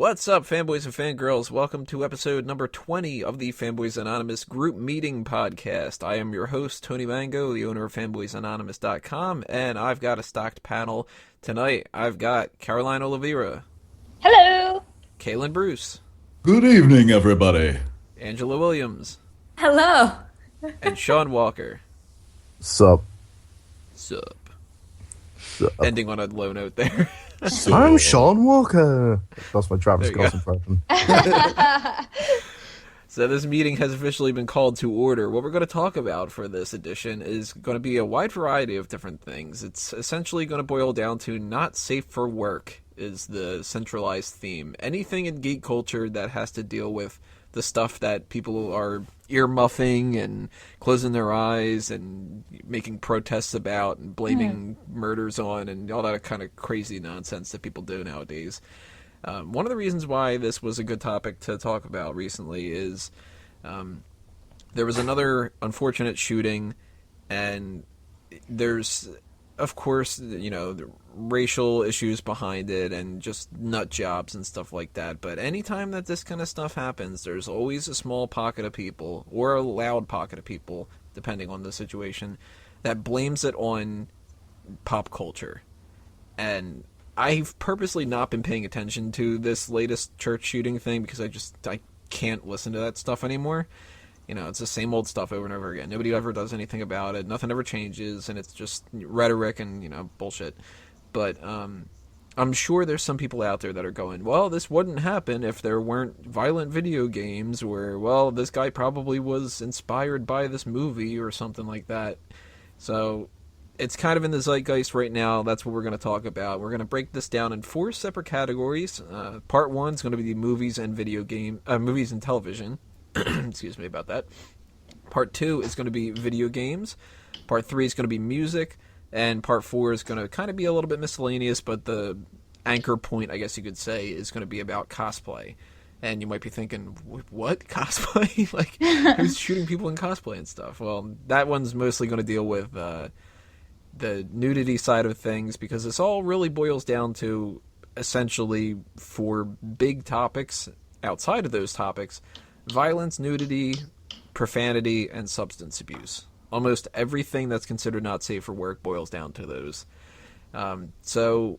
What's up, fanboys and fangirls? Welcome to episode number 20 of the Fanboys Anonymous Group Meeting Podcast. I am your host, Tony Mango, the owner of fanboysanonymous.com, and I've got a stocked panel tonight. I've got Caroline Oliveira. Hello. Kaylin Bruce. Good evening, everybody. Angela Williams. Hello. And Sean Walker. Sup. Sup. Sup. Ending on a low note there. I'm Sean Walker. That's my Travis Scott impression. So this meeting has officially been called to order. What we're going to talk about for this edition is going to be a wide variety of different things. It's essentially going to boil down to not safe for work is the centralized theme. Anything in geek culture that has to deal with the stuff that people are ear-muffing and closing their eyes and making protests about and blaming murders on and all that kind of crazy nonsense that people do nowadays. One of the reasons why this was a good topic to talk about recently is there was another unfortunate shooting, and there's, of course, you know, the racial issues behind it and just nut jobs and stuff like that. But anytime that this kind of stuff happens, there's always a small pocket of people, or a loud pocket of people, depending on the situation, that blames it on pop culture. And I've purposely not been paying attention to this latest church shooting thing because I can't listen to that stuff anymore. You know, it's the same old stuff over and over again. Nobody ever does anything about it. Nothing ever changes, and it's just rhetoric and, you know, bullshit. But I'm sure there's some people out there that are going, well, this wouldn't happen if there weren't violent video games, or, well, this guy probably was inspired by this movie or something like that. So it's kind of in the zeitgeist right now. That's what we're going to talk about. We're going to break this down in 4 separate categories. Part 1 is going to be the movies and movies and television. Excuse me about that. Part 2 is going to be video games. Part 3 is going to be music. And Part 4 is going to kind of be a little bit miscellaneous, but the anchor point, I guess you could say, is going to be about cosplay. And you might be thinking, what? Cosplay? Like, who's shooting people in cosplay and stuff? Well, that one's mostly going to deal with the nudity side of things, because this all really boils down to, essentially, 4 big topics. Outside of those topics, violence, nudity, profanity, and substance abuse. Almost everything that's considered not safe for work boils down to those. So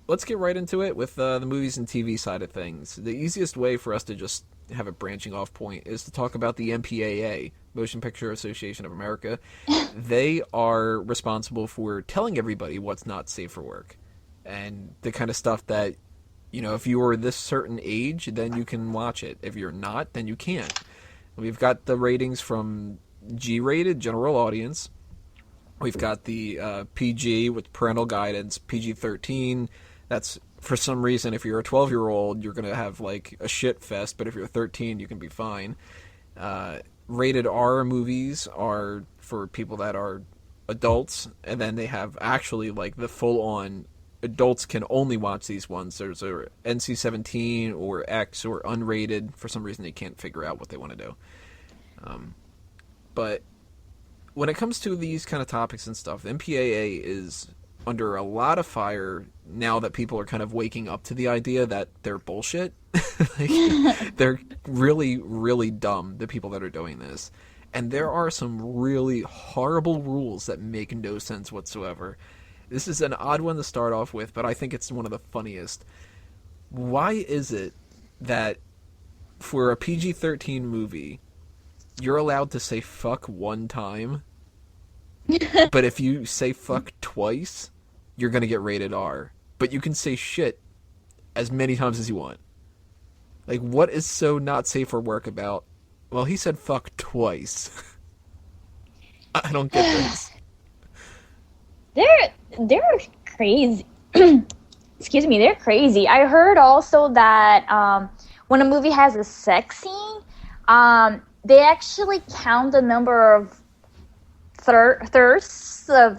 let's get right into it with the movies and TV side of things. The easiest way for us to just have a branching off point is to talk about the MPAA, Motion Picture Association of America. They are responsible for telling everybody what's not safe for work. And the kind of stuff that, you know, if you are this certain age, then you can watch it. If you're not, then you can't. We've got the ratings from G-rated, general audience. We've got the PG with parental guidance, PG-13. That's, for some reason, if you're a 12-year-old, you're going to have, like, a shit fest, but if you're 13, you can be fine. Rated R movies are for people that are adults, and then they have actually, like, the full-on adults can only watch these ones. There's a NC-17 or X or unrated. For some reason, they can't figure out what they want to do. But when it comes to these kind of topics and stuff, the MPAA is under a lot of fire now that people are kind of waking up to the idea that they're bullshit. Like, they're really, really dumb, the people that are doing this. And there are some really horrible rules that make no sense whatsoever. This is an odd one to start off with, but I think it's one of the funniest. Why is it that for a PG-13 movie, you're allowed to say fuck one time, but if you say fuck twice, you're going to get rated R. But you can say shit as many times as you want. Like, what is so not safe for work about, well, he said fuck twice. I don't get this. They're crazy. Excuse me, they're crazy. I heard also that when a movie has a sex scene, they actually count the number of thirsts of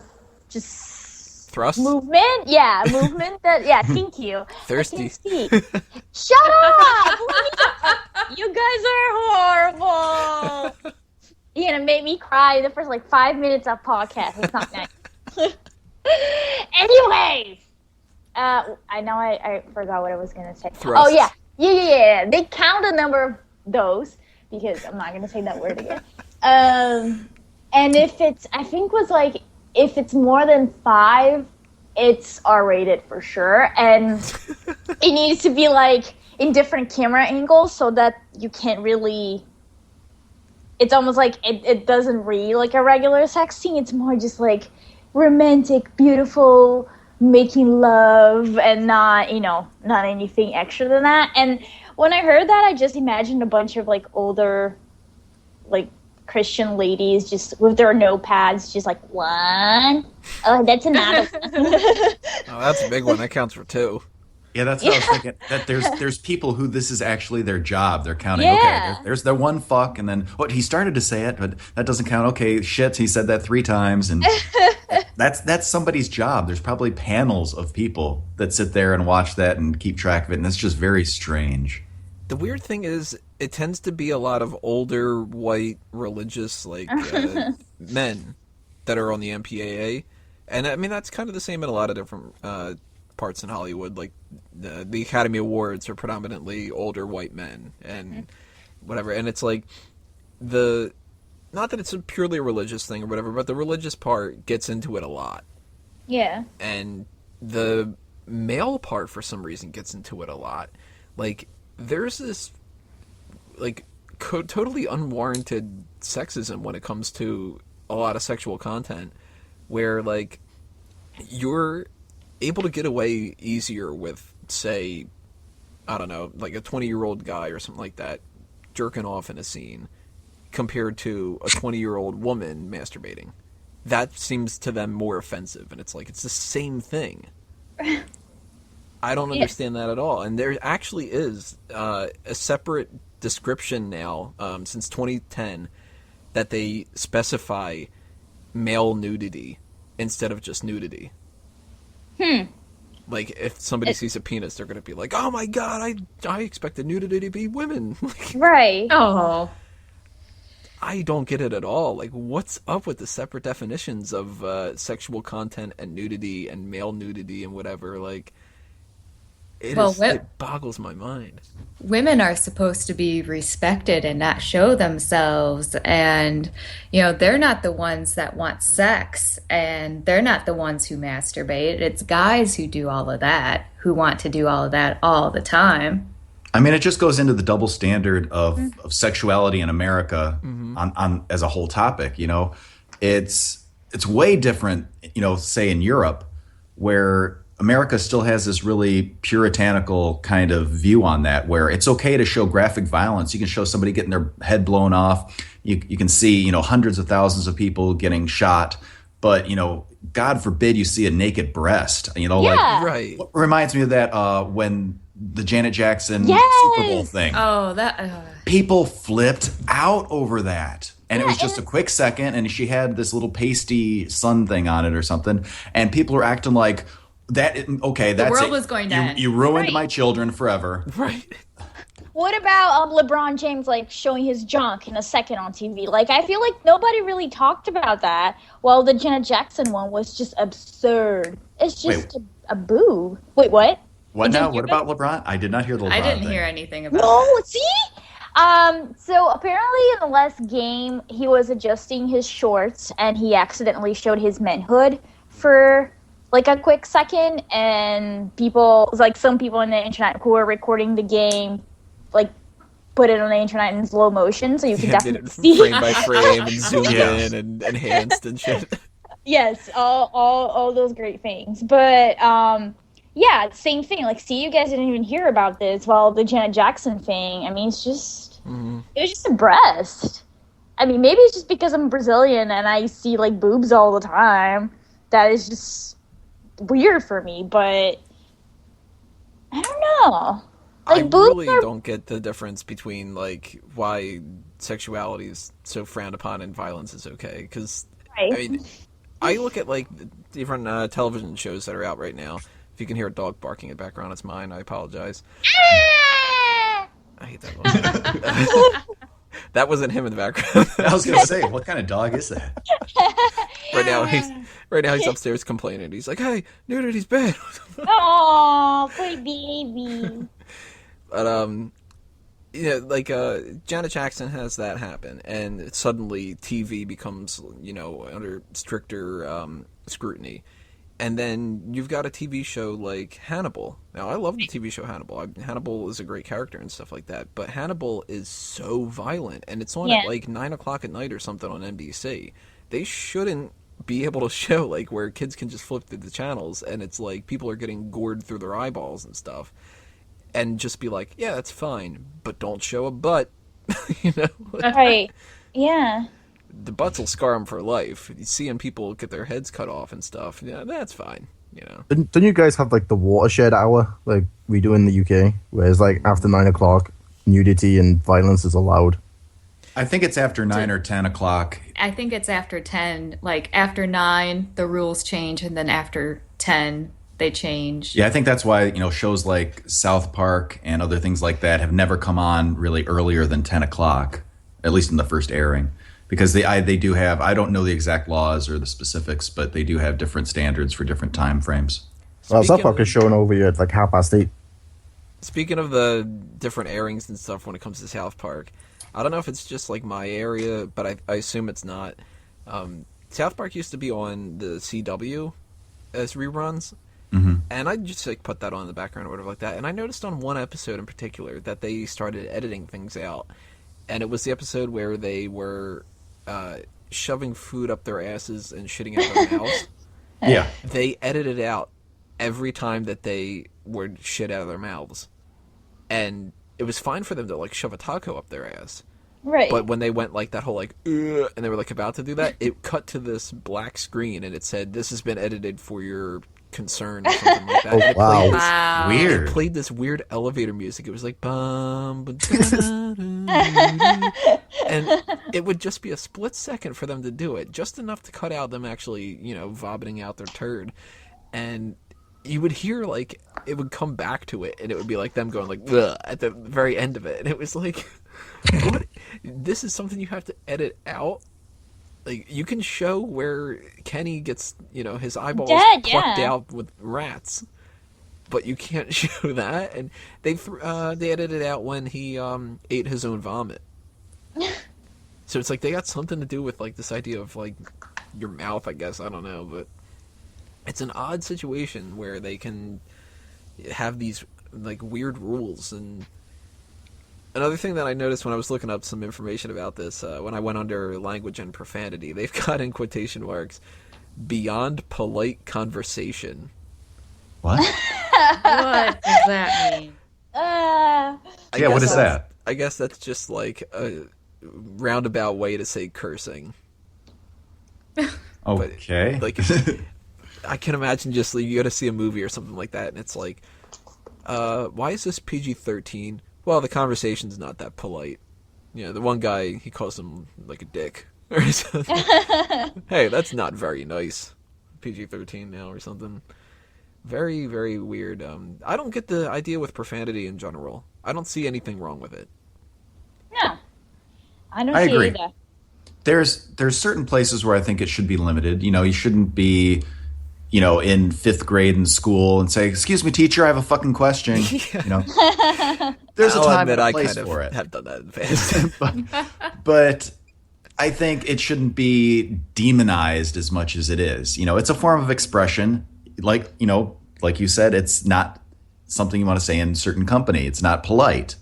just thrust movement. Yeah, movement. Thank you. Thirsty. Shut up! You guys are horrible. You're gonna make me cry the first 5 minutes of podcast. It's not nice. Anyways, I forgot what I was gonna say. Thrust. Oh yeah, Yeah. They count the number of those because I'm not gonna say that word again. And if it's, I think was like, if it's more than 5, it's R-rated for sure, and it needs to be like in different camera angles so that you can't really. It's almost like it doesn't read like a regular sex scene. It's more just like romantic, beautiful, making love, and not anything extra than that. And when I heard that, I just imagined a bunch of like older, like Christian ladies just with their notepads, just like, one. Oh, that's another one. Oh, that's a big one. That counts for 2. Yeah, that's what I was thinking. That there's people who this is actually their job. They're counting. Yeah. Okay, there's their one fuck, and then he started to say it, but that doesn't count. Okay, shit, he said that 3 times, and that's somebody's job. There's probably panels of people that sit there and watch that and keep track of it, and that's just very strange. The weird thing is, it tends to be a lot of older white religious men that are on the MPAA, and I mean that's kind of the same in a lot of different parts in Hollywood. Like the Academy Awards are predominantly older white men and whatever, and it's like not that it's a purely religious thing or whatever, but the religious part gets into it a lot. Yeah. And the male part for some reason gets into it a lot. Like there's this like totally unwarranted sexism when it comes to a lot of sexual content where like you're able to get away easier with, say, I don't know, like a 20-year-old guy or something like that jerking off in a scene compared to a 20-year-old woman masturbating. That seems to them more offensive, and it's like it's the same thing. I don't understand that at all. And there actually is a separate description now since 2010 that they specify male nudity instead of just nudity. Like, if somebody sees a penis, they're going to be like, oh my god, I expected nudity to be women. Right. Oh. I don't get it at all. Like, what's up with the separate definitions of sexual content and nudity and male nudity and whatever? Like, it boggles my mind. Women are supposed to be respected and not show themselves, and they're not the ones that want sex, and they're not the ones who masturbate. It's guys who do all of that, who want to do all of that all the time. I mean, it just goes into the double standard of sexuality in America on as a whole topic. It's way different, say in Europe, where America still has this really puritanical kind of view on that, where it's okay to show graphic violence. You can show somebody getting their head blown off. You can see, hundreds of thousands of people getting shot. But, God forbid you see a naked breast. Like, right. What reminds me of that when the Janet Jackson Super Bowl thing. Oh, that... People flipped out over that. And it was just a quick second, and she had this little pasty sun thing on it or something. And people were acting like... that's the world it. was going to end. You ruined my children forever. Right. What about LeBron James like showing his junk in a second on TV? Like, I feel like nobody really talked about that. While the Janet Jackson one was just absurd. It's just a boob. Wait, what? What now? What about LeBron? I did not hear the LeBron I didn't thing. hear anything about No, see? So apparently in the last game, he was adjusting his shorts and he accidentally showed his manhood for like a quick second, and some people on the internet who were recording the game, like, put it on the internet in slow motion, so you can definitely see frame by frame and zoomed in and enhanced and shit. Yes, all those great things. But same thing. Like, see, you guys didn't even hear about this. Well, the Janet Jackson thing. I mean, it's just it was just a breast. I mean, maybe it's just because I'm Brazilian and I see like boobs all the time. That is just weird for me, but I don't know. Like, I really don't get the difference between like why sexuality is so frowned upon and violence is okay. Because I mean, I look at like different television shows that are out right now. If you can hear a dog barking in the background, it's mine. I apologize. I hate that one. That wasn't him in the background. I was gonna say, what kind of dog is that? Right now he's upstairs complaining. He's like, "Hey, nudity's bad." Oh, poor baby. But like Janet Jackson has that happen, and suddenly TV becomes under stricter scrutiny. And then you've got a TV show like Hannibal. Now, I love the TV show Hannibal. Hannibal is a great character and stuff like that. But Hannibal is so violent, and it's on at like 9 o'clock at night or something on NBC. They shouldn't be able to show like where kids can just flip through the channels, and it's like people are getting gored through their eyeballs and stuff, and just be like, yeah, that's fine, but don't show a butt. Right? Yeah. The butts will scar them for life. Seeing people get their heads cut off and stuff, yeah, that's fine. Don't you guys have like the watershed hour like we do in the UK, where it's like after 9 o'clock, nudity and violence is allowed? I think it's after 9 or 10 o'clock. I think it's after 10. Like after 9, the rules change, and then after 10, they change. Yeah, I think that's why shows like South Park and other things like that have never come on really earlier than 10 o'clock, at least in the first airing. Because they do have, I don't know the exact laws or the specifics, but they do have different standards for different time frames. Well, South Park is showing over here at like 8:30. Speaking of the different airings and stuff when it comes to South Park, I don't know if it's just like my area, but I assume it's not. South Park used to be on the CW as reruns, and I just like put that on in the background or whatever like that. And I noticed on one episode in particular that they started editing things out, and it was the episode where they were shoving food up their asses and shitting out their mouths. Yeah. They edited out every time that they would shit out of their mouths. And it was fine for them to like shove a taco up their ass. Right. But when they went like that whole like, ugh, and they were like about to do that, it cut to this black screen and it said, "This has been edited for your concern," or something like that. Oh, And it wow. played this, Wow. Weird. it played this weird elevator music. It was like bum, and it would just be a split second for them to do it, just enough to cut out them actually, vomiting out their turd, and you would hear like it would come back to it, and it would be like them going like ugh, at the very end of it, and it was like, what? This is something you have to edit out. Like, you can show where Kenny gets, his eyeballs Dead, plucked yeah. out with rats, but you can't show that. And they edited out when he ate his own vomit. So it's like they got something to do with like this idea of like your mouth, I guess. I don't know, but it's an odd situation where they can have these like weird rules. And another thing that I noticed when I was looking up some information about this, when I went under language and profanity, they've got in quotation marks, "beyond polite conversation." What? What does that mean? Yeah, what is that? I guess that's just like a roundabout way to say cursing. Okay. Like, I can imagine just like, you go to see a movie or something like that, and it's like, why is this PG-13? Well, the conversation's not that polite. The one guy, he calls him like a dick or something. Hey, that's not very nice. PG-13 now or something. Very, very weird. I don't get the idea with profanity in general. I don't see anything wrong with it. No. I don't I see agree. it either. There's certain places where I think it should be limited. You shouldn't be, in 5th grade in school and say, "Excuse me, teacher, I have a fucking question." There's a I'll time admit and a I place kind of for it. have done that in the past. But I think it shouldn't be demonized as much as it is. It's a form of expression. Like you said, it's not something you want to say in certain company. It's not polite.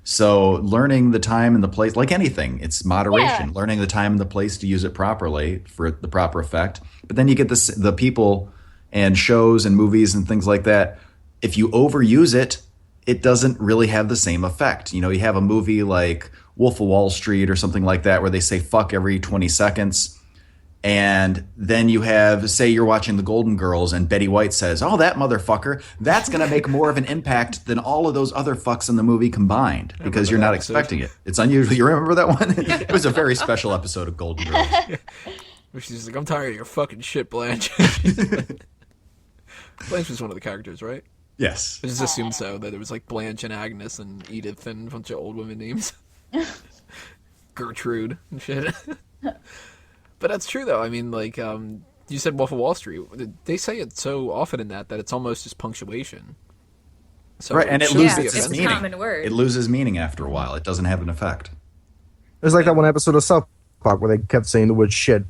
So learning the time and the place, like anything, it's moderation. Yeah. Learning the time and the place to use it properly for the proper effect. But then you get the people and shows and movies and things like that. If you overuse it, it doesn't really have the same effect. You have a movie like Wolf of Wall Street or something like that where they say fuck every 20 seconds. And then you have, say you're watching The Golden Girls and Betty White says, "Oh, that motherfucker, that's going to make more of an impact than all of those other fucks in the movie combined," because you're not expecting it. It's unusual. You remember that one? It was a very special episode of Golden Girls. Where she's like, "I'm tired of your fucking shit, Blanche." Blanche was one of the characters, right? Yes. I just assumed so, that it was like Blanche and Agnes and Edith and a bunch of old women names. Gertrude and shit. But that's true, though. I mean, like, you said Wolf of Wall Street. They say it so often in that it's almost just punctuation. So right, and it shouldn't loses be its it's a offensive. meaning. common word. It loses meaning after a while. It doesn't have an effect. It's like that one episode of South Park where they kept saying the word shit.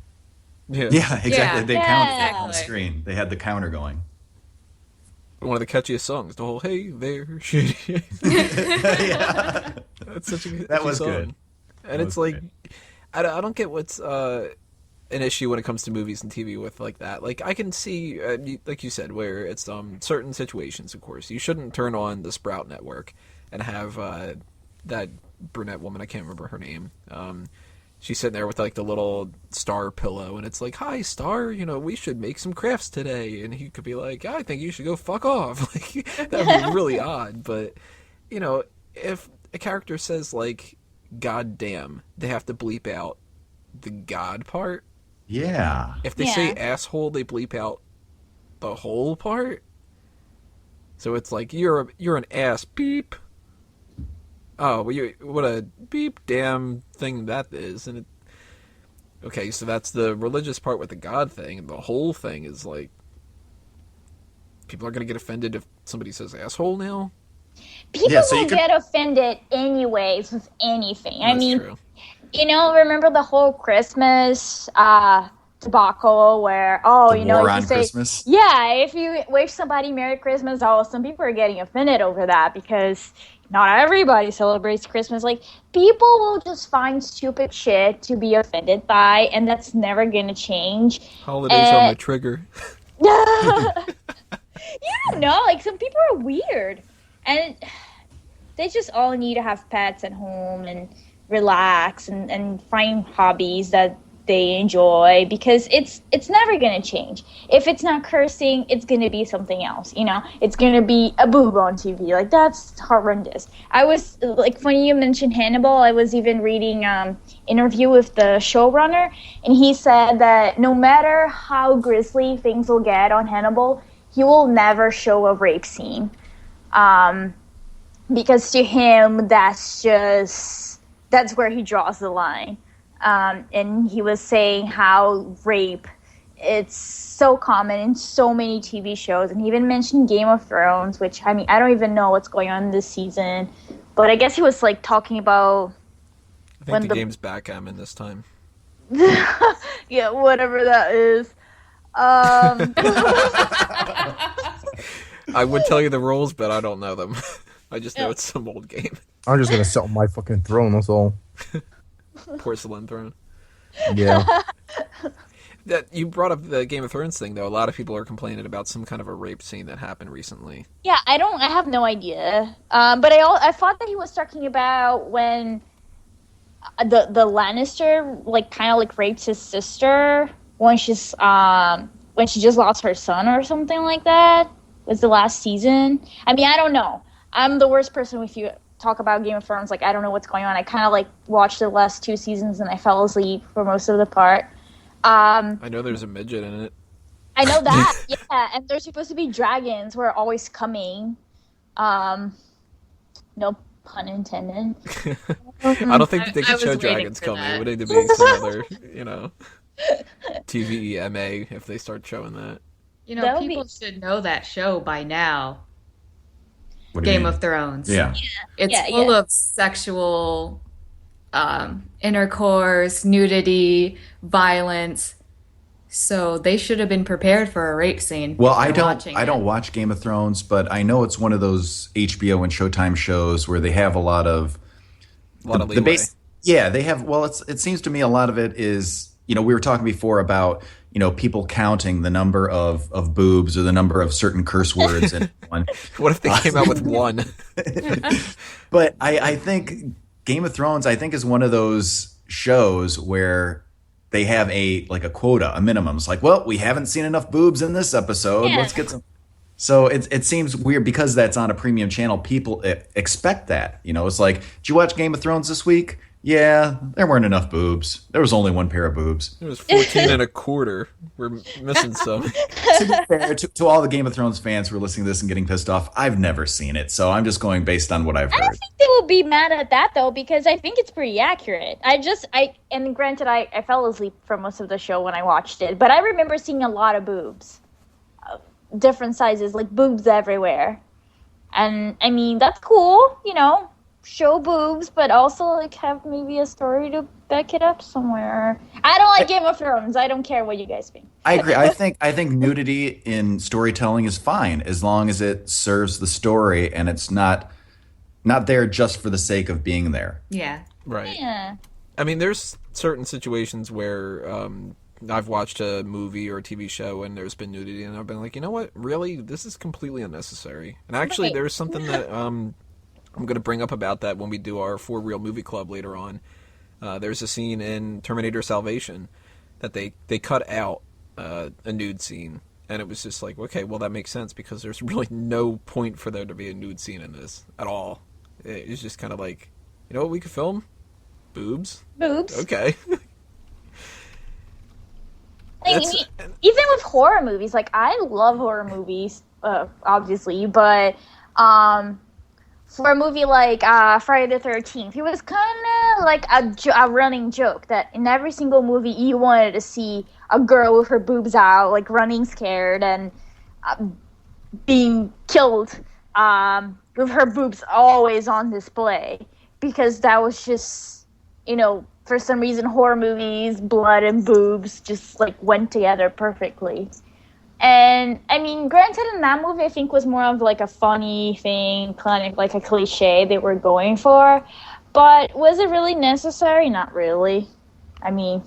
Yeah. Yeah, exactly. Yeah. They counted it on the Exactly. screen. They had the counter going. One of the catchiest songs. The whole "Hey there, shit." Yeah. That's such a good That was song. good. And it's like, I don't get what's an issue when it comes to movies and TV with like that. Like I can see, like you said, where it's certain situations. Of course, you shouldn't turn on the Sprout Network and have that brunette woman. I can't remember her name. She's sitting there with like the little Star pillow, and it's like, "Hi, Star. We should make some crafts today." And he could be like, "I think you should go fuck off." Like that would be really odd. But if a character says like "God damn," they have to bleep out the God part. Yeah. If they say asshole, they bleep out the whole part. So it's like you're an ass beep. Oh, well, what a beep damn thing that is. And okay, so that's the religious part with the God thing, and the whole thing is like people are gonna get offended if somebody says asshole now. People Yeah, so you will could- get offended anyways with anything. I That's mean, true. remember the whole Christmas debacle where, The if war you on say, Christmas. yeah, if you wish somebody Merry Christmas, some people are getting offended over that because not everybody celebrates Christmas. Like, people will just find stupid shit to be offended by, and that's never going to change. Holidays are my trigger. You don't know, like, some people are weird, and they just all need to have pets at home and relax and find hobbies that they enjoy, because it's never going to change. If it's not cursing, it's going to be something else. It's going to be a boob on TV. Like, that's horrendous. I was like, when you mentioned Hannibal, I was even reading interview with the showrunner, and he said that no matter how grisly things will get on Hannibal, he will never show a rape scene, because to him that's where he draws the line. And he was saying how rape, it's so common in so many TV shows, and he even mentioned Game of Thrones, which, I mean, I don't even know what's going on this season, but I guess he was like talking about I think the game's backgammon this time. yeah, whatever that is. I would tell you the rules, but I don't know them. I just know it's some old game. I'm just gonna sit on my fucking throne. That's all. Porcelain throne. Yeah. That you brought up the Game of Thrones thing, though. A lot of people are complaining about some kind of a rape scene that happened recently. Yeah, I have no idea. But I thought that he was talking about when the Lannister like kind of like raped his sister when she just lost her son or something like that. Was the last season? I mean, I don't know. I'm the worst person if you talk about Game of Thrones. Like, I don't know what's going on. I kind of like watched the last 2 seasons and I fell asleep for most of the part. I know there's a midget in it. I know that, yeah, and there's supposed to be dragons who are always coming. No pun intended. I don't think they I could was show waiting dragons for coming. that. It would need to be some other, TVMA if they start showing that. That would People be- should know that show by now. What do you Game mean? of Thrones. Yeah. It's Yeah, full yeah. of sexual intercourse, nudity, violence. So they should have been prepared for a rape scene. Well, before I watching don't it. watch Game of Thrones, but I know it's one of those HBO and Showtime shows where they have a lot of A lot of leeway. Yeah, they have. Well, it seems to me a lot of it is, we were talking before about, people counting the number of boobs or the number of certain curse words in one. What if they came out with one? But I think Game of Thrones, is one of those shows where they have a quota, a minimum. It's like, well, we haven't seen enough boobs in this episode. Yeah. Let's get some. So it seems weird because that's on a premium channel. People expect that. It's like, did you watch Game of Thrones this week? Yeah, there weren't enough boobs. There was only one pair of boobs. It was 14 and a quarter. We're missing some. To be fair, to all the Game of Thrones fans who are listening to this and getting pissed off, I've never seen it, so I'm just going based on what I've I heard. don't think they will be mad at that though, because I think it's pretty accurate. And granted, I fell asleep for most of the show when I watched it, but I remember seeing a lot of boobs, different sizes, like boobs everywhere. And I mean, that's cool, show boobs, but also like have maybe a story to back it up somewhere. I don't like Game of Thrones. I don't care what you guys think. I agree. I think nudity in storytelling is fine as long as it serves the story and it's not there just for the sake of being there. Yeah. Right. Yeah. I mean, there's certain situations where I've watched a movie or a TV show and there's been nudity, and I've been like, you know what? Really, this is completely unnecessary. And actually, Right. there's something that I'm going to bring up about that when we do our For Real Movie Club later on. There's a scene in Terminator Salvation that they cut out a nude scene, and it was just like, okay, well, that makes sense because there's really no point for there to be a nude scene in this at all. It's just kind of like, you know what we could film? Boobs. Boobs. Okay. I mean, even with horror movies, like I love horror movies, obviously, but for a movie like Friday the 13th, it was kind of like a running joke that in every single movie you wanted to see a girl with her boobs out, like running scared and being killed with her boobs always on display, because that was just, for some reason horror movies, blood and boobs just like went together perfectly. And I mean, granted, in that movie, I think was more of like a funny thing, kind of like a cliche they were going for. But was it really necessary? Not really. I mean,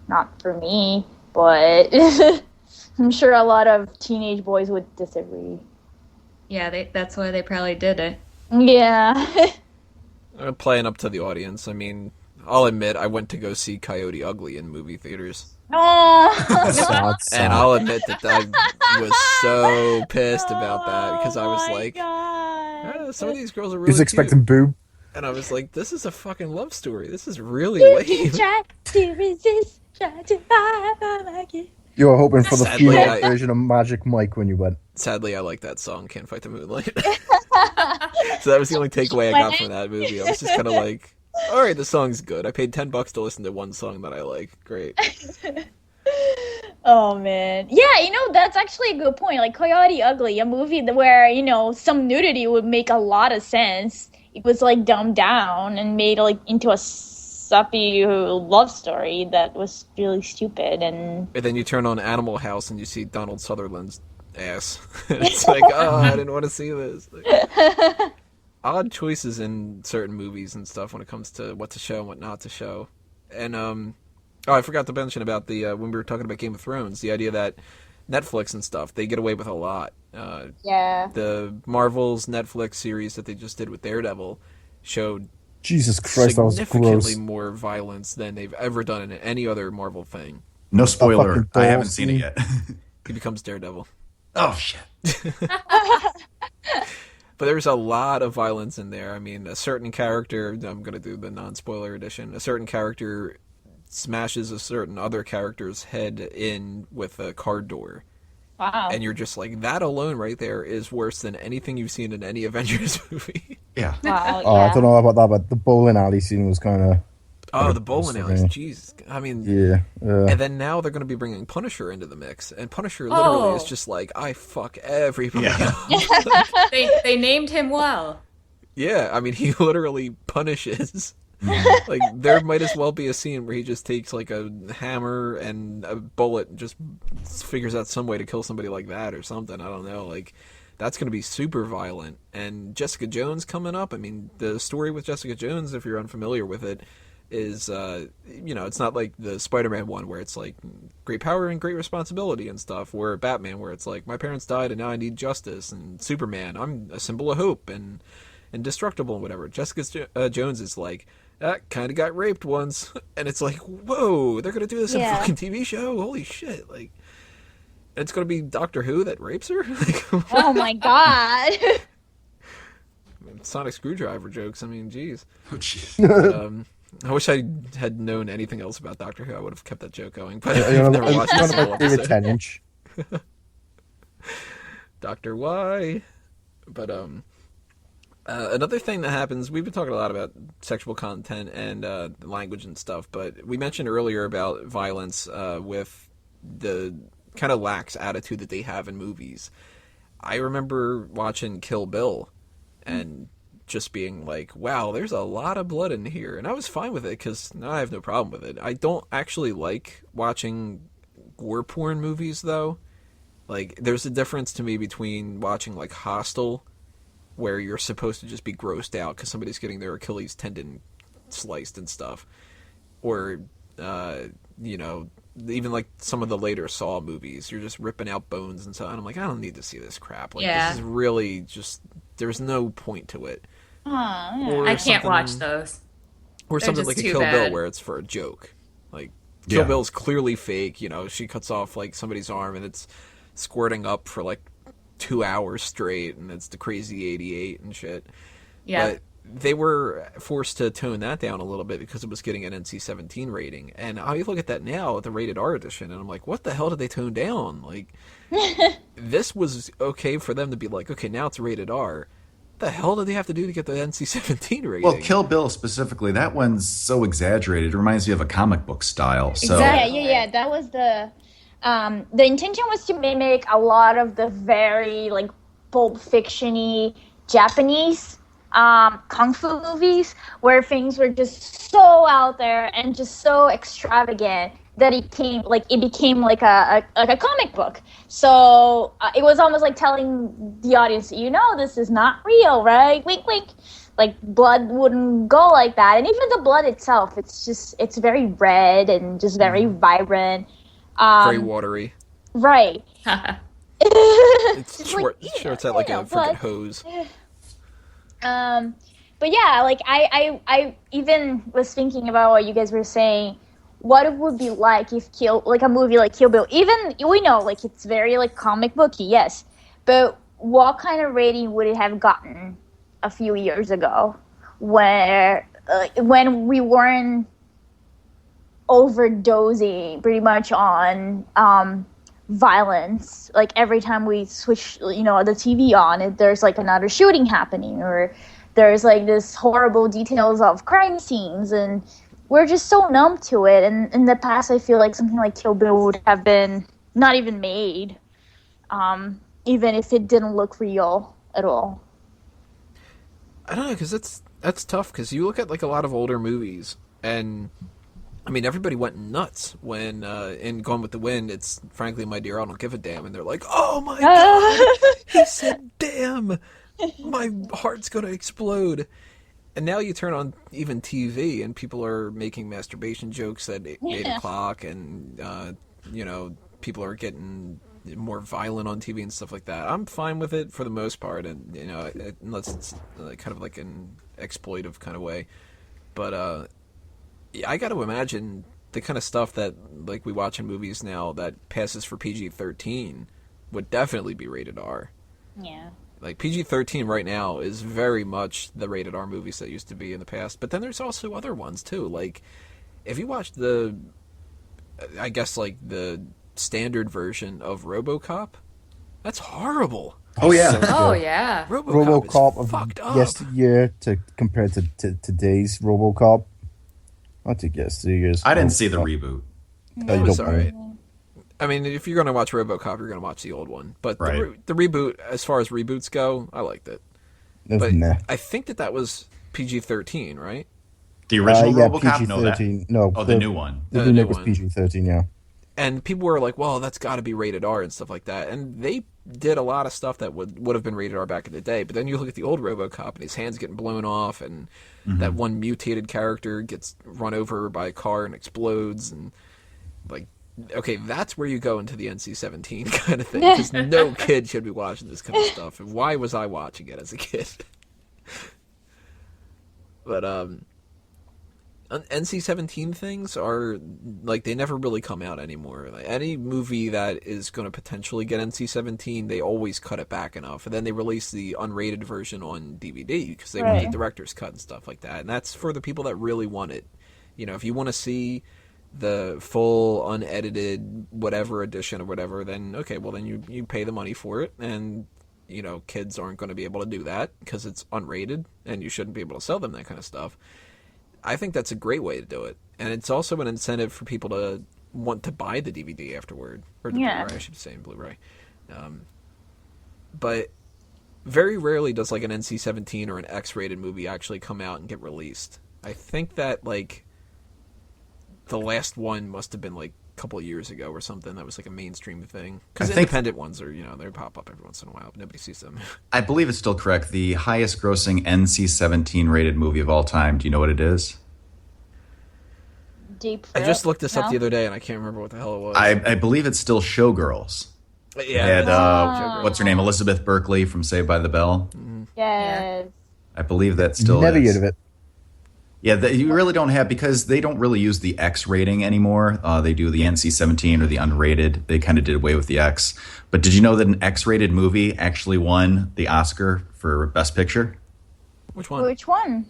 not for me, but I'm sure a lot of teenage boys would disagree. Yeah, that's why they probably did it. Yeah. Playing up to the audience. I mean, I'll admit I went to go see Coyote Ugly in movie theaters. Oh. Sad. And I'll admit that I was so pissed about that because I was like, some of these girls are really He's expecting cute. boob. And I was like, this is a fucking love story. This is really You lame. try to resist, try to fight back it. You were hoping for the Sadly, female version of Magic Mike when you went. Sadly, I like that song, Can't Fight the Moonlight. So that was the only takeaway I got from that movie. I was just kind of like, all right, the song's good. I paid $10 to listen to one song that I like. Great. Oh man, yeah, that's actually a good point. Like Coyote Ugly, a movie where some nudity would make a lot of sense. It was like dumbed down and made like into a suppy love story that was really stupid. And then you turn on Animal House and you see Donald Sutherland's ass. It's like, oh, I didn't want to see this. Like, odd choices in certain movies and stuff when it comes to what to show and what not to show. And I forgot to mention about the when we were talking about Game of Thrones, the idea that Netflix and stuff, they get away with a lot. yeah, The Marvel's Netflix series that they just did with Daredevil showed Jesus Christ, that was significantly gross. more violence than they've ever done in any other Marvel thing. No spoiler. fucking I haven't balls. seen it yet. He becomes Daredevil. Oh shit. But there's a lot of violence in there. I mean, a certain character, I'm going to do the non-spoiler edition, a certain character smashes a certain other character's head in with a car door. wow. And you're just like, that alone right there is worse than anything you've seen in any Avengers movie. Yeah. Wow, Oh, I yeah. don't know about that, but the bowling alley scene was kind of... Oh, the bowling alleys. Okay. Jeez. I mean, Yeah. and then now they're going to be bringing Punisher into the mix. And Punisher literally is just like, I fuck everybody Yeah. up. They named him well. Yeah, I mean, he literally punishes. Like, there might as well be a scene where he just takes, like, a hammer and a bullet and just figures out some way to kill somebody like that or something. I don't know. Like, that's going to be super violent. And Jessica Jones coming up, I mean, the story with Jessica Jones, if you're unfamiliar with it, is, it's not like the Spider-Man one where it's, like, great power and great responsibility and stuff, where Batman, where it's like, my parents died and now I need justice, and Superman, I'm a symbol of hope and indestructible and whatever. Jessica Jones is like, kind of got raped once, and it's like, whoa, they're gonna do this in a Yeah. fucking TV show? Holy shit! Like, it's gonna be Doctor Who that rapes her? Like, Oh my god. Sonic Screwdriver jokes. I mean, jeez. Oh jeez. I wish I had known anything else about Doctor Who. I would have kept that joke going, but You I've know, never watched a one of single my favorite episode. 10-inch. Doctor Y. But another thing that happens, we've been talking a lot about sexual content and language and stuff, but we mentioned earlier about violence with the kind of lax attitude that they have in movies. I remember watching Kill Bill, and just being like, wow, there's a lot of blood in here. And I was fine with it because I have no problem with it. I don't actually like watching gore porn movies, though. Like, there's a difference to me between watching, like, Hostel, where you're supposed to just be grossed out because somebody's getting their Achilles tendon sliced and stuff. Or, you know, even, like, some of the later Saw movies. You're just ripping out bones and so on. I'm like, I don't need to see this crap. Like, this is really just... There's no point to it. Oh, I can't watch those. Or They're something just like a too Kill bad. Bill where it's for a joke. Like, Kill Yeah. Bill's clearly fake. You know, she cuts off, like, somebody's arm and it's squirting up for, like, 2 hours straight, and it's the crazy 88 and shit. Yeah. But they were forced to tone that down a little bit because it was getting an NC-17 rating. And I look at that now, at the rated R edition, and I'm like, what the hell did they tone down? Like, this was okay for them to be like, okay, now it's rated R. What the hell did they have to do to get the NC-17 rating? Well, Kill Bill specifically, that one's so exaggerated. It reminds me of a comic book style. So Exactly. yeah. That was the intention was to mimic a lot of the very like Pulp Fiction-y Japanese kung fu movies where things were just so out there and just so extravagant that it became like a comic book. So it was almost like telling the audience, you know, this is not real, right? Wink, wink. Like, blood wouldn't go like that. And even the blood itself, it's very red and just very vibrant. very watery. Right. It's Just short, like, shorts out like a freaking but- hose. But yeah, like I even was thinking about what you guys were saying. What it would be like if a movie like Kill Bill, even we know like it's very like comic booky, yes, but what kind of rating would it have gotten a few years ago, where when we weren't overdosing pretty much on violence? Like every time we switch, the TV on, there's like another shooting happening, or there's like this horrible details of crime scenes, and we're just so numb to it. And in the past, I feel like something like Kill Bill would have been not even made, even if it didn't look real at all. I don't know, because that's tough, because you look at like a lot of older movies, and I mean, everybody went nuts when in Gone with the Wind, it's frankly, my dear, I don't give a damn, and they're like, oh my god, he said damn, my heart's gonna explode. And now you turn on even TV, and people are making masturbation jokes at 8 o'clock, and people are getting more violent on TV and stuff like that. I'm fine with it for the most part, and unless it's kind of like an exploitive kind of way. But I got to imagine the kind of stuff that like we watch in movies now that passes for PG-13 would definitely be rated R. Yeah. Like PG-13 right now is very much the rated R movies that used to be in the past. But then there's also other ones too. Like if you watch the standard version of RoboCop, that's horrible. Oh yeah. Oh yeah. RoboCop is of fucked up. yesteryear compared to today's RoboCop. Not to guess 2 years. I didn't see the reboot. No, It you was don't alright. I mean, if you're going to watch RoboCop, you're going to watch the old one. But Right. the reboot, as far as reboots go, I liked it. It was But meh. I think that was PG-13, right? The original yeah, RoboCop? No, that. PG-13. No, Oh, the new one. The The new new was one. PG-13, yeah. And people were like, well, that's got to be rated R and stuff like that. And they did a lot of stuff that would have been rated R back in the day. But then you look at the old RoboCop, and his hand's getting blown off, and that one mutated character gets run over by a car and explodes. And, like, okay, that's where you go into the NC-17 kind of thing. Because no kid should be watching this kind of stuff. And why was I watching it as a kid? But, NC-17 things are, like, they never really come out anymore. Like, any movie that is going to potentially get NC-17, they always cut it back enough. And then they release the unrated version on DVD because they want the director's cut and stuff like that. And that's for the people that really want it. You know, if you want to see the full, unedited, whatever edition or whatever, then, okay, well, then you pay the money for it. And, kids aren't going to be able to do that because it's unrated, and you shouldn't be able to sell them that kind of stuff. I think that's a great way to do it. And it's also an incentive for people to want to buy the DVD afterward. Or the Blu-ray, I should say, Blu-ray. But very rarely does like an NC-17 or an X-rated movie actually come out and get released. I think that like the last one must have been like a couple of years ago or something. That was like a mainstream thing. Because independent ones are, they pop up every once in a while, but nobody sees them. I believe it's still correct. The highest grossing NC-17 rated movie of all time. Do you know what it is? Deep I just looked this up the other day, and I can't remember what the hell it was. I believe it's still Showgirls. Yeah. It had, what's her name? Elizabeth Berkley from Saved by the Bell. Yes. I believe that still Never is. heard of it. Yeah, you really don't have, because they don't really use the X rating anymore. They do the NC-17 or the unrated. They kind of did away with the X. But did you know that an X-rated movie actually won the Oscar for Best Picture? Which one? Which one?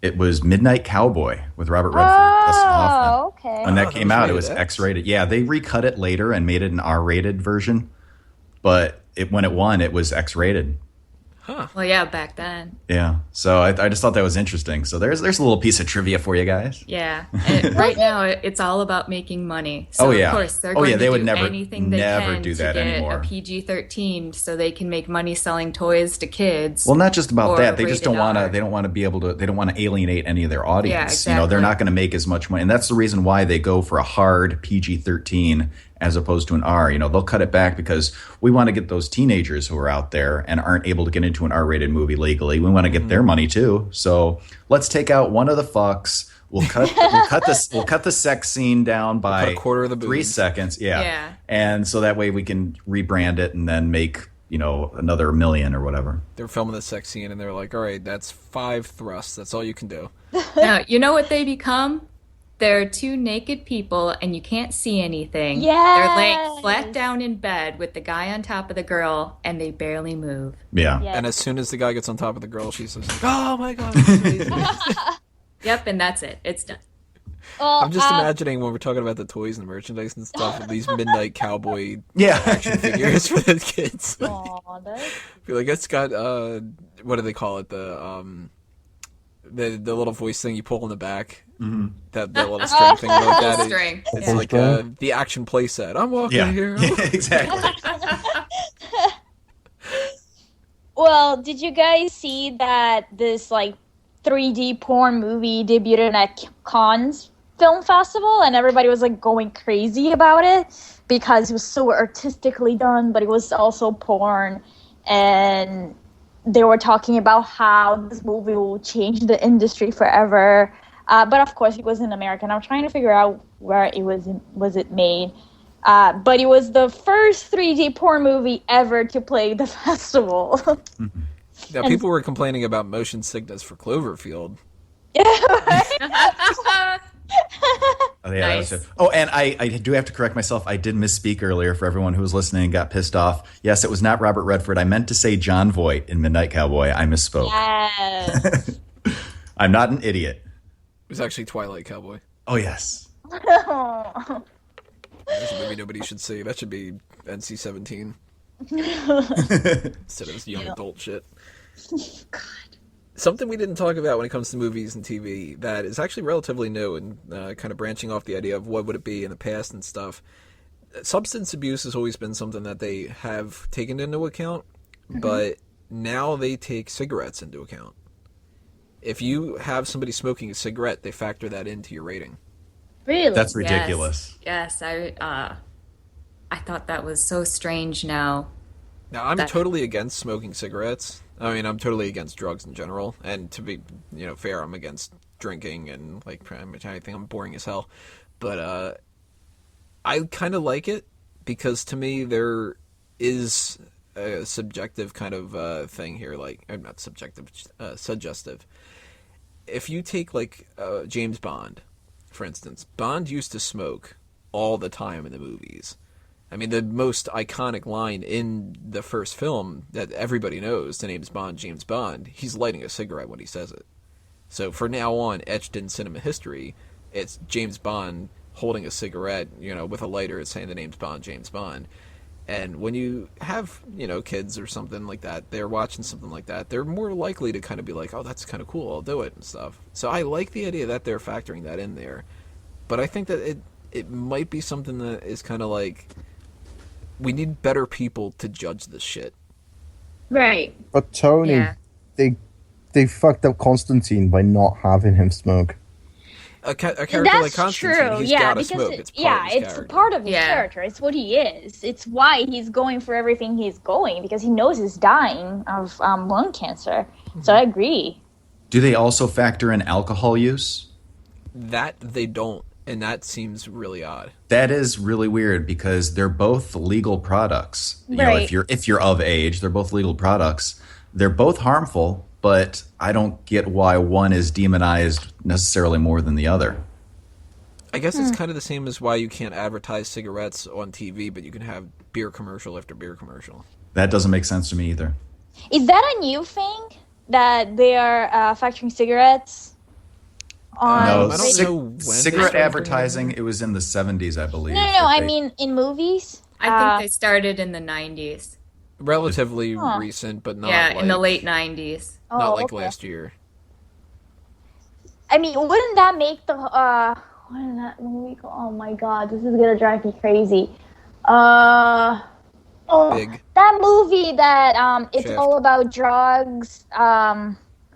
It was Midnight Cowboy with Robert Redford and Dustin Hoffman. Oh, okay. When that that came was out, it rated was X. X-rated. Yeah, they recut it later and made it an R-rated version. But when it won, it was X-rated. Well, yeah, back then. Yeah, so I just thought that was interesting. So there's a little piece of trivia for you guys. Yeah. And right now, it's all about making money. So, Oh, yeah. of course, they're Oh, going yeah, to they do would never anything they can do to that get anymore. a PG-13 so they can make money selling toys to kids. Well, not just about or that. They just don't rated want to. R. They don't want to be able to. They don't want to alienate any of their audience. Yeah, They're exactly. not going to make as much money, and that's the reason why they go for a hard PG-13 as opposed to an R. They'll cut it back because we want to get those teenagers who are out there and aren't able to get into an R-rated movie legally. We want to get their money too. So let's take out one of the fucks. We'll cut the sex scene down by cut a quarter of the 3 boobs. seconds. Yeah. And so that way we can rebrand it and then make another million or whatever. They're filming the sex scene, and they're like, all right, that's 5 thrusts. That's all you can do. Now, you know what they become? They're two naked people, and you can't see anything. Yes. They're laying flat down in bed with the guy on top of the girl, and they barely move. Yeah. Yes. And as soon as the guy gets on top of the girl, she's just like, oh my god, that's amazing. Yep, and that's it. It's done. Well, I'm just imagining when we're talking about the toys and merchandise and stuff, with these midnight cowboy Yeah. action figures for the kids. aw, that's- I feel like it's got what do they call it? The little voice thing you pull in the back. Mm-hmm. That little string thing like that. String. It's Yeah. like the action play set. I'm walking Yeah. here. Yeah, exactly. Well, did you guys see that this 3D porn movie debuted at Cannes Film Festival, and everybody was going crazy about it because it was so artistically done, but it was also porn, and they were talking about how this movie will change the industry forever. But of course, it was in America, and I'm trying to figure out where it was it made. But it was the first 3D porn movie ever to play the festival. Now, people were complaining about motion sickness for Cloverfield. Oh, yeah, Nice. that was it. Oh, and I do have to correct myself. I did misspeak earlier for everyone who was listening and got pissed off. Yes, it was not Robert Redford. I meant to say John Voight in Midnight Cowboy. I misspoke. Yes. I'm not an idiot. It was actually Twilight Cowboy. Oh, yes. That's a movie nobody should see. That should be NC-17 instead of this young adult shit. Something we didn't talk about when it comes to movies and TV that is actually relatively new and kind of branching off the idea of what would it be in the past and stuff. Substance abuse has always been something that they have taken into account, but now they take cigarettes into account. If you have somebody smoking a cigarette, they factor that into your rating. Really? That's ridiculous. Yes, I thought that was so strange now. Now, I'm totally against smoking cigarettes. I mean, I'm totally against drugs in general. And to be, fair, I'm against drinking and, pretty much anything. I'm boring as hell. But I kind of like it because, to me, there is a subjective kind of thing here. Not subjective, suggestive. If you take, James Bond, for instance, Bond used to smoke all the time in the movies. I mean, the most iconic line in the first film that everybody knows, the name's Bond, James Bond, he's lighting a cigarette when he says it. So for now on, etched in cinema history, it's James Bond holding a cigarette, with a lighter, it's saying the name's Bond, James Bond. And when you have, kids or something like that, they're watching something like that, they're more likely to kind of be like, oh, that's kind of cool, I'll do it and stuff. So I like the idea that they're factoring that in there. But I think that it might be something that is kind of we need better people to judge this shit. Right. But Tony, Yeah. they fucked up Constantine by not having him smoke. A character That's like Constantine, true. he's Yeah, gotta because smoke. It's part of his it's character. part of his Yeah. character. It's what he is. It's why he's going for everything he's going because he knows he's dying of lung cancer. So I agree. Do they also factor in alcohol use? That they don't, and that seems really odd. That is really weird because they're both legal products. You know, Right. if you're of age, they're both legal products. They're both harmful, but I don't get why one is demonized necessarily more than the other. I guess it's kind of the same as why you can't advertise cigarettes on TV, but you can have beer commercial after beer commercial. That doesn't make sense to me either. Is that a new thing that they are factoring cigarettes? On No, I don't know when they cigarette started advertising, it was in the 70s, I believe. No. that I they- mean in movies. I think they started in the 90s. Relatively recent, but not Yeah, like, in the late 90s. not like okay. last year. I mean, wouldn't that make the what is that movie called? Oh my god, this is gonna drive me crazy. Big. That movie that it's Shaft. all about drugs.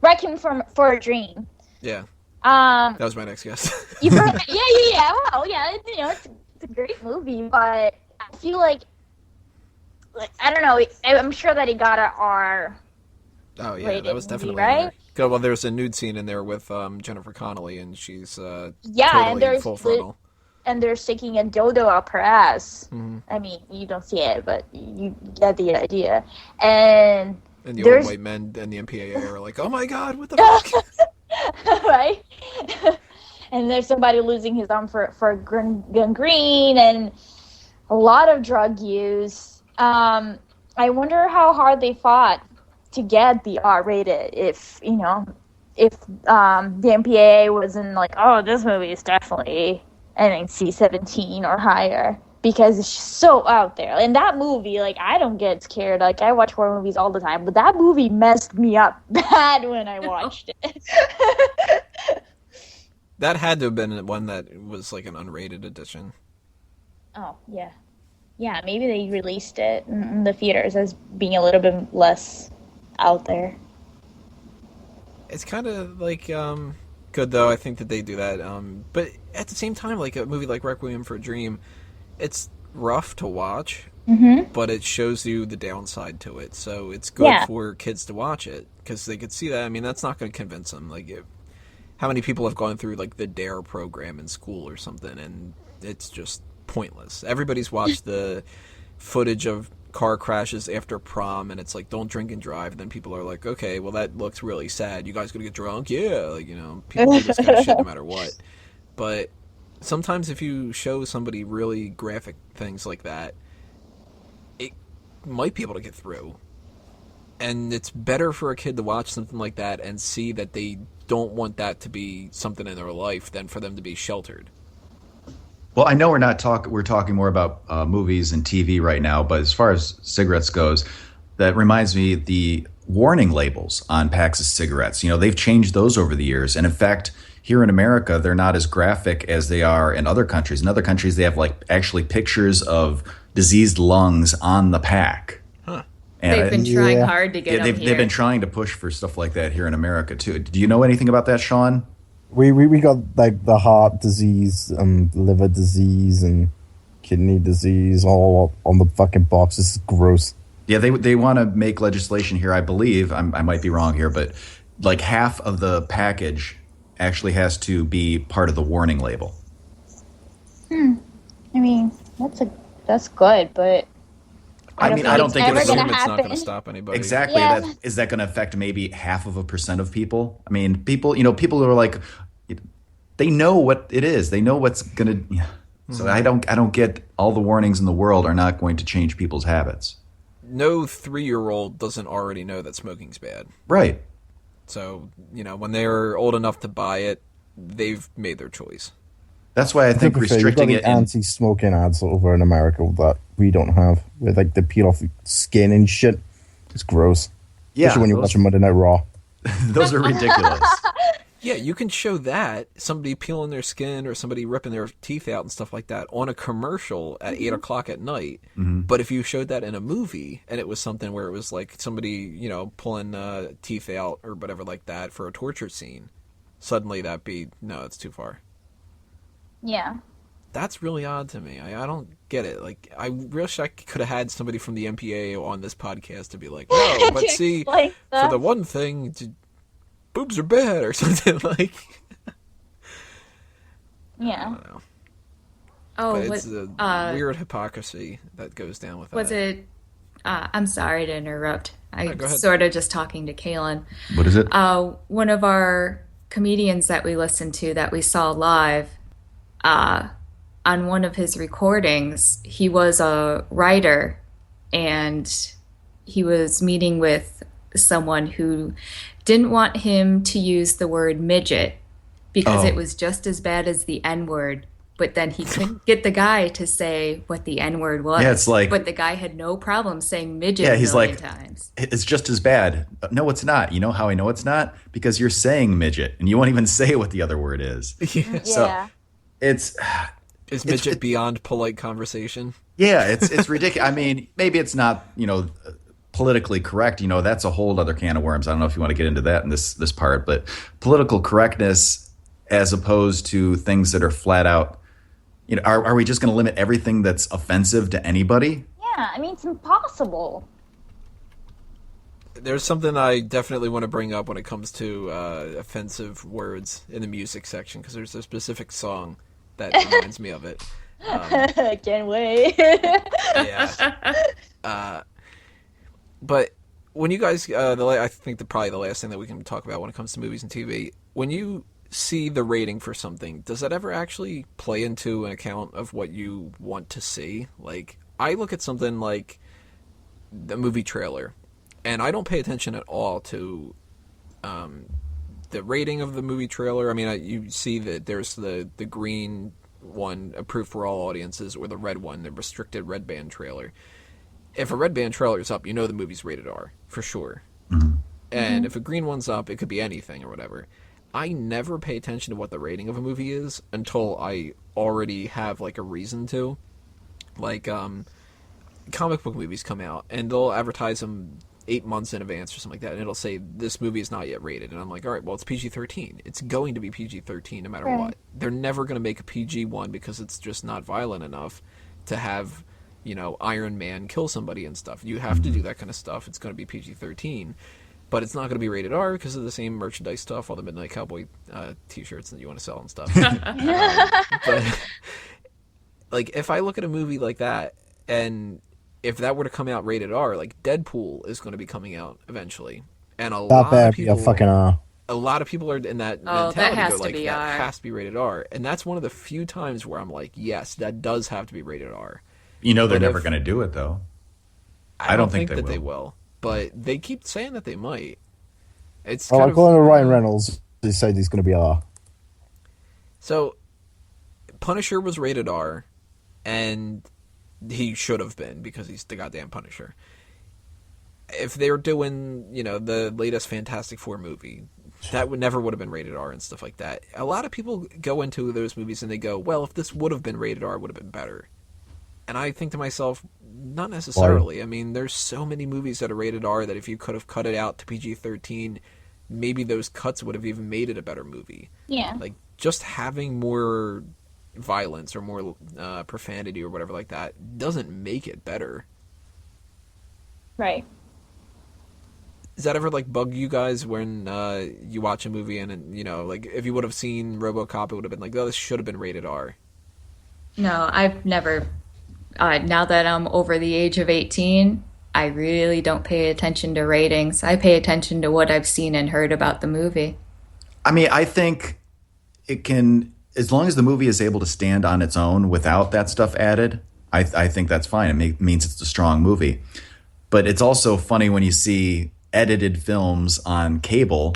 Requiem for a Dream. Yeah, Um, that was my next guess. you've heard that? Yeah. Well, yeah, it's a great movie, but I feel like I don't know. I'm sure that it got a R. Oh yeah, rated that was movie, definitely right? in there. Good. Well, there's a nude scene in there with Jennifer Connelly, and she's Yeah, totally and there's full frontal. and they're sticking a dildo up her ass. Mm-hmm. I mean, you don't see it, but you get the idea. And And the there's old white men and the MPAA are like, "Oh my god, what the fuck?" right. And there's somebody losing his arm for gangrene and a lot of drug use. I wonder how hard they fought to get the R rated. If the MPAA wasn't like, oh, this movie is definitely C-17 or higher because it's just so out there. And that movie, like, I don't get scared. Like, I watch horror movies all the time, but that movie messed me up bad when I watched it. That had to have been one that was like an unrated edition. Oh, yeah. Yeah, maybe they released it in the theaters as being a little bit less out there. It's kind of like good though. I think that they do that. But at the same time, like a movie like Requiem for a Dream, it's rough to watch, but it shows you the downside to it. So it's good for kids to watch it because they could see that. I mean, that's not going to convince them. Like, how many people have gone through like the DARE program in school or something, and it's just pointless. Everybody's watched the footage of car crashes after prom, and it's like, don't drink and drive. And then people are like, okay, well, that looks really sad. You guys gonna get drunk? Yeah, like, people do this kind of shit no matter what. But sometimes if you show somebody really graphic things like that, it might be able to get through. And it's better for a kid to watch something like that and see that they don't want that to be something in their life than for them to be sheltered. Well, I know we're talking more about movies and TV right now, but as far as cigarettes goes, that reminds me the warning labels on packs of cigarettes. They've changed those over the years. And in fact, here in America, they're not as graphic as they are in other countries. In other countries, they have like actually pictures of diseased lungs on the pack. Huh. And They've been trying hard to get them here. they've been trying to push for stuff like that here in America too. Do you know anything about that, Sean? We got like the heart disease and liver disease and kidney disease all up on the fucking box. This is gross. Yeah, they want to make legislation here, I believe. I might be wrong here, but like half of the package actually has to be part of the warning label. I mean, that's good, but I don't think it's it's ever Assume gonna it's not going to happen. stop anybody. exactly. Yeah. Is that going to affect maybe 0.5% of people? I mean, people who are like, they know what it is. They know what's going to. So I don't get all the warnings in the world are not going to change people's habits. No 3-year-old doesn't already know that smoking's bad. Right. So, when they're old enough to buy it, they've made their choice. That's why I think To be fair, restricting you've it. got the anti-smoking ads over in America that we don't have, with like the peel off skin and shit. It's gross. Yeah, Especially when you're those- watching Monday Night Raw. Those are ridiculous. Yeah, you can show that, somebody peeling their skin or somebody ripping their teeth out and stuff like that on a commercial at 8 o'clock at night. But if you showed that in a movie and it was something where it was like somebody, pulling teeth out or whatever like that for a torture scene, suddenly that'd be, no, it's too far. Yeah. That's really odd to me. I don't get it. Like, I wish I could have had somebody from the MPAA on this podcast to be like, no, but see, for the one thing, boobs are bad or something like. Yeah. I don't know. Oh, but it's a weird hypocrisy that goes down with that. Was it? I'm sorry to interrupt. I'm go ahead. sort of just talking to Kaylin. What is it? One of our comedians that we listened to that we saw live, on one of his recordings, he was a writer and he was meeting with someone who didn't want him to use the word midget because it was just as bad as the N-word. But then he couldn't get the guy to say what the N-word was. Yeah, it's like... But the guy had no problem saying midget he's a million like, times. It's just as bad. No, it's not. You know how I know it's not? Because you're saying midget, and you won't even say what the other word is. Yeah. So it's... Is midget beyond polite conversation? Yeah, it's ridiculous. I mean, maybe it's not, politically correct. That's a whole other can of worms. I don't know if you want to get into that in this part, but political correctness as opposed to things that are flat out, are we just going to limit everything that's offensive to anybody? Yeah, I mean, it's impossible. There's something I definitely want to bring up when it comes to offensive words in the music section, because there's a specific song that reminds me of it. I can't wait. Yeah. But when you guys, I think probably the last thing that we can talk about when it comes to movies and TV, when you see the rating for something, does that ever actually play into an account of what you want to see? Like, I look at something like the movie trailer, and I don't pay attention at all to the rating of the movie trailer. I mean, you see that there's the green one approved for all audiences, or the red one, the restricted red band trailer. If a red band trailer is up, the movie's rated R for sure. And if a green one's up, it could be anything or whatever. I never pay attention to what the rating of a movie is until I already have like a reason to. Like comic book movies come out and they'll advertise them 8 months in advance or something like that, and it'll say this movie is not yet rated, and I'm like, all right, well, it's PG-13. It's going to be PG-13 no matter what. They're never going to make a PG one because it's just not violent enough to have, Iron Man kill somebody and stuff. You have to do that kind of stuff. It's going to be PG-13, but it's not going to be rated R because of the same merchandise stuff, all the Midnight Cowboy t-shirts that you want to sell and stuff. But like, if I look at a movie like that, and if that were to come out rated R, like Deadpool is going to be coming out eventually, and a lot of people, a lot of people are in that mentality. That has to like, be that R. has to be rated R, and that's one of the few times where I'm like, yes, that does have to be rated R. They're never going to do it though. I don't think that they will, but they keep saying that they might. It's according to Ryan Reynolds, they said he's going to be R. So, Punisher was rated R, and he should have been because he's the goddamn Punisher. If they were doing, the latest Fantastic Four movie, that would have been rated R and stuff like that. A lot of people go into those movies and they go, well, if this would have been rated R, it would have been better. And I think to myself, not necessarily. I mean, there's so many movies that are rated R that if you could have cut it out to PG-13, maybe those cuts would have even made it a better movie. Yeah. Like, just having more violence or more profanity or whatever like that doesn't make it better. Right. Does that ever like bug you guys when you watch a movie and like if you would have seen RoboCop, it would have been like, oh, this should have been rated R? No, I've never. Now that I'm over the age of 18, I really don't pay attention to ratings. I pay attention to what I've seen and heard about the movie. I mean, I think it can, as long as the movie is able to stand on its own without that stuff added, I think that's fine. It means it's a strong movie. But it's also funny when you see edited films on cable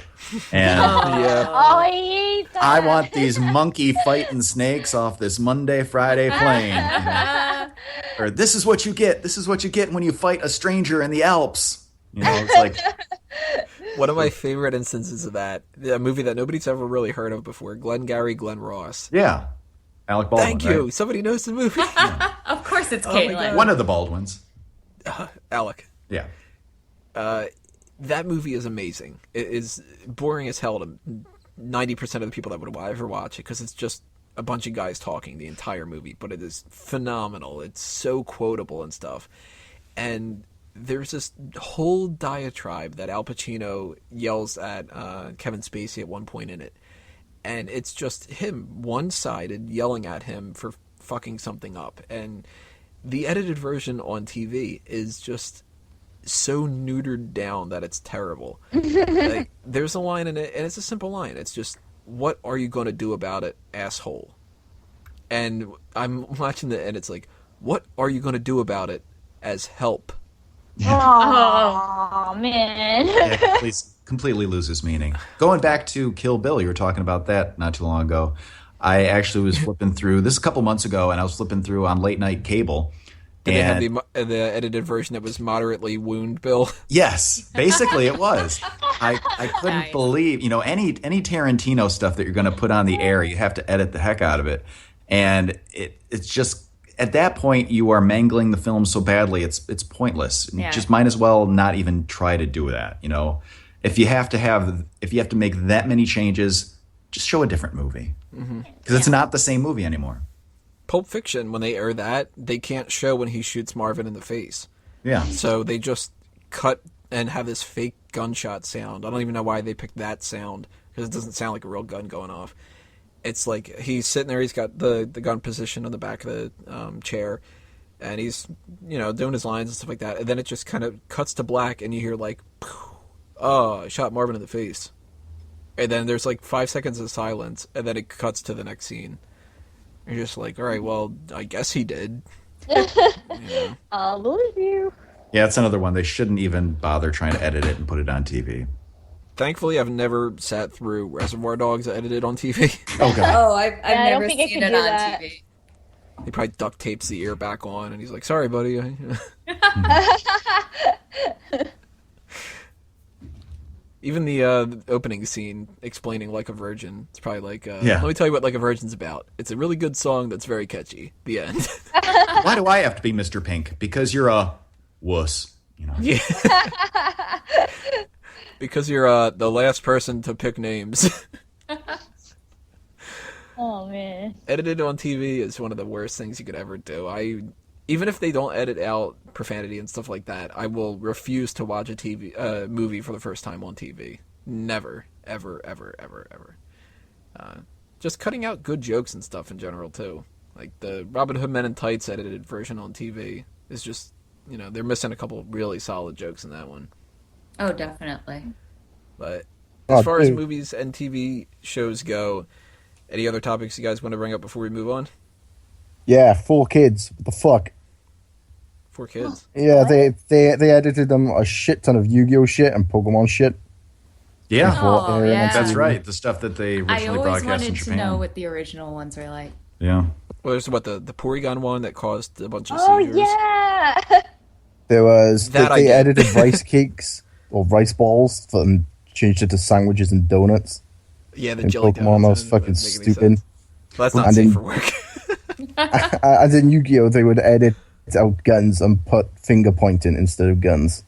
and Oh, I hate that. I want these monkey fighting snakes off this Monday, Friday plane. Or this is what you get. This is what you get when you fight a stranger in the Alps. It's like, One of my favorite instances of that, a movie that nobody's ever really heard of before, Glengarry Glen Ross. Yeah. Alec Baldwin. Thank you. Right? Somebody knows the movie. Of course it's my Caitlin. God. One of the Baldwins. Alec. Yeah. That movie is amazing. It is boring as hell to 90% of the people that would ever watch it because it's just a bunch of guys talking the entire movie, but it is phenomenal. It's so quotable and stuff. And there's this whole diatribe that Al Pacino yells at Kevin Spacey at one point in it. And it's just him one-sided yelling at him for fucking something up. And the edited version on TV is just so neutered down that it's terrible. Like, there's a line in it, and it's a simple line. It's just, "What are you going to do about it, asshole?" And I'm watching it, and it's like, "What are you going to do about it as help?" Oh man. Yeah, completely loses meaning. Going back to Kill Bill, you were talking about that not too long ago. I actually was flipping through, this is a couple months ago, and I was flipping through on late night cable. Did they have the edited version that was moderately wound Bill? Yes, basically it was. I couldn't Nice. believe, any Tarantino stuff that you're going to put on the air, you have to edit the heck out of it. And it's just, at that point, you are mangling the film so badly, it's pointless. You Yeah. just might as well not even try to do that, If you have to make that many changes, just show a different movie. Because it's not the same movie anymore. Pulp Fiction, when they air that, they can't show when he shoots Marvin in the face. Yeah. So they just cut and have this fake gunshot sound. I don't even know why they picked that sound, because it doesn't sound like a real gun going off. It's like he's sitting there, he's got the gun positioned on the back of the chair, and he's, doing his lines and stuff like that. And then it just kind of cuts to black, and you hear like, "Oh, I shot Marvin in the face." And then there's like 5 seconds of silence, and then it cuts to the next scene. You're just like, all right, well, I guess he did. I'll believe you. Yeah, it's another one. They shouldn't even bother trying to edit it and put it on TV. Thankfully, I've never sat through Reservoir Dogs edited on TV. Okay. Oh, I've I don't never think I seen could it do on that. TV. He probably duct tapes the ear back on, and he's like, "Sorry, buddy." Even the opening scene explaining Like a Virgin, it's probably like, Yeah. let me tell you what Like a Virgin's about. It's a really good song that's very catchy. The end. Why do I have to be Mr. Pink? Because you're a wuss. Yeah. Because you're the last person to pick names. Oh man. Edited on TV is one of the worst things you could ever do. Even if they don't edit out profanity and stuff like that, I will refuse to watch a movie for the first time on TV. Never, ever, ever, ever, ever. Just cutting out good jokes and stuff in general too. Like the Robin Hood Men in Tights edited version on TV is just, they're missing a couple really solid jokes in that one. Oh, definitely. But as far as dude. movies and TV shows go, any other topics you guys want to bring up before we move on? Yeah, 4 kids. What the fuck? 4 kids. Yeah, they edited them a shit ton of Yu-Gi-Oh shit and Pokemon shit. Yeah. before Oh, airing on yeah. That's TV. right. The stuff that they I originally always broadcast in wanted to Japan. know what the original ones are like. Yeah. Well, there's the Porygon one that caused a bunch of Oh seizures. yeah. There was That I they get. edited rice cakes or rice balls and changed it to sandwiches and donuts. Yeah, the In jelly Pokemon, donuts. that was fucking Doesn't make any stupid. sense. Well, that's not And safe then- for work. And in Yu-Gi-Oh, they would edit out guns and put finger pointing instead of guns.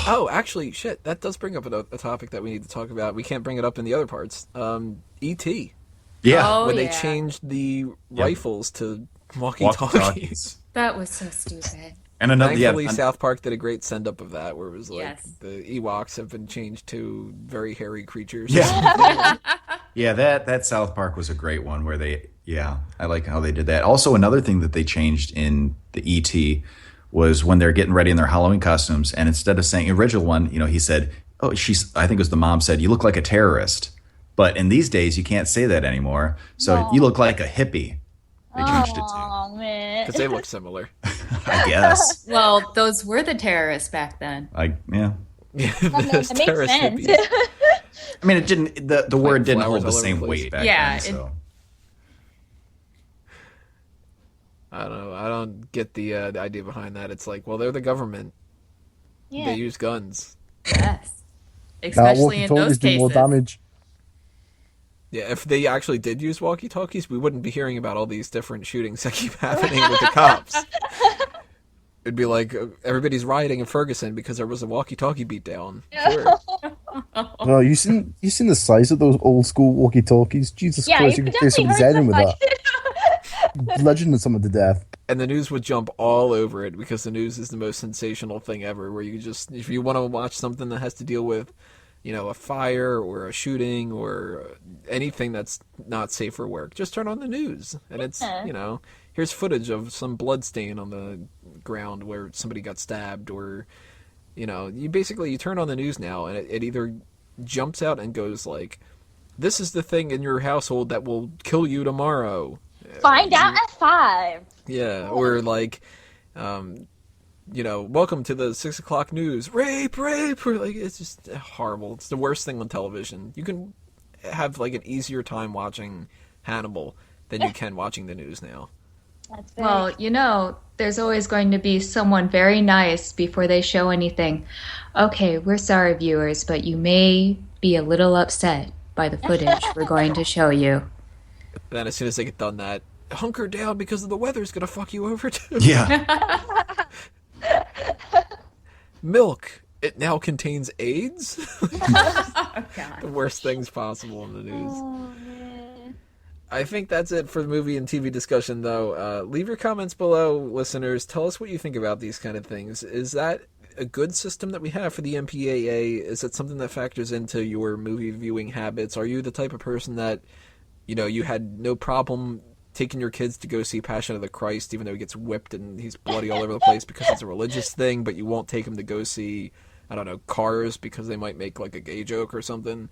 Oh, actually, shit, that does bring up a topic that we need to talk about. We can't bring it up in the other parts. E.T. Yeah. Oh, when they yeah. changed the rifles to walkie-talkies. Walkie-talkies. That was so stupid. And another, Thankfully, yeah, South Park did a great send-up of that, where it was like, Yes. the Ewoks have been changed to very hairy creatures. Yeah. Yeah, that South Park was a great one where I like how they did that. Also, another thing that they changed in the ET was when they're getting ready in their Halloween costumes, and instead of saying original one, he said, I think it was the mom said, "You look like a terrorist." But in these days, you can't say that anymore. So No. you look like a hippie. They changed it to, Oh man. Because they look similar. I guess. Well, those were the terrorists back then. Yeah. Yeah, That those makes terrorist sense. hippies. I mean, it didn't. The word didn't flowers hold the all over same the place. weight back Yeah, then. So. I don't know. I don't get the idea behind that. It's like, well, they're the government. Yeah. They use guns. Yes. especially in those do more cases. damage. Yeah, if they actually did use walkie-talkies, we wouldn't be hearing about all these different shootings that keep happening with the cops. It'd be like everybody's rioting in Ferguson because there was a walkie-talkie beatdown. Sure. No, you seen the size of those old school walkie-talkies? Jesus Yeah, Christ, you you could could face definitely someone's hurt head in with somebody. that. Bludgeoning someone to death. And the news would jump all over it because the news is the most sensational thing ever, where you just, if you want to watch something that has to deal with, a fire or a shooting or anything that's not safe for work, just turn on the news. And it's, here's footage of some blood stain on the ground where somebody got stabbed, or, you turn on the news now and it either jumps out and goes like, this is the thing in your household that will kill you tomorrow. Find out at 5. Yeah, or like, welcome to the 6 o'clock news. Rape, or like, it's just horrible. It's the worst thing on television. You can have like an easier time watching Hannibal than you can watching the news now. That's very Well, there's always going to be someone very nice before they show anything. Okay, we're sorry, viewers, but you may be a little upset by the footage we're going to show you. Then as soon as they get done that, hunker down because the weather's gonna fuck you over too. Yeah. Milk. It now contains AIDS. Oh, God. The worst things possible in the news. Oh, man. I think that's it for the movie and TV discussion, though. Leave your comments below, listeners. Tell us what you think about these kind of things. Is that a good system that we have for the MPAA? Is it something that factors into your movie viewing habits? Are you the type of person that, you had no problem taking your kids to go see Passion of the Christ, even though he gets whipped and he's bloody all over the place because it's a religious thing, but you won't take him to go see, I don't know, Cars because they might make like a gay joke or something?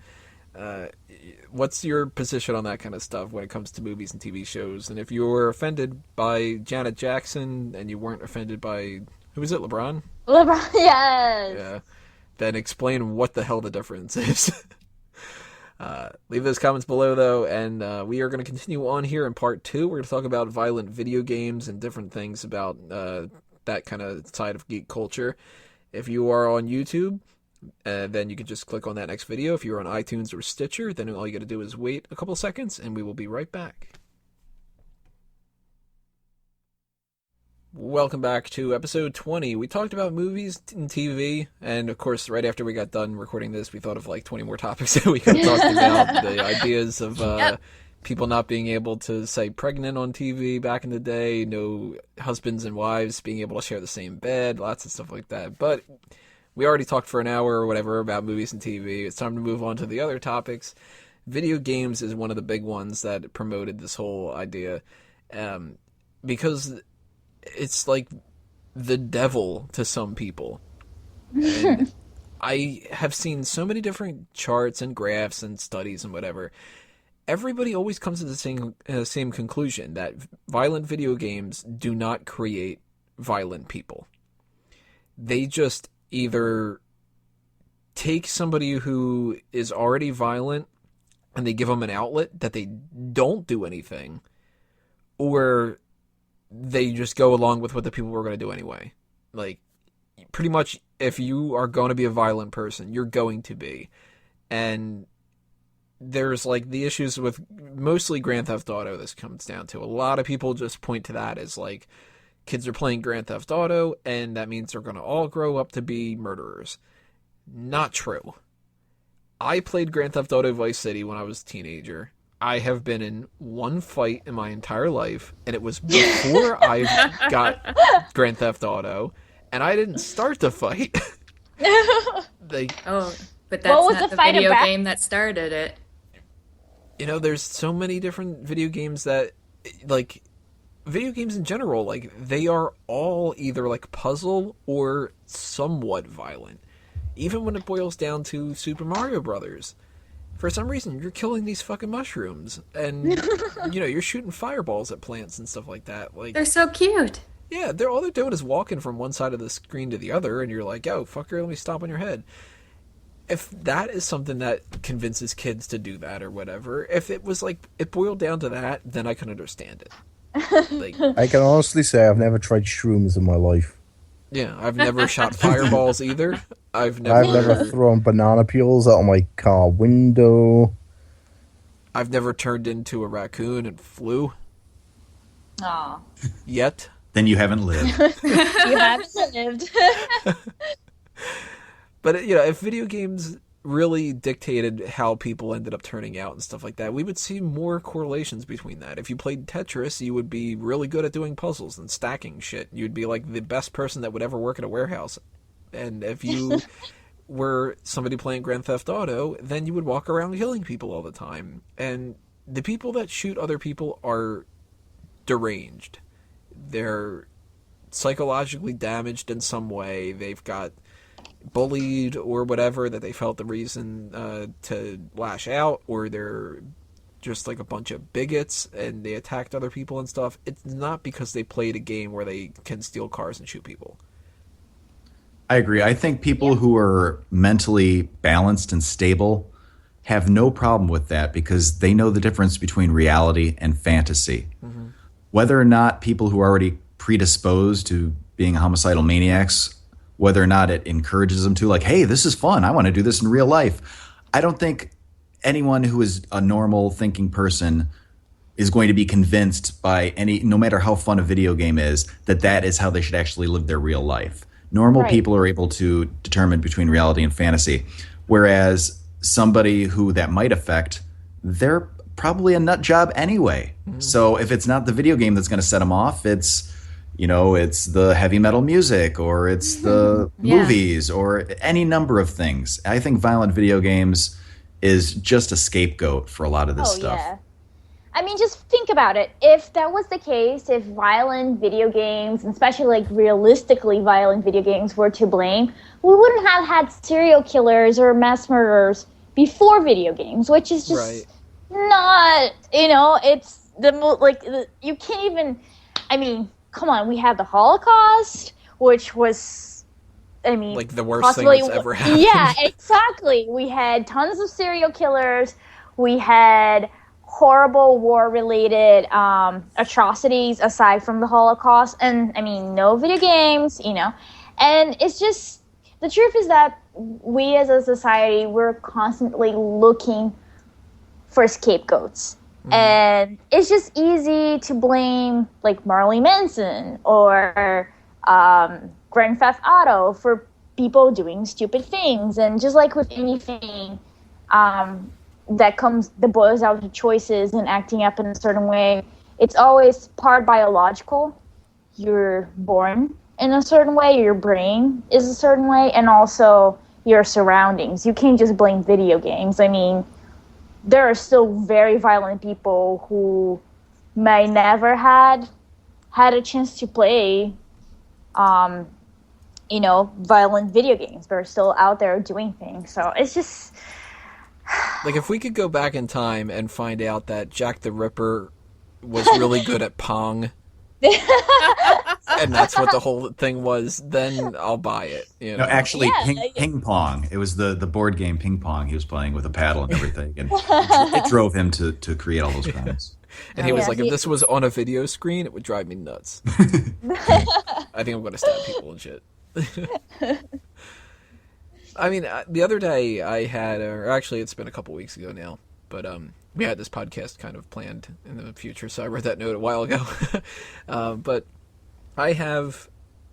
What's your position on that kind of stuff when it comes to movies and TV shows? And if you were offended by Janet Jackson and you weren't offended by, who was it, LeBron? LeBron, yes. Yeah. Then explain what the hell the difference is. Leave those comments below, though, and we are going to continue on here in part 2. We're going to talk about violent video games and different things about that kind of side of geek culture. If you are on YouTube, then you can just click on that next video. If you're on iTunes or Stitcher, then all you got to do is wait a couple seconds, and we will be right back. Welcome back to episode 20. We talked about movies and TV, and of course, right after we got done recording this, we thought of like 20 more topics that we could have talked about. The ideas of people not being able to say pregnant on TV back in the day, no husbands and wives being able to share the same bed, lots of stuff like that. But we already talked for an hour or whatever about movies and TV. It's time to move on to the other topics. Video games is one of the big ones that promoted this whole idea, because it's like the devil to some people. And I have seen so many different charts and graphs and studies and whatever. Everybody always comes to the same conclusion, that violent video games do not create violent people. They just either take somebody who is already violent and they give them an outlet that they don't do anything, or they just go along with what the people were going to do anyway. Like, pretty much, if you are going to be a violent person, you're going to be. And there's, like, the issues with mostly Grand Theft Auto this comes down to. A lot of people just point to that as, like, kids are playing Grand Theft Auto, and that means they're going to all grow up to be murderers. Not true. I played Grand Theft Auto Vice City when I was a teenager. I have been in one fight in my entire life, and it was before I got Grand Theft Auto, and I didn't start the fight. But that's What was not the the fight video about? game that started it. There's so many different video games that, like, video games in general, like, they are all either, like, puzzle or somewhat violent. Even when it boils down to Super Mario Brothers. For some reason, you're killing these fucking mushrooms, and, you're shooting fireballs at plants and stuff like that. Like, They're so cute. yeah, all they're doing is walking from one side of the screen to the other, and you're like, yo, fucker, let me stomp on your head. If that is something that convinces kids to do that or whatever, if it was like, it boiled down to that, then I can understand it. Like, I can honestly say I've never tried shrooms in my life. Yeah, I've never shot fireballs either. I've I've never thrown banana peels out of my car window. I've never turned into a raccoon and flew Aw. yet. Then you haven't lived. You haven't lived. But you know, if video games really dictated how people ended up turning out and stuff like that, we would see more correlations between that. If you played Tetris, you would be really good at doing puzzles and stacking shit. You'd be like the best person that would ever work at a warehouse. And if you were somebody playing Grand Theft Auto, then you would walk around killing people all the time. And the people that shoot other people are deranged. They're psychologically damaged in some way. They've got bullied or whatever that they felt the reason to lash out, or they're just like a bunch of bigots and they attacked other people and stuff. It's not because they played a game where they can steal cars and shoot people. I agree. I think people who are mentally balanced and stable have no problem with that because they know the difference between reality and fantasy. Mm-hmm. Whether or not people who are already predisposed to being homicidal maniacs, whether or not it encourages them to, like, hey, this is fun, I want to do this in real life. I don't think anyone who is a normal thinking person is going to be convinced by no matter how fun a video game is, that is how they should actually live their real life. Normal people are able to determine between reality and fantasy, whereas somebody who that might affect, they're probably a nut job anyway. Mm-hmm. So if it's not the video game that's going to set them off, it's the heavy metal music, or it's the movies, or any number of things. I think violent video games is just a scapegoat for a lot of this stuff. Yeah. I mean, just think about it. If that was the case, if violent video games, especially like realistically violent video games, were to blame, we wouldn't have had serial killers or mass murderers before video games, which is just not, it's you can't even, I mean, come on, we had the Holocaust, which was, I mean, like the worst thing that's ever happened. Yeah, exactly. We had tons of serial killers. We had horrible war-related atrocities aside from the Holocaust, and I mean, no video games, And it's just, the truth is that we as a society, we're constantly looking for scapegoats. And it's just easy to blame, like, Marley Manson or Grand Theft Auto for people doing stupid things. And just like with anything that boils out to choices and acting up in a certain way, it's always part biological. You're born in a certain way, your brain is a certain way, and also your surroundings. You can't just blame video games. I mean, there are still very violent people who may never had a chance to play, violent video games, but are still out there doing things. So it's just... Like, if we could go back in time and find out that Jack the Ripper was really good at Pong, and that's what the whole thing was, then I'll buy it. No, actually, ping pong. It was the board game ping pong he was playing with a paddle and everything, and it drove him to create all those crimes. And he was like, if this was on a video screen, it would drive me nuts. I think I'm going to stab people and shit. I mean, the other day I had, or actually it's been a couple weeks ago now, but we had this podcast kind of planned in the future, so I read that note a while ago. But I have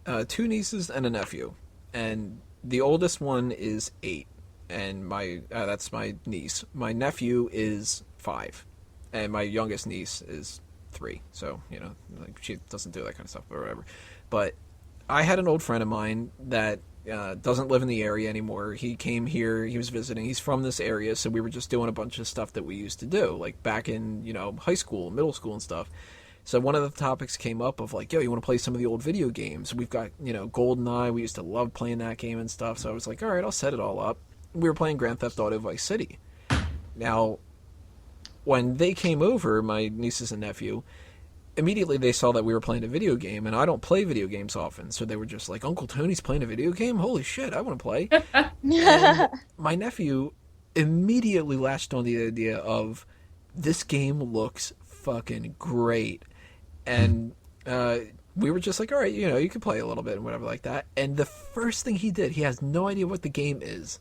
2 nieces and a nephew, and the oldest one is 8, and that's my niece. My nephew is 5, and my youngest niece is 3, so, like, she doesn't do that kind of stuff, or whatever. But I had an old friend of mine that doesn't live in the area anymore. He came here, he was visiting, he's from this area, so we were just doing a bunch of stuff that we used to do, like back in, high school, middle school and stuff. So one of the topics came up of like, yo, you want to play some of the old video games? We've got, GoldenEye, we used to love playing that game and stuff, so I was like, all right, I'll set it all up. We were playing Grand Theft Auto Vice City. Now, when they came over, my nieces and nephew, immediately they saw that we were playing a video game, and I don't play video games often, so they were just like, Uncle Tony's playing a video game? Holy shit, I want to play. And my nephew immediately latched on the idea of, this game looks fucking great. And we were just like, all right, you can play a little bit and whatever like that. And the first thing he did, he has no idea what the game is,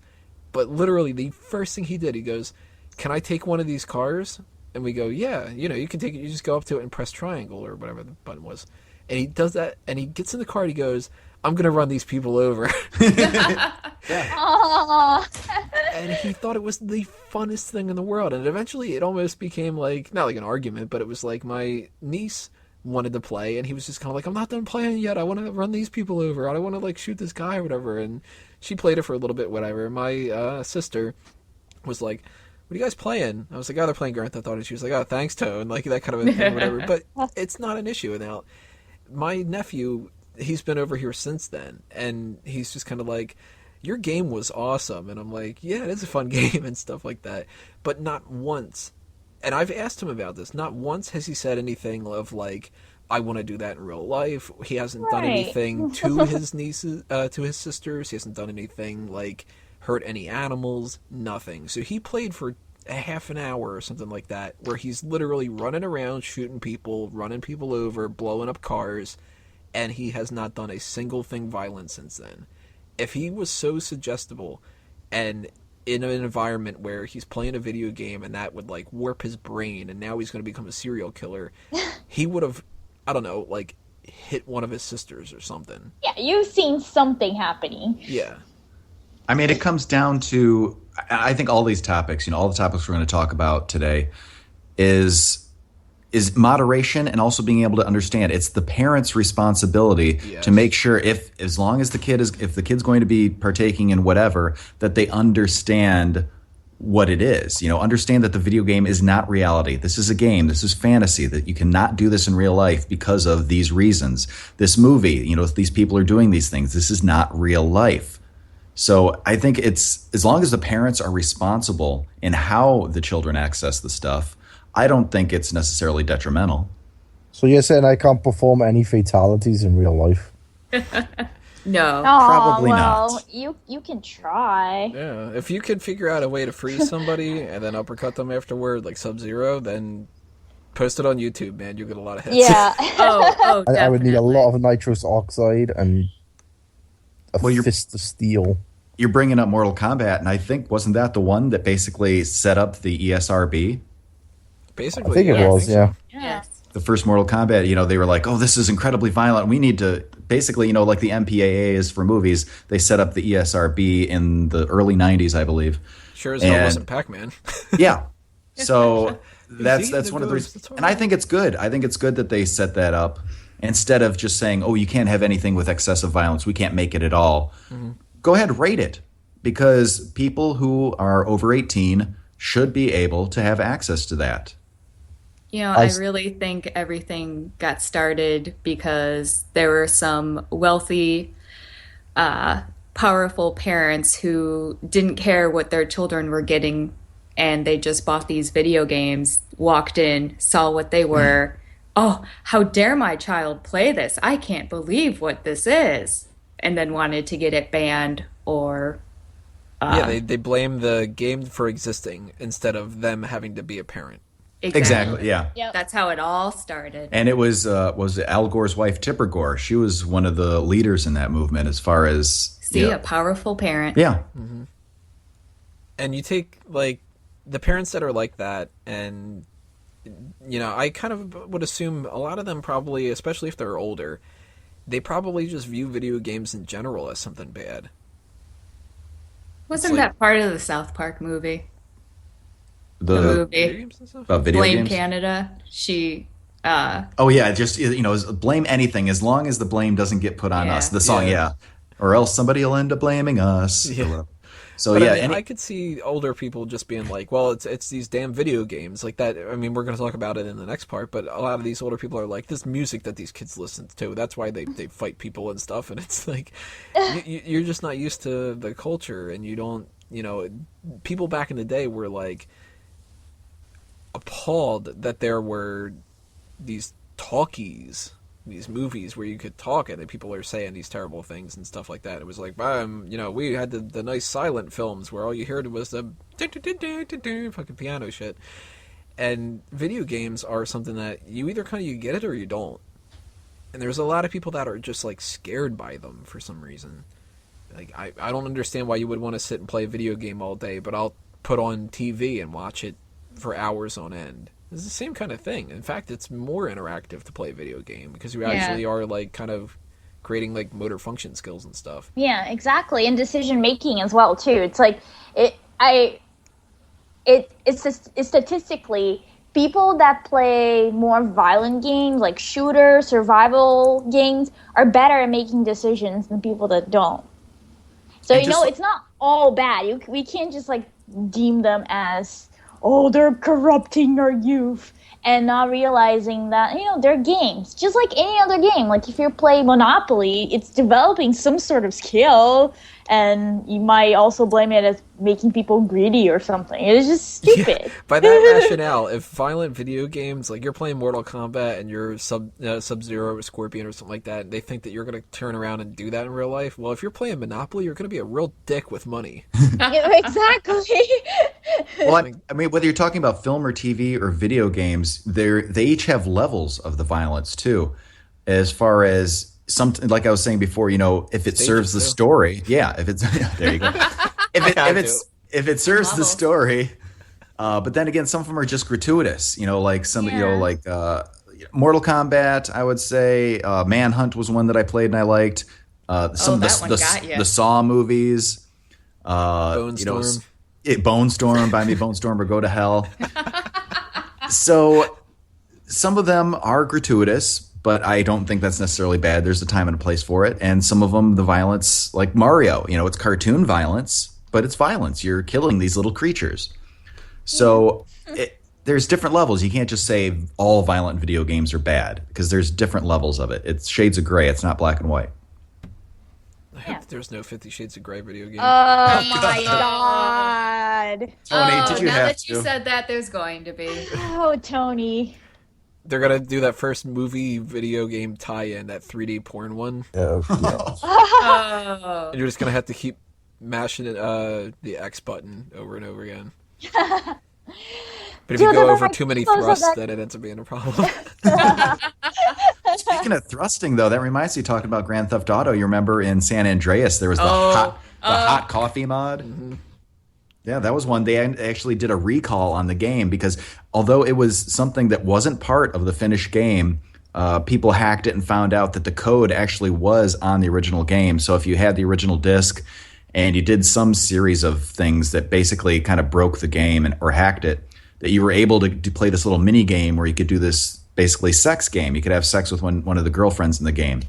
but literally the first thing he did, he goes, "Can I take one of these cars?" And we go, "Yeah, you can take it. You just go up to it and press triangle or whatever the button was." And he does that, and he gets in the car and he goes, "I'm going to run these people over." And he thought it was the funnest thing in the world. And eventually it almost became like, not like an argument, but it was like my niece wanted to play, and he was just kind of like, "I'm not done playing yet. I want to run these people over. I don't want to like shoot this guy or whatever." And she played it for a little bit, whatever. My sister was like, "What are you guys playing?" I was like, "Oh, they're playing Grand Theft Auto." And she was like, "Oh, thanks, Tone," like that kind of a thing, whatever. But it's not an issue. Now, my nephew, he's been over here since then, and he's just kind of like, "Your game was awesome," and I'm like, "Yeah, it is a fun game," and stuff like that. But not once, and I've asked him about this, not once has he said anything of like, "I want to do that in real life." He hasn't done anything to his nieces, to his sisters. He hasn't done anything like hurt any animals, nothing. So he played for a half an hour or something like that, where he's literally running around, shooting people, running people over, blowing up cars, and he has not done a single thing violent since then. If he was so suggestible and in an environment where he's playing a video game and that would like warp his brain and now he's going to become a serial killer, he would have, I don't know, like hit one of his sisters or something. Yeah, you've seen something happening. Yeah. I mean, it comes down to, I think all these topics, all the topics we're going to talk about today is moderation and also being able to understand. It's the parent's responsibility to make sure as long as if the kid's going to be partaking in whatever, that they understand what it is. Understand that the video game is not reality. This is a game. This is fantasy, that you cannot do this in real life because of these reasons. This movie, if these people are doing these things, this is not real life. So I think it's, as long as the parents are responsible in how the children access the stuff, I don't think it's necessarily detrimental. So you're saying I can't perform any fatalities in real life? No. Probably well, not. You can try. Yeah, if you could figure out a way to freeze somebody and then uppercut them afterward, like Sub-Zero, then post it on YouTube, man. You'll get a lot of hits. Yeah. Oh, I would need a lot of nitrous oxide and a fist of steel. You're bringing up Mortal Kombat, and I think, wasn't that the one that basically set up the ESRB? Basically, I think it was, yeah. Yes. The first Mortal Kombat, they were like, "Oh, this is incredibly violent. We need to," basically, like the MPAA is for movies, they set up the ESRB in the early 90s, I believe. Sure as hell wasn't Pac-Man. Yeah. So that's the one of the ghost, reasons. it's And I think it's good. I think it's good that they set that up instead of just saying, "Oh, you can't have anything with excessive violence. We can't make it at all." Mm-hmm. Go ahead, rate it. Because people who are over 18 should be able to have access to that. I really think everything got started because there were some wealthy, powerful parents who didn't care what their children were getting, and they just bought these video games, walked in, saw what they were. "Oh, how dare my child play this? I can't believe what this is." And then wanted to get it banned or... they blame the game for existing instead of them having to be a parent. Exactly, yeah. Yep. That's how it all started. And it was Al Gore's wife, Tipper Gore. She was one of the leaders in that movement as far as... a powerful parent. Yeah. Mm-hmm. And you take, like, the parents that are like that, and, I kind of would assume a lot of them probably, especially if they're older, they probably just view video games in general as something bad. Wasn't that part of the South Park movie? The movie about video Blame games? Canada. She Oh yeah, just blame anything as long as the blame doesn't get put on us. The song, or else somebody will end up blaming us. Yeah. So but, yeah, I could see older people just being like, "Well, it's these damn video games like that." I mean, we're going to talk about it in the next part, but a lot of these older people are like, "This music that these kids listen to, that's why they fight people and stuff." And it's like, you're just not used to the culture, and you don't, people back in the day were like appalled that there were these talkies, these movies where you could talk and then people are saying these terrible things and stuff like that. It was like, we had the nice silent films where all you heard was the fucking piano shit. And video games are something that you either kind of you get it or you don't. And there's a lot of people that are just like scared by them for some reason. Like I don't understand why you would want to sit and play a video game all day, but I'll put on TV and watch it for hours on end. It's the same kind of thing. In fact, it's more interactive to play a video game because you actually are like kind of creating like motor function skills and stuff. Yeah, exactly, and decision making as well too. It's like it's statistically, people that play more violent games like shooter, survival games are better at making decisions than people that don't. So it's not all bad. We can't just like deem them as, oh, they're corrupting our youth, and not realizing that, they're games. Just like any other game. Like if you play Monopoly, it's developing some sort of skill, and you might also blame it as making people greedy or something. It's just stupid. Yeah, by that rationale, if violent video games, like you're playing Mortal Kombat and you're Sub-Zero or Scorpion or something like that, and they think that you're going to turn around and do that in real life, well, if you're playing Monopoly, you're going to be a real dick with money. Exactly. Well, I mean, whether you're talking about film or TV or video games, they each have levels of the violence too, as far as something like I was saying before. If it serves the story, if it's there you go. If it serves the story, but then again, some of them are just gratuitous. Like Mortal Kombat, I would say. Manhunt was one that I played and I liked. Some of the Saw movies. Bone Storm. Bone Storm, buy me Bone Storm or go to hell. So some of them are gratuitous, but I don't think that's necessarily bad. There's a time and a place for it. And some of them, the violence, like Mario, it's cartoon violence, but it's violence. You're killing these little creatures. So there's different levels. You can't just say all violent video games are bad, because there's different levels of it. It's shades of gray. It's not black and white. I hope there's no 50 Shades of Grey video game. Oh my god. Tony, did you now have that you said that, there's going to be. Oh, Tony. They're going to do that first movie video game tie-in, that 3D porn one. Oh. And you're just going to have to keep mashing the X button over and over again. But if you go over too many thrusts, then it ends up being a problem. Speaking of thrusting, though, that reminds me, talking about Grand Theft Auto. You remember in San Andreas, there was the hot coffee mod? Mm-hmm. Yeah, that was one. They actually did a recall on the game because although it was something that wasn't part of the finished game, people hacked it and found out that the code actually was on the original game. So if you had the original disc and you did some series of things that basically kind of broke the game or hacked it, that you were able to play this little mini game where you could do this basically sex game. You could have sex with one of the girlfriends in the game.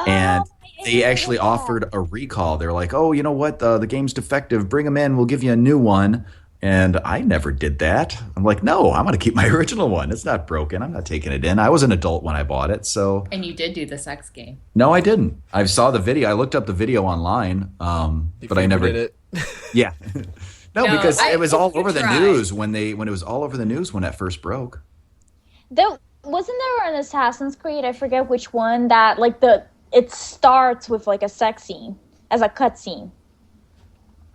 And they actually offered a recall. They're like, oh, you know what? The game's defective. Bring them in. We'll give you a new one. And I never did that. I'm like, no, I'm going to keep my original one. It's not broken. I'm not taking it in. I was an adult when I bought it. So. And you did do the sex game. No, I didn't. I saw the video. I looked up the video online, but I never did it. Yeah. No, because it was all over the tried. news when it was all over the news when that first broke. Wasn't there an Assassin's Creed? I forget which one that it starts with like a sex scene as a cutscene.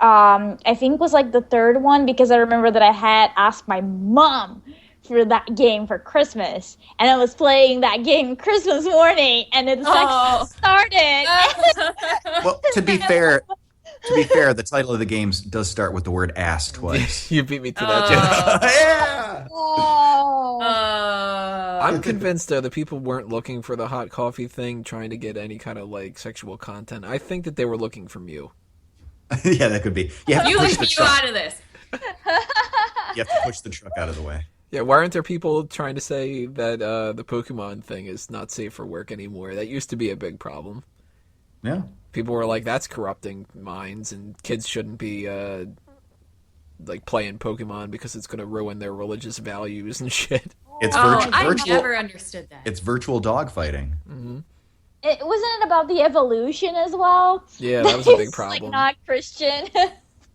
I think it was like the third one, because I remember that I had asked my mom for that game for Christmas, and I was playing that game Christmas morning, and the sex started. Well, to be fair, the title of the game does start with the word ass twice. You beat me to that joke. Yeah. I'm convinced, though, that people weren't looking for the hot coffee thing, trying to get any kind of like sexual content. I think that they were looking for Mew. Yeah, that could be. You leave you out of this. You have to push the truck out of the way. Yeah, why aren't there people trying to say that the Pokemon thing is not safe for work anymore? That used to be a big problem. Yeah. People were like, that's corrupting minds, and kids shouldn't be playing Pokemon because it's going to ruin their religious values and shit. It's virtual. I never understood that. It's virtual dog fighting. Mm-hmm. Wasn't it about the evolution as well? Yeah, that was a big problem. Like not Christian.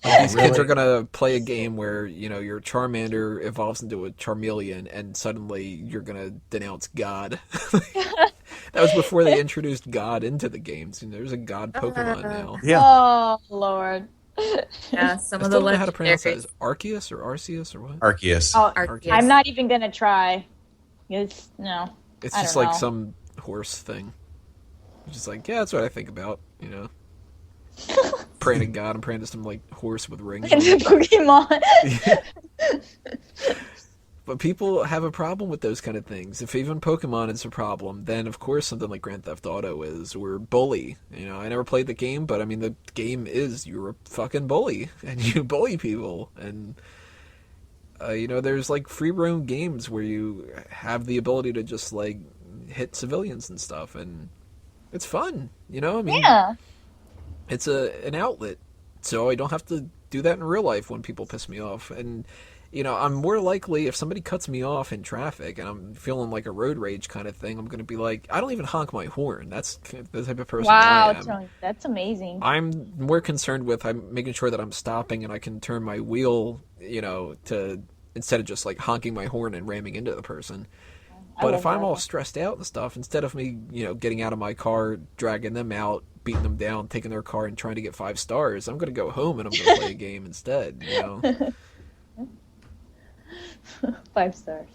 These kids are going to play a game where, your Charmander evolves into a Charmeleon, and suddenly you're going to denounce God. That was before they introduced God into the games. There's a God Pokemon now. Yeah. Oh, Lord. Yeah, some I of still the don't know how to pronounce that. legendaries. Is it Arceus or Arceus or what? Arceus. Oh, Arceus. I'm not even going to try. It's just like some horse thing. Just like, yeah, that's what I think about, praying to God and praying to some like horse with rings. It's a Pokemon. But people have a problem with those kind of things. If even Pokemon is a problem, then of course something like Grand Theft Auto is, or Bully. I never played the game, but I mean the game is you're a fucking bully and you bully people. And there's like free roam games where you have the ability to just like hit civilians and stuff, and it's fun. I mean, Yeah. It's an outlet, so I don't have to do that in real life when people piss me off. And I'm more likely, if somebody cuts me off in traffic and I'm feeling like a road rage kind of thing, I'm going to be like, I don't even honk my horn. That's the type of person I am. Wow, that's amazing. I'm more concerned with making sure that I'm stopping and I can turn my wheel, to instead of just like honking my horn and ramming into the person. But if I'm all stressed out and stuff, instead of me, getting out of my car, dragging them out, beating them down, taking their car and trying to get 5 stars, I'm going to go home and I'm going to play a game instead, 5 stars.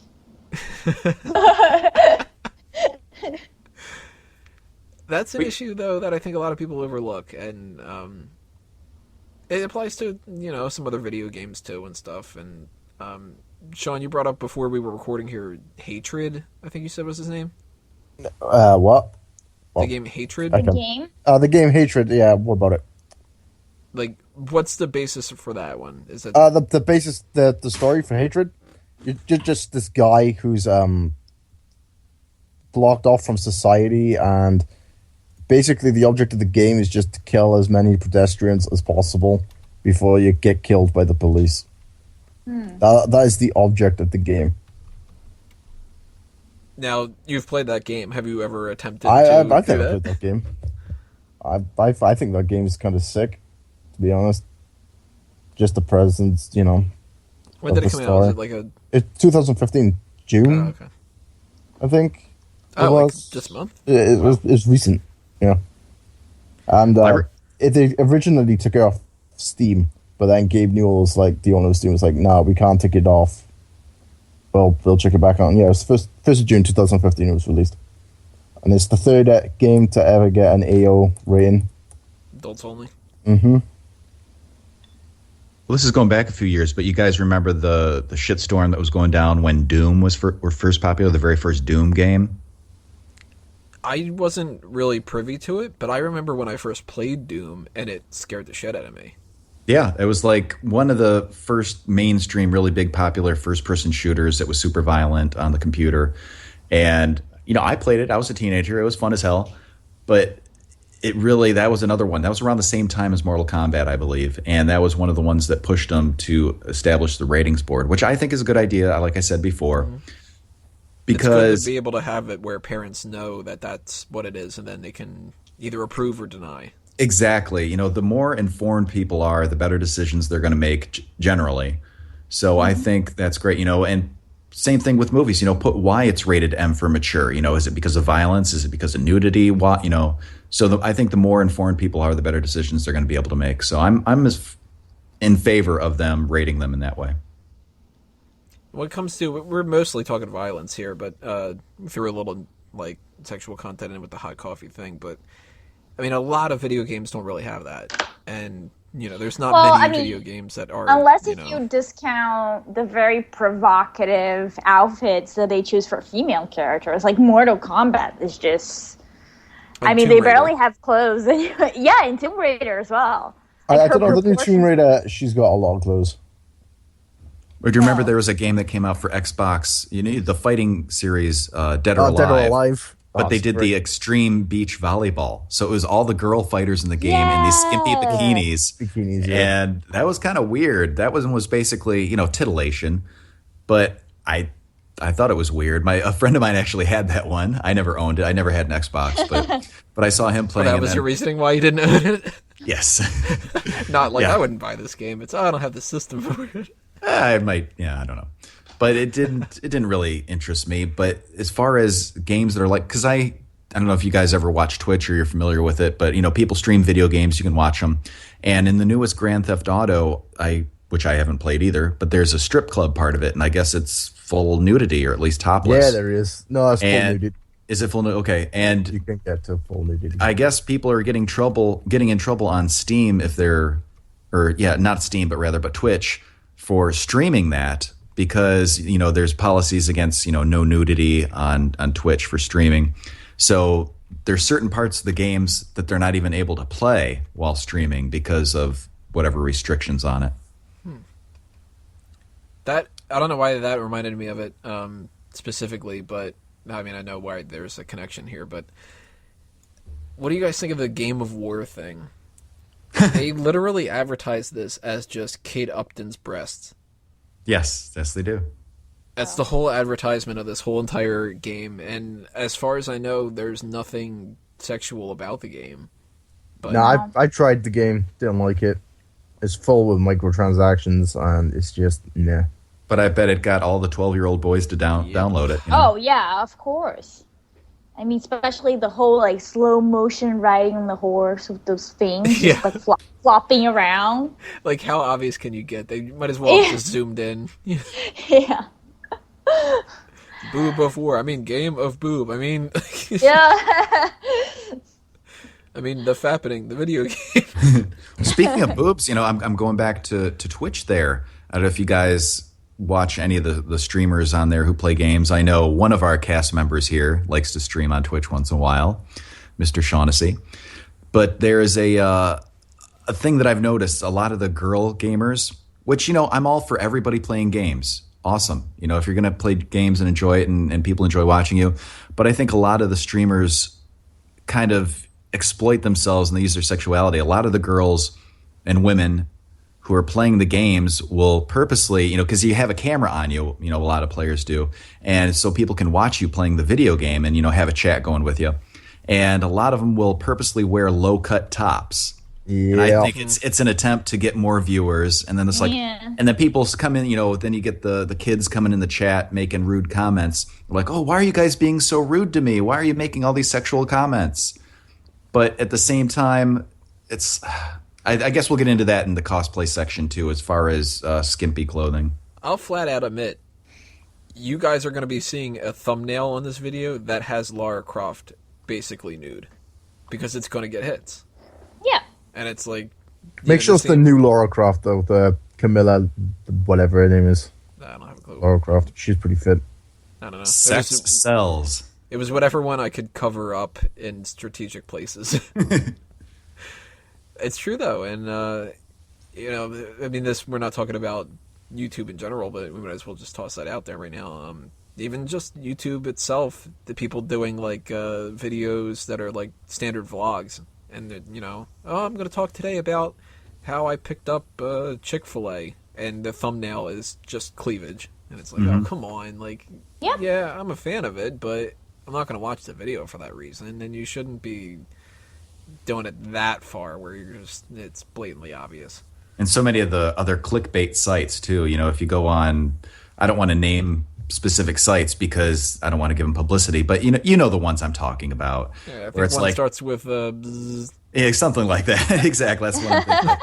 That's an issue, though, that I think a lot of people overlook, and it applies to, some other video games, too, and stuff. And Sean, you brought up before we were recording here, Hatred, I think you said was his name? What? The game Hatred? The game? The game Hatred, yeah, what about it? Like, what's the basis for that one? Is it the basis, the story for Hatred? You're just this guy who's blocked off from society, and basically the object of the game is just to kill as many pedestrians as possible before you get killed by the police. That is the object of the game. Now, you've played that game. Have you ever attempted I to think I played that game. I think that game is kind of sick, to be honest. Just the presence, When did it come out? Was it like It's 2015 June. Oh, okay. I think. Oh, like this month? It was recent. Yeah. And it originally took it off Steam, but then Gabe Newell's like the owner of Steam was like, "No, we can't take it off. Well, they'll check it back on." Yeah, it's first of June 2015 it was released, and it's the third game to ever get an AO rating. Adults only. Mm-hmm. Well, this is going back a few years, but you guys remember the shitstorm that was going down when Doom were first popular, the very first Doom game? I wasn't really privy to it, but I remember when I first played Doom, and it scared the shit out of me. Yeah, it was like one of the first mainstream, really big, popular first-person shooters that was super violent on the computer. And, I played it. I was a teenager. It was fun as hell. But that was another one. That was around the same time as Mortal Kombat, I believe. And that was one of the ones that pushed them to establish the ratings board, which I think is a good idea, like I said before. Mm-hmm. Because it's good to be able to have it where parents know that that's what it is, and then they can either approve or deny. Exactly. The more informed people are, the better decisions they're going to make generally. So I think that's great, and same thing with movies, put why it's rated M for mature. Is it because of violence? Is it because of nudity? What, So I think the more informed people are, the better decisions they're going to be able to make. So I'm in favor of them rating them in that way. When it comes to, we're mostly talking violence here, but we threw a little like sexual content in with the hot coffee thing. But I mean, a lot of video games don't really have that, and there's not many video games that are. Unless if you discount the very provocative outfits that they choose for female characters, like Mortal Kombat is just. Like they Tomb barely Raider. have clothes. Yeah, and Tomb Raider as well. I don't know. The new Tomb Raider, she's got a lot of clothes. Or do you remember there was a game that came out for Xbox? The fighting series, Dead or Alive. Dead or Alive. But they did the extreme beach volleyball. So it was all the girl fighters in the game in these skimpy bikinis. Bikinis, yeah. And that was kind of weird. That was basically, titillation. But I thought it was weird. A friend of mine actually had that one. I never owned it. I never had an Xbox. But I saw him playing it. That was your reasoning why you didn't own it? Yes. Not like I wouldn't buy this game. It's, I don't have the system for it. I might, I don't know. But it didn't really interest me. But as far as games that are like, because I don't know if you guys ever watch Twitch or you're familiar with it, but people stream video games, you can watch them. And in the newest Grand Theft Auto, which I haven't played either, but there's a strip club part of it, and I guess it's full nudity or at least topless. Yeah, there is. No, it's full nudity. Is it full nudity? Okay, and You can get to full nudity. I guess people are getting in trouble on Steam if they're, or yeah, not Steam, but Twitch for streaming that because there's policies against no nudity on Twitch for streaming. So there's certain parts of the games that they're not even able to play while streaming because of whatever restrictions on it. That I don't know why that reminded me of it specifically, but I mean I know why there's a connection here. But what do you guys think of the Game of War thing? They literally advertised this as just Kate Upton's breasts. Yes, they do. That's the whole advertisement of this whole entire game, and as far as I know, there's nothing sexual about the game. But No, I tried the game, didn't like it. It's full with microtransactions, and it's just nah. But I bet it got all the 12-year-old boys to download it. Oh yeah, of course. I mean, especially the whole like slow motion riding on the horse with those things just like flopping around. Like, how obvious can you get? They might as well have just zoomed in. Yeah. Boob of War. I mean, Game of Boob. I mean, Yeah. I mean, the fappening, the video game. Speaking of boobs, I'm going back to Twitch there. I don't know if you guys watch any of the streamers on there who play games. I know one of our cast members here likes to stream on Twitch once in a while, Mr. Shaughnessy. But there is a thing that I've noticed, a lot of the girl gamers, which, I'm all for everybody playing games. Awesome. If you're going to play games and enjoy it and people enjoy watching you. But I think a lot of the streamers kind of exploit themselves and they use their sexuality. A lot of the girls and women who are playing the games will purposely, because you have a camera on you, a lot of players do. And so people can watch you playing the video game and, have a chat going with you. And a lot of them will purposely wear low-cut tops. Yeah. And I think it's an attempt to get more viewers. And then it's like, and then people come in, then you get the kids coming in the chat making rude comments. Like, oh, why are you guys being so rude to me? Why are you making all these sexual comments? But at the same time, it's... I guess we'll get into that in the cosplay section, too, as far as skimpy clothing. I'll flat out admit, you guys are going to be seeing a thumbnail on this video that has Lara Croft basically nude. Because it's going to get hits. Yeah. And it's like... Make sure it's the new Lara Croft, though. The Camilla, whatever her name is. I don't have a clue. Lara Croft. She's pretty fit. I don't know. Sex sells. It was whatever one I could cover up in strategic places. It's true, though, and, I mean, we're not talking about YouTube in general, but we might as well just toss that out there right now. Even just YouTube itself, the people doing, like, videos that are, like, standard vlogs, and, oh, I'm going to talk today about how I picked up Chick-fil-A, and the thumbnail is just cleavage, and it's like, oh, come on, like, yeah, I'm a fan of it, but I'm not going to watch the video for that reason, and you shouldn't be doing it that far where it's blatantly obvious. And so many of the other clickbait sites too, if you go on, I don't want to name specific sites because I don't want to give them publicity, but you know the ones I'm talking about. Yeah, I think where it's one like starts with bzz. Yeah, something like that. Exactly, that's one thing.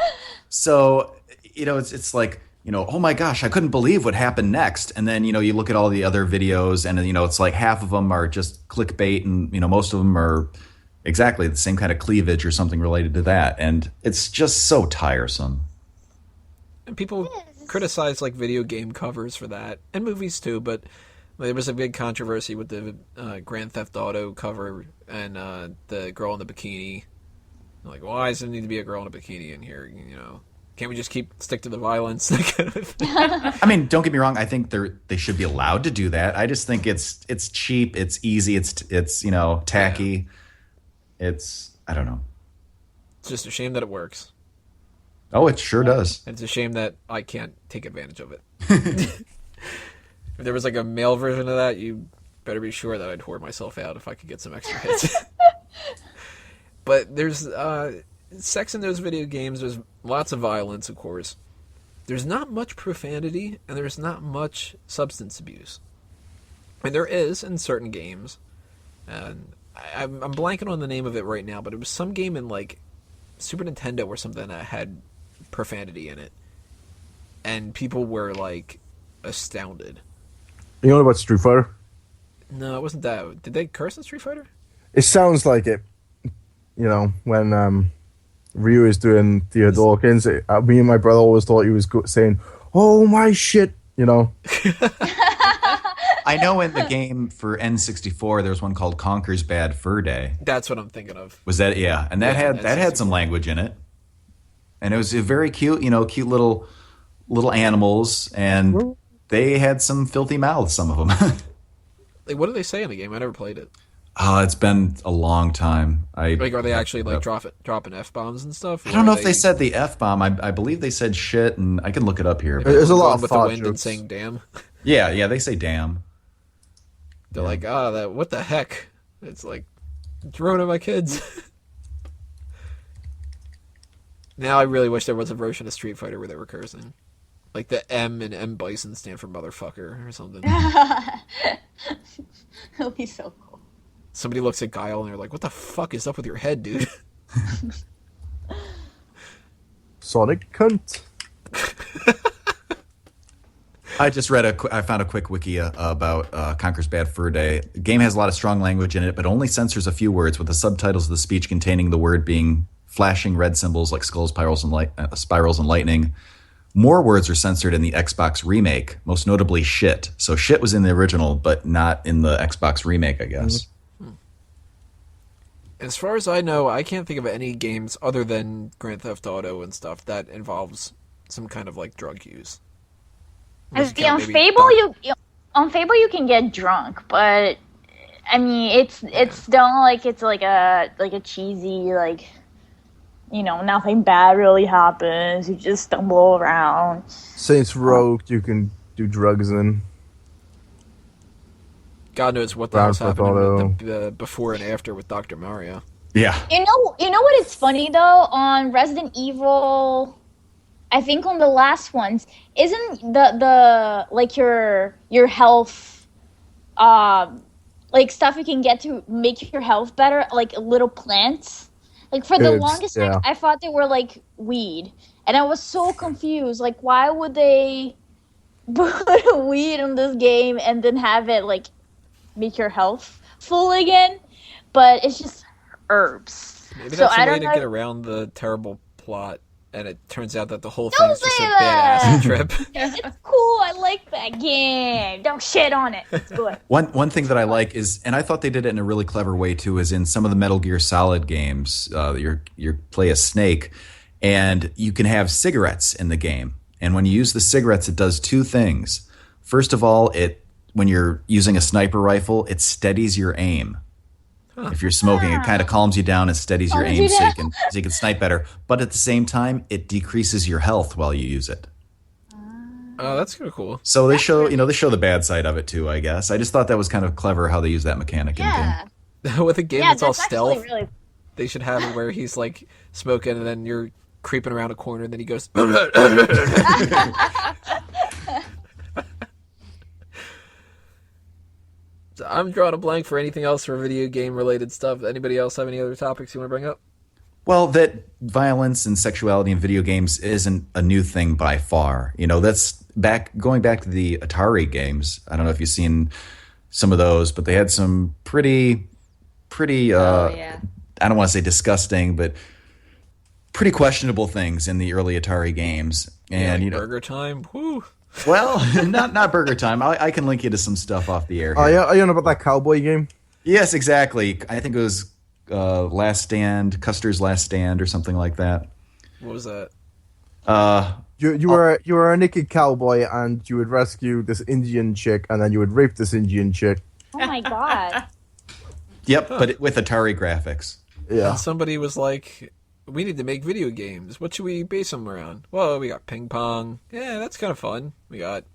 So, it's like, oh my gosh, I couldn't believe what happened next. And then, you look at all the other videos and, it's like half of them are just clickbait and, most of them are exactly the same kind of cleavage or something related to that. And it's just so tiresome. And people criticize like video game covers for that, and movies too, but there was a big controversy with the Grand Theft Auto cover and the girl in the bikini. Like, why does there need to be a girl in a bikini in here? Can't we just stick to the violence? I mean, don't get me wrong. I think they should be allowed to do that. I just think it's cheap, it's easy, it's tacky. Yeah. I don't know. It's just a shame that it works. Oh, it sure does. And it's a shame that I can't take advantage of it. If there was like a male version of that, you better be sure that I'd whore myself out if I could get some extra hits. But there's sex in those video games. There's lots of violence, of course. There's not much profanity, and there's not much substance abuse. And there is in certain games. And I'm blanking on the name of it right now, but it was some game in like Super Nintendo or something that had profanity in it, and people were like astounded. You know about Street Fighter? No, it wasn't that. Did they curse in Street Fighter? It sounds like it. You know, when Ryu is doing the Hadokens, me and my brother always thought he was saying, "Oh my shit," you know. I know in the game for N64, there was one called Conker's Bad Fur Day. That's what I'm thinking of. Was that and that had some language in it, and it was a very cute, cute little animals, and they had some filthy mouths. Some of them. Like, what do they say in the game? I never played it. It's been a long time. Are they actually like dropping F-bombs and stuff? I don't know if they said the F-bomb. I believe they said shit, and I can look it up here. There's a lot of with the wind and saying "damn." Yeah, they say "damn." They're like, what the heck? It's like throwing at my kids. Now I really wish there was a version of Street Fighter where they were cursing. Like the M and M Bison stand for motherfucker or something. It'll be so cool. Somebody looks at Guile and they're like, what the fuck is up with your head, dude? Sonic cunt. I just I found a quick wiki about Conker's Bad Fur Day. The game has a lot of strong language in it, but only censors a few words, with the subtitles of the speech containing the word being flashing red symbols like skulls, spirals, and lightning. More words are censored in the Xbox remake, most notably shit. So shit was in the original, but not in the Xbox remake, I guess. Mm-hmm. As far as I know, I can't think of any games other than Grand Theft Auto and stuff that involves some kind of like drug use. On Fable, you can get drunk, but I mean, it's done like it's like a cheesy nothing bad really happens. You just stumble around. Saints Row, you can do drugs in. God knows what the hell's happening the before and after with Dr. Mario. Yeah. You know what is funny though? On Resident Evil, I think on the last ones, isn't the like your health, like stuff you can get to make your health better, like little plants. Like for the longest time, I thought they were like weed, and I was so confused. Like, why would they put weed in this game and then have it like make your health full again? But it's just herbs. Maybe that's a way to get around the terrible plot, and it turns out that the whole thing's just a bad acid trip. It's cool. I like that game. Don't shit on it. It's good. One thing that I like is, and I thought they did it in a really clever way too, is in some of the Metal Gear Solid games, you play a Snake, and you can have cigarettes in the game. And when you use the cigarettes, it does two things. First of all, when you're using a sniper rifle, it steadies your aim. If you're smoking, it kind of calms you down and steadies your aim so you can snipe better. But at the same time, it decreases your health while you use it. Oh, that's kind of cool. So they show the bad side of it too, I guess. I just thought that was kind of clever how they use that mechanic in the game. With a game that's all stealth, they should have it where he's like smoking and then you're creeping around a corner and then he goes... I'm drawing a blank for anything else for video game related stuff. Anybody else have any other topics you want to bring up? Well, that violence and sexuality in video games isn't a new thing by far. That's going back to the Atari games. I don't know if you've seen some of those, but they had some pretty I don't want to say disgusting, but pretty questionable things in the early Atari games. And like Burger Time. Woo. Well, not Burger Time. I can link you to some stuff off the air here. Oh, yeah, you know about that cowboy game? Yes, exactly. I think it was Last Stand, Custer's Last Stand, or something like that. What was that? You were a naked cowboy, and you would rescue this Indian chick, and then you would rape this Indian chick. Oh my god. Yep, but with Atari graphics. Yeah. And somebody was like, we need to make video games. What should we base them around? Well, we got ping pong. Yeah, that's kind of fun. We got,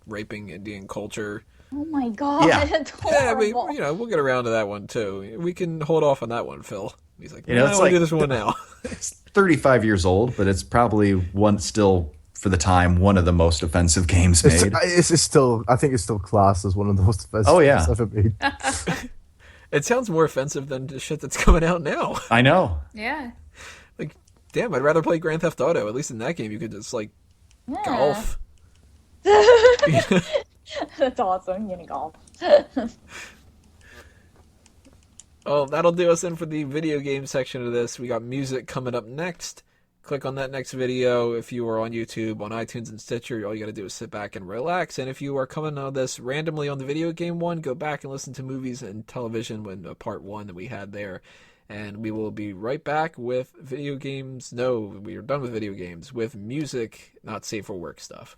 raping Indian culture. Oh my god, yeah. That's horrible. Yeah, we'll get around to that one too. We can hold off on that one, Phil. He's like, it's I want to do this one now. It's 35 years old, but it's probably still for the time one of the most offensive games made. It's still, I think it's still classed as one of the most offensive games ever made. It sounds more offensive than the shit that's coming out now. I know. Yeah. Like, damn, I'd rather play Grand Theft Auto. At least in that game, you could just golf. That's awesome. Golf. Oh, that'll do us in for the video game section of this. We got music coming up next. Click on that next video. If you are on YouTube, on iTunes, and Stitcher, all you got to do is sit back and relax. And if you are coming on this randomly on the video game one, go back and listen to movies and television when part one that we had there. And we will be right back with video games. No, we are done with video games. With music, not safe for work stuff.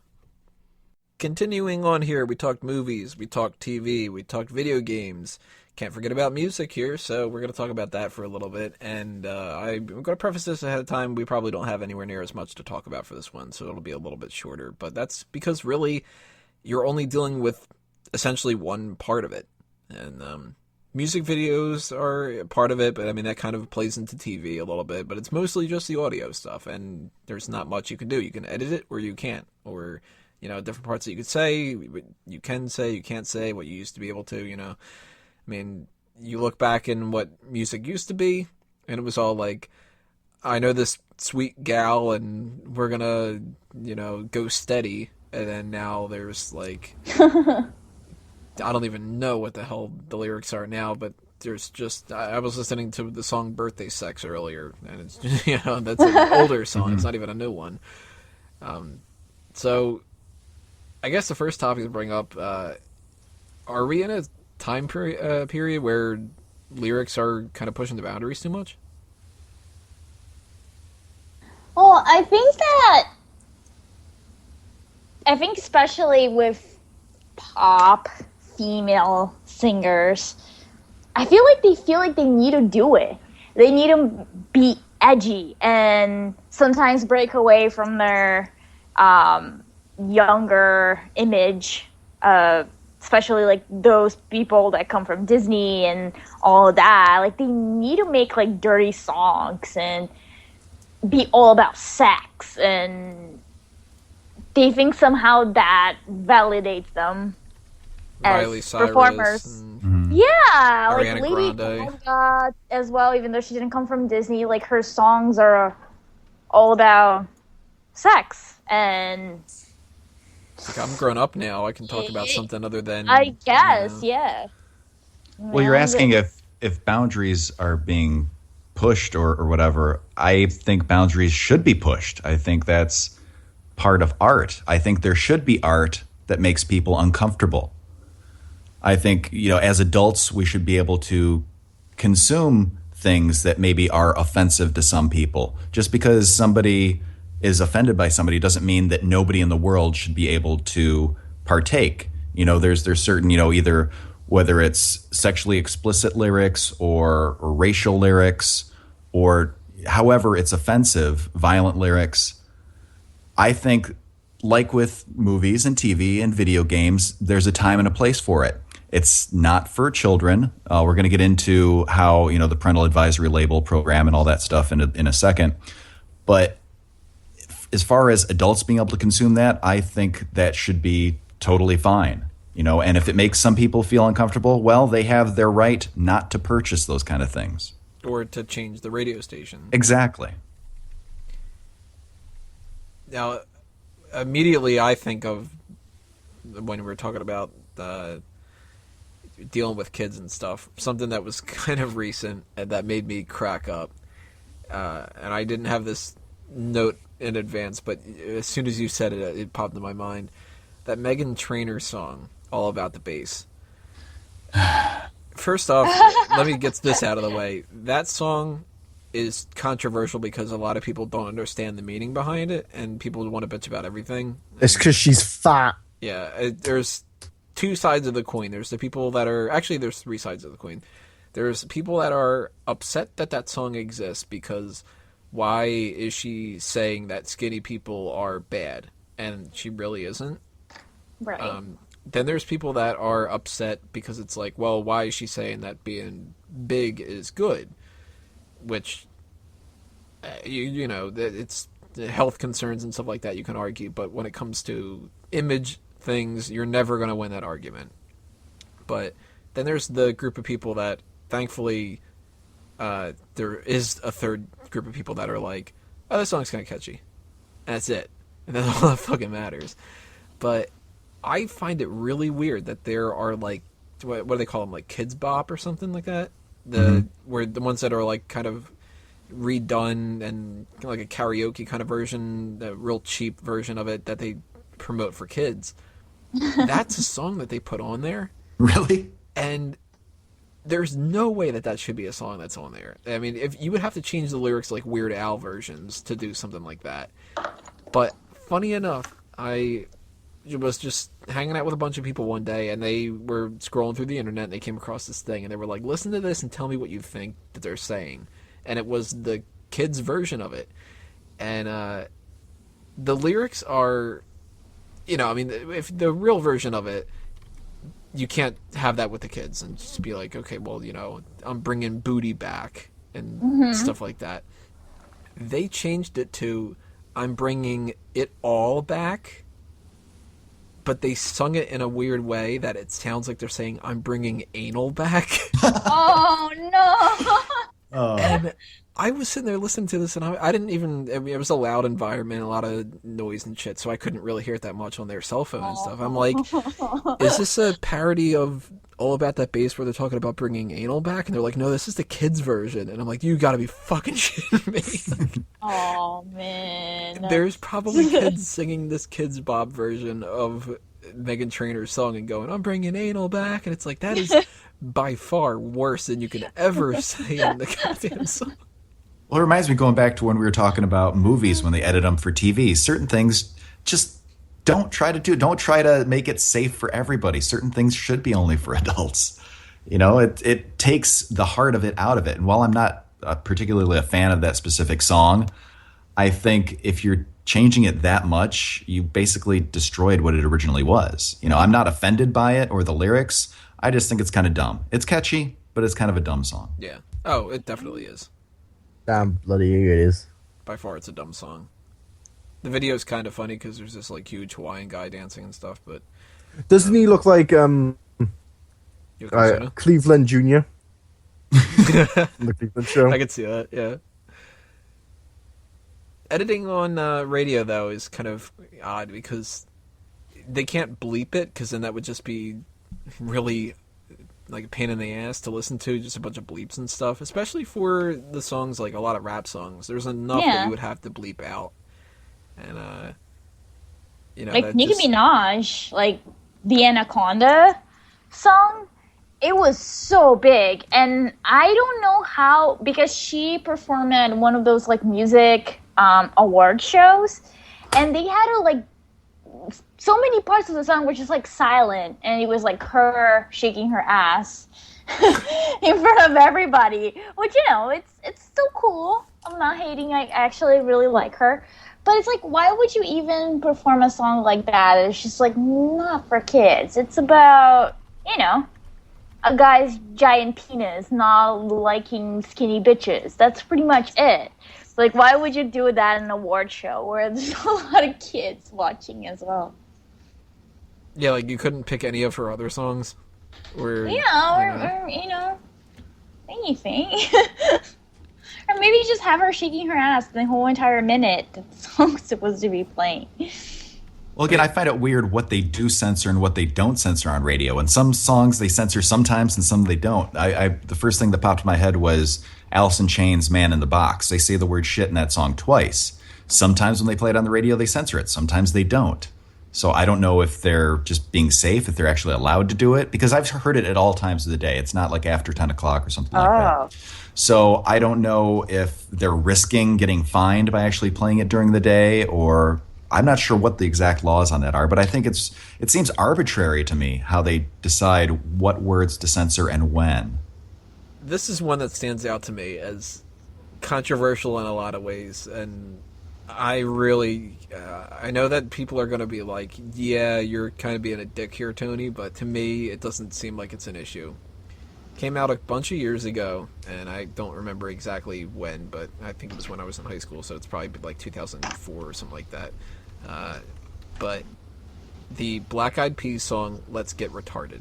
Continuing on here, we talked movies, we talked TV, we talked video games. Can't forget about music here, so we're going to talk about that for a little bit. And I'm going to preface this ahead of time. We probably don't have anywhere near as much to talk about for this one, so it'll be a little bit shorter. But that's because really, you're only dealing with essentially one part of it. And music videos are part of it, but I mean, that kind of plays into TV a little bit. But it's mostly just the audio stuff, and there's not much you can do. You can edit it, or you can't. Or, different parts that you could say, you can say, you can't say, what you used to be able to, I mean, you look back in what music used to be, and it was all like, I know this sweet gal, and we're gonna, go steady. And then now there's like, I don't even know what the hell the lyrics are now, but there's just, I was listening to the song Birthday Sex earlier, and it's just, that's an older song. It's not even a new one. So I guess the first topic to bring up, are we in a time period where lyrics are kind of pushing the boundaries too much? Well, I think especially with pop female singers, I feel like they need to do it. They need to be edgy and sometimes break away from their younger image, especially like those people that come from Disney and all of that. Like, they need to make like dirty songs and be all about sex, and they think somehow that validates them Miley as Cyrus performers. and Yeah, Ariana like Lady Grande. Gaga as well, even though she didn't come from Disney. Like, her songs are all about sex, and It's like, I'm grown up now. I can talk about something other than, I guess, yeah. Well, you're asking if boundaries are being pushed or whatever. I think boundaries should be pushed. I think that's part of art. I think there should be art that makes people uncomfortable. I think, as adults, we should be able to consume things that maybe are offensive to some people. Just because somebody is offended by somebody doesn't mean that nobody in the world should be able to partake. There's certain, either whether it's sexually explicit lyrics or racial lyrics or however it's offensive, violent lyrics. I think, like with movies and TV and video games, there's a time and a place for it. It's not for children. We're going to get into how, the parental advisory label program and all that stuff in a second. But as far as adults being able to consume that, I think that should be totally fine. And if it makes some people feel uncomfortable, well, they have their right not to purchase those kind of things. or to change the radio station. Exactly. Now, immediately I think of when we're talking about dealing with kids and stuff, something that was kind of recent and that made me crack up. And I didn't have this note in advance, but as soon as you said it, it popped in my mind. That Meghan Trainor song, All About the Bass. First off, let me get this out of the way. That song is controversial because a lot of people don't understand the meaning behind it, and people want to bitch about everything. It's because she's fat. Yeah, there's two sides of the coin. There's the people that are... Actually, there's three sides of the coin. There's people that are upset that that song exists because why is she saying that skinny people are bad? And she really isn't. Right. Then there's people that are upset because it's like, well, why is she saying that being big is good? Which, you know, it's health concerns and stuff like that you can argue. But when it comes to image things, you're never going to win that argument. But then there's the group of people that, thankfully, there is a third group of people that are like, oh, this song's kind of catchy. And that's it. And that's all that fucking matters. But I find it really weird that there are like what do they call them, like Kids Bop or something like that. Where the ones that are like kind of redone and like a karaoke kind of version, the real cheap version of it that they promote for kids. That's a song that they put on there. Really? And there's no way that should be a song that's on there. I mean, if you would have to change the lyrics like Weird Al versions to do something like that. But funny enough, I was just hanging out with a bunch of people one day, and they were scrolling through the internet, and they came across this thing, and they were like, listen to this and tell me what you think that they're saying. And it was the kids' version of it. And the lyrics are, I mean, if the real version of it, you can't have that with the kids and just be like, okay, well, I'm bringing booty back and stuff like that. They changed it to, I'm bringing it all back, but they sung it in a weird way that it sounds like they're saying, I'm bringing anal back. Oh, no. And I was sitting there listening to this, and I didn't even, I mean, it was a loud environment, a lot of noise and shit, so I couldn't really hear it that much on their cell phone and stuff. I'm like, is this a parody of All About That Bass where they're talking about bringing anal back? And they're like, no, this is the kids' version. And I'm like, you gotta be fucking shitting me. Oh, man. There's probably kids singing this Kids Bob version of Meghan Trainor's song and going, I'm bringing anal back. And it's like, that is by far worse than you could ever say in the goddamn song. Well, it reminds me, going back to when we were talking about movies when they edit them for TV, certain things just don't try to make it safe for everybody. Certain things should be only for adults. It takes the heart of it out of it. And while I'm not particularly a fan of that specific song, I think if you're changing it that much, you basically destroyed what it originally was. I'm not offended by it or the lyrics. I just think it's kind of dumb. It's catchy, but it's kind of a dumb song. Yeah. Oh, it definitely is. Damn bloody it is. By far, it's a dumb song. The video's kind of funny because there's this like huge Hawaiian guy dancing and stuff, but doesn't he look like Yokozuna? Cleveland Jr. The Cleveland show? I could see that. Yeah. Editing on radio though is kind of odd because they can't bleep it because then that would just be really like a pain in the ass to listen to, just a bunch of bleeps and stuff, especially for the songs, like a lot of rap songs. There's enough that you would have to bleep out. And, like Nicki Minaj, like the Anaconda song, it was so big. And I don't know how, because she performed at one of those like music award shows, and they had to like, so many parts of the song were just like silent, and it was like her shaking her ass in front of everybody, which it's still cool. I'm not hating. I actually really like her, but it's like, why would you even perform a song like that? It's just like not for kids. It's about a guy's giant penis not liking skinny bitches. That's pretty much it. Like, why would you do that in an award show where there's a lot of kids watching as well? Yeah, like you couldn't pick any of her other songs? Or anything. Or maybe just have her shaking her ass the whole entire minute that the song's supposed to be playing. Well, again, I find it weird what they do censor and what they don't censor on radio. And some songs they censor sometimes and some they don't. The first thing that popped in my head was Alice in Chains' Man in the Box. They say the word shit in that song twice. Sometimes when they play it on the radio, they censor it. Sometimes they don't. So I don't know if they're just being safe, if they're actually allowed to do it, because I've heard it at all times of the day. It's not like after 10 o'clock or something like that. So I don't know if they're risking getting fined by actually playing it during the day, or I'm not sure what the exact laws on that are, but I think it seems arbitrary to me how they decide what words to censor and when. This is one that stands out to me as controversial in a lot of ways, and I really, I know that people are going to be like, yeah, you're kind of being a dick here, Tony, but to me, it doesn't seem like it's an issue. Came out a bunch of years ago, and I don't remember exactly when, but I think it was when I was in high school, so it's probably like 2004 or something like that. But the Black Eyed Peas song, Let's Get Retarded.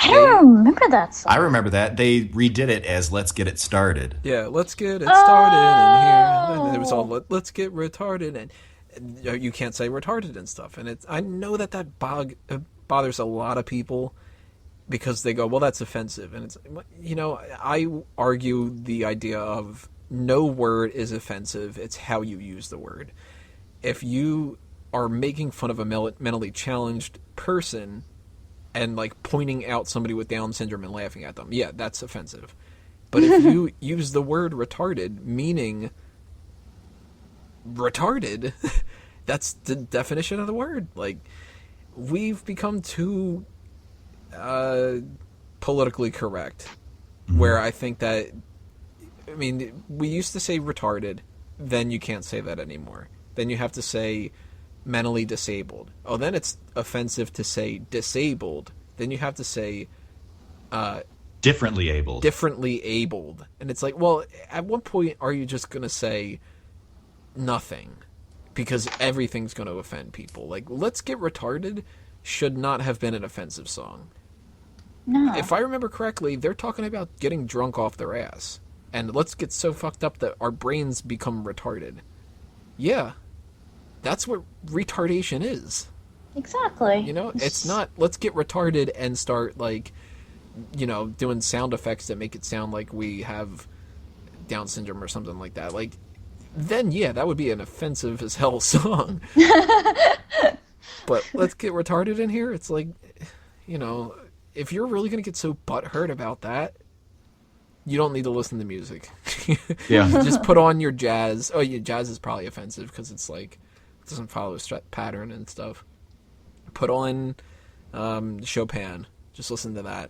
I don't remember that song. I remember that. They redid it as Let's Get It Started. Yeah, let's get it started in here. And it was all, let's get retarded. And you can't say retarded and stuff. And I know that bothers a lot of people because they go, well, that's offensive. And it's, you know, I argue the idea of no word is offensive. It's how you use the word. If you are making fun of a mentally challenged person and like pointing out somebody with Down syndrome and laughing at them, yeah, that's offensive. But if you use the word retarded, meaning retarded, that's the definition of the word. Like, we've become too politically correct, where I think that, I mean, we used to say retarded, then you can't say that anymore. Then you have to say mentally disabled. Oh, then it's offensive to say disabled. Then you have to say differently abled. Differently abled. And it's like, well, at what point are you just going to say nothing? Because everything's going to offend people. Like, Let's Get Retarded should not have been an offensive song. No. If I remember correctly, they're talking about getting drunk off their ass. And let's get so fucked up that our brains become retarded. Yeah. That's what retardation is. Exactly. You know, it's not, let's get retarded and start, like, you know, doing sound effects that make it sound like we have Down syndrome or something like that. Like, then, yeah, that would be an offensive as hell song. But let's get retarded in here. It's like, you know, if you're really going to get so butthurt about that, you don't need to listen to music. Yeah. Just put on your jazz. Oh, yeah, jazz is probably offensive because it's like, it doesn't follow a pattern and stuff. Put on Chopin. Just listen to that.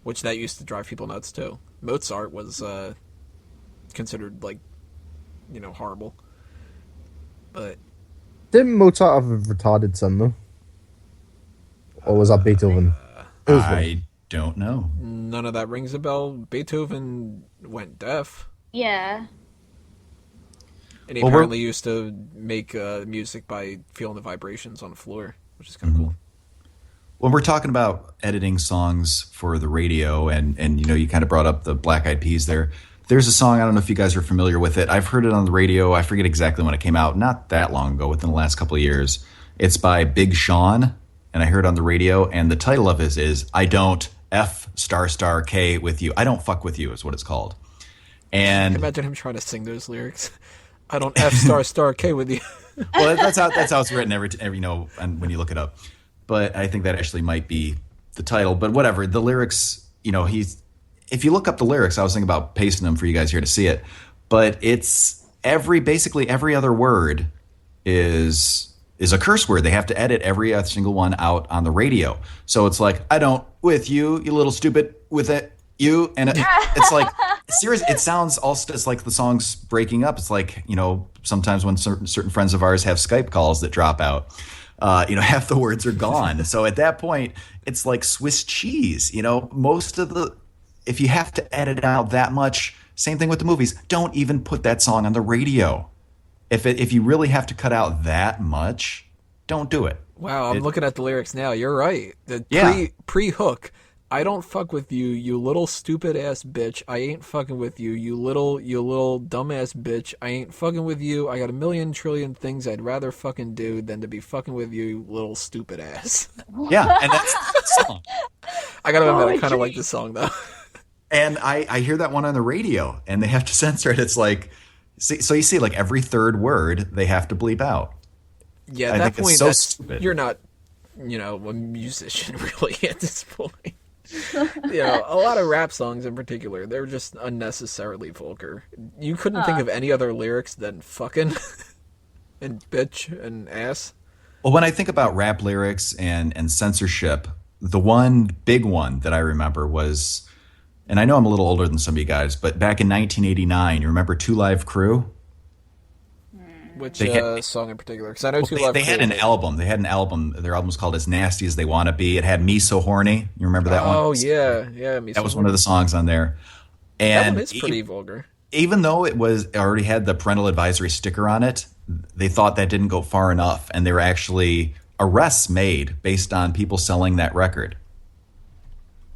Which that used to drive people nuts too. Mozart was considered, like, you know, horrible. But Didn't Mozart have a retarded son, though? Or was that Beethoven? I don't know. none of that rings a bell. Beethoven went deaf. Yeah. And he apparently used to make music by feeling the vibrations on the floor, which is kind of cool. When we're talking about editing songs for the radio, and you know, you kind of brought up the Black Eyed Peas there. There's a song, I don't know if you guys are familiar with it. I've heard it on the radio. I forget exactly when it came out. Not that long ago, within the last couple of years. It's by Big Sean, and I heard it on the radio, and the title of it is I Don't F*** K with you. I Don't Fuck With You is what it's called. And imagine him trying to sing those lyrics. I don't F*** K with you. Well, that's how it's written every you know, and when you look it up. But I think that actually might be the title. But whatever, the lyrics, you know, if you look up the lyrics, I was thinking about pasting them for you guys here to see it. But it's basically every other word is a curse word. They have to edit every single one out on the radio. So it's like, I don't with you, you little stupid with it, you. And it's like, serious. It sounds also, it's like the song's breaking up. It's like, you know, sometimes when certain friends of ours have Skype calls that drop out, you know, half the words are gone. So at that point, it's like Swiss cheese. You know, if you have to edit out that much, same thing with the movies. Don't even put that song on the radio. If you really have to cut out that much, don't do it. Wow, I'm looking at the lyrics now. You're right. Pre-hook. I don't fuck with you, you little stupid ass bitch. I ain't fucking with you, you little dumbass bitch. I ain't fucking with you. I got a million trillion things I'd rather fucking do than to be fucking with you, you little stupid ass. Yeah, and that's the song. I gotta admit, I kind of like this song though. And I hear that one on the radio, and they have to censor it. It's like, so you see, like every third word they have to bleep out. Yeah, at that point, stupid. You're not, you know, a musician really at this point. You know, a lot of rap songs in particular, they're just unnecessarily vulgar. You couldn't think of any other lyrics than fucking and bitch and ass. Well, when I think about rap lyrics and censorship, the one big one that I remember was, and I know I'm a little older than some of you guys, but back in 1989, you remember Two Live Crew? Which song in particular? Because I know Two Live Crew. They had an album. Their album was called As Nasty As They Want to Be. It had Me So Horny. You remember that one? Oh, yeah. That was one of the songs on there. And that one is pretty vulgar. Even though it already had the parental advisory sticker on it, they thought that didn't go far enough. And there were actually arrests made based on people selling that record.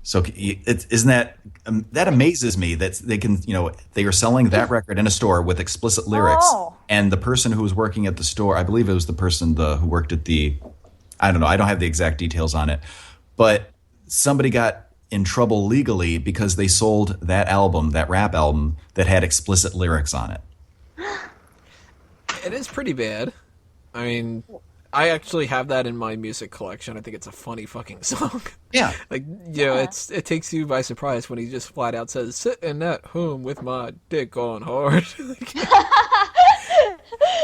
So isn't that amazes me that they can, you know, they are selling that record in a store with explicit lyrics, and the person who was working at the store, I believe it was the person who worked at the I don't know. I don't have the exact details on it, but somebody got in trouble legally because they sold that album, that rap album, that had explicit lyrics on it. It is pretty bad. I mean, I actually have that in my music collection. I think it's a funny fucking song. Yeah. Like, you know, it takes you by surprise when he just flat out says, "Sitting at home with my dick on hard."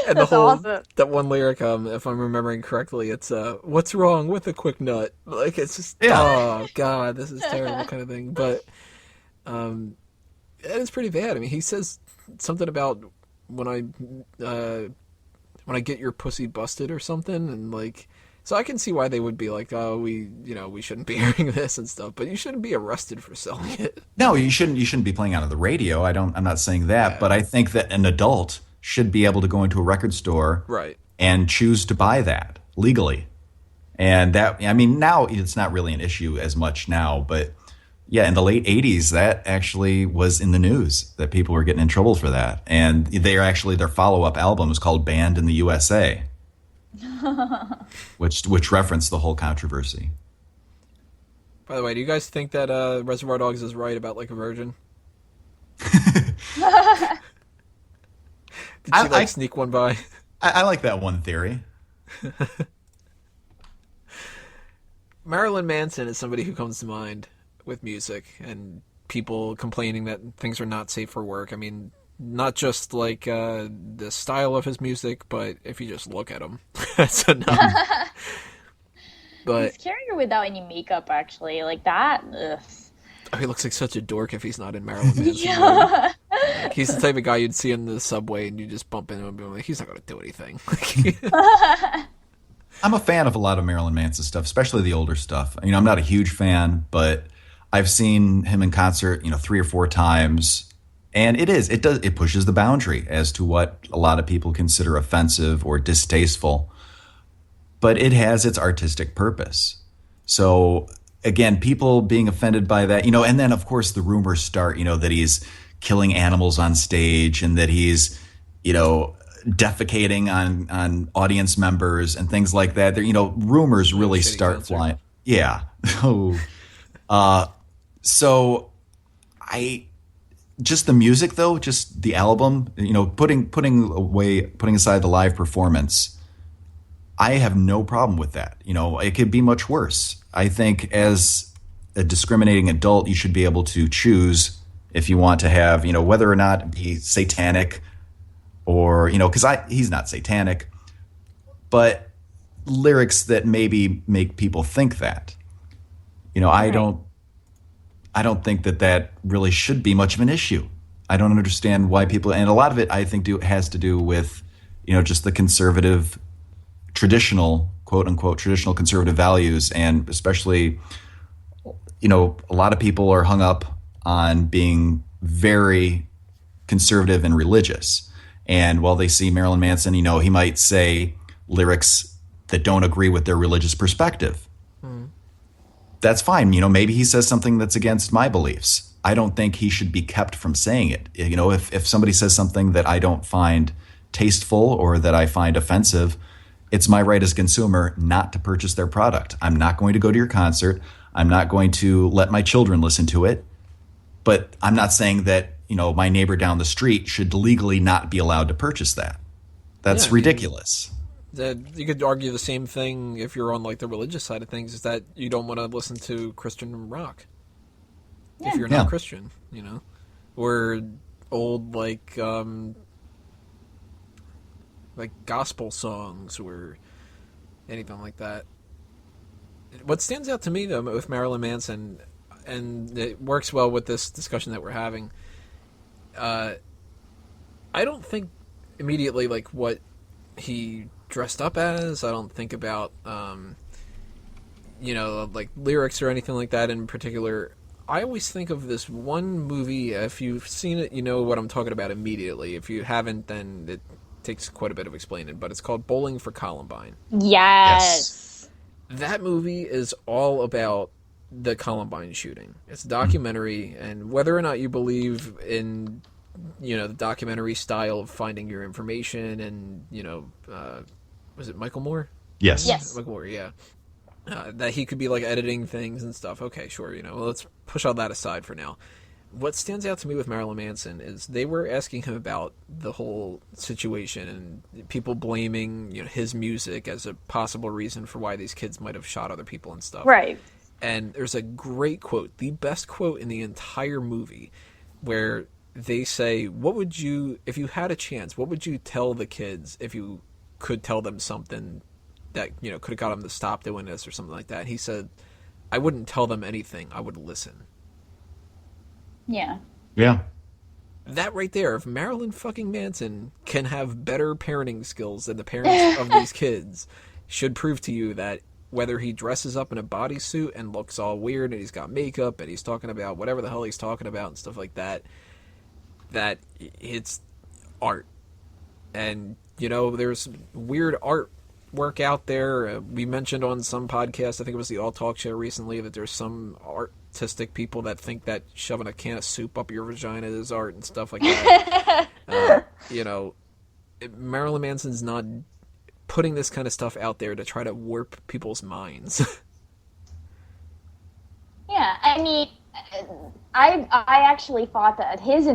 And That's awesome. that one lyric, if I'm remembering correctly, it's "What's wrong with a quick nut?" Like, it's just, oh god, this is terrible kind of thing. But it is pretty bad. I mean, he says something about when I get your pussy busted or something, and like, so I can see why they would be like, oh, we shouldn't be hearing this and stuff, but you shouldn't be arrested for selling it. No, you shouldn't be playing out of the radio. I'm not saying that, but I think that an adult should be able to go into a record store, right, and choose to buy that legally. And that, I mean, now it's not really an issue as much now, but yeah, in the late 80s, that actually was in the news, that people were getting in trouble for that. And their follow-up album was called Banned in the USA, which referenced the whole controversy. By the way, do you guys think that Reservoir Dogs is right about Like a Virgin? Did she sneak one by? I like that one theory. Marilyn Manson is somebody who comes to mind with music and people complaining that things are not safe for work. I mean, not just like the style of his music, but if you just look at him, that's enough. But he's scarier without any makeup, actually. Like that. Ugh. Oh, he looks like such a dork if he's not in Marilyn Manson. Yeah. Like, he's the type of guy you'd see in the subway and you just bump into him and be like, he's not going to do anything. I'm a fan of a lot of Marilyn Manson stuff, especially the older stuff. You know, I'm not a huge fan, but I've seen him in concert, 3 or 4 times. And it pushes the boundary as to what a lot of people consider offensive or distasteful. But it has its artistic purpose. So again, people being offended by that, and then of course the rumors start, that he's killing animals on stage and that he's, defecating on audience members and things like that. There, rumors really start flying. Yeah. So just the music though, just the album, putting aside the live performance, I have no problem with that. It could be much worse. I think as a discriminating adult, you should be able to choose if you want to have, whether or not he's satanic or, because he's not satanic, but lyrics that maybe make people think that. I don't think that really should be much of an issue. I don't understand why people, and a lot of it I think has to do with, just the conservative, traditional, quote unquote, traditional conservative values. And especially, a lot of people are hung up on being very conservative and religious. And while they see Marilyn Manson, he might say lyrics that don't agree with their religious perspective. That's fine. Maybe he says something that's against my beliefs. I don't think he should be kept from saying it. If somebody says something that I don't find tasteful or that I find offensive, it's my right as a consumer not to purchase their product. I'm not going to go to your concert. I'm not going to let my children listen to it. But I'm not saying that, my neighbor down the street should legally not be allowed to purchase that. That's ridiculous. You could argue the same thing if you're on like the religious side of things, is that you don't want to listen to Christian rock if you're not Christian, or old like gospel songs or anything like that. What stands out to me though with Marilyn Manson, and it works well with this discussion that we're having, I don't think immediately like what he dressed up as. I don't think about like lyrics or anything like that in particular. I always think of this one movie. If you've seen it, you know what I'm talking about immediately. If you haven't, then it takes quite a bit of explaining, but it's called Bowling for Columbine. Yes. That movie is all about the Columbine shooting. It's a documentary, and whether or not you believe in the documentary style of finding your information and was it Michael Moore? Yes. Yes. McGlory, yeah. That he could be like editing things and stuff. Okay, sure. Let's push all that aside for now. What stands out to me with Marilyn Manson is they were asking him about the whole situation and people blaming his music as a possible reason for why these kids might have shot other people and stuff. Right. And there's a great quote, the best quote in the entire movie, where they say, "What would you, if you had a chance, what would you tell the kids if you could tell them something that could have got them to stop doing this or something like that?" And he said, "I wouldn't tell them anything. I would listen." Yeah. Yeah. That right there, if Marilyn fucking Manson can have better parenting skills than the parents of these kids, should prove to you that whether he dresses up in a bodysuit and looks all weird and he's got makeup and he's talking about whatever the hell he's talking about and stuff like that, that it's art. And, there's weird artwork out there. We mentioned on some podcast, I think it was the All Talk Show recently, that there's some artistic people that think that shoving a can of soup up your vagina is art and stuff like that. Marilyn Manson's not putting this kind of stuff out there to try to warp people's minds. Yeah, I mean, I actually thought that his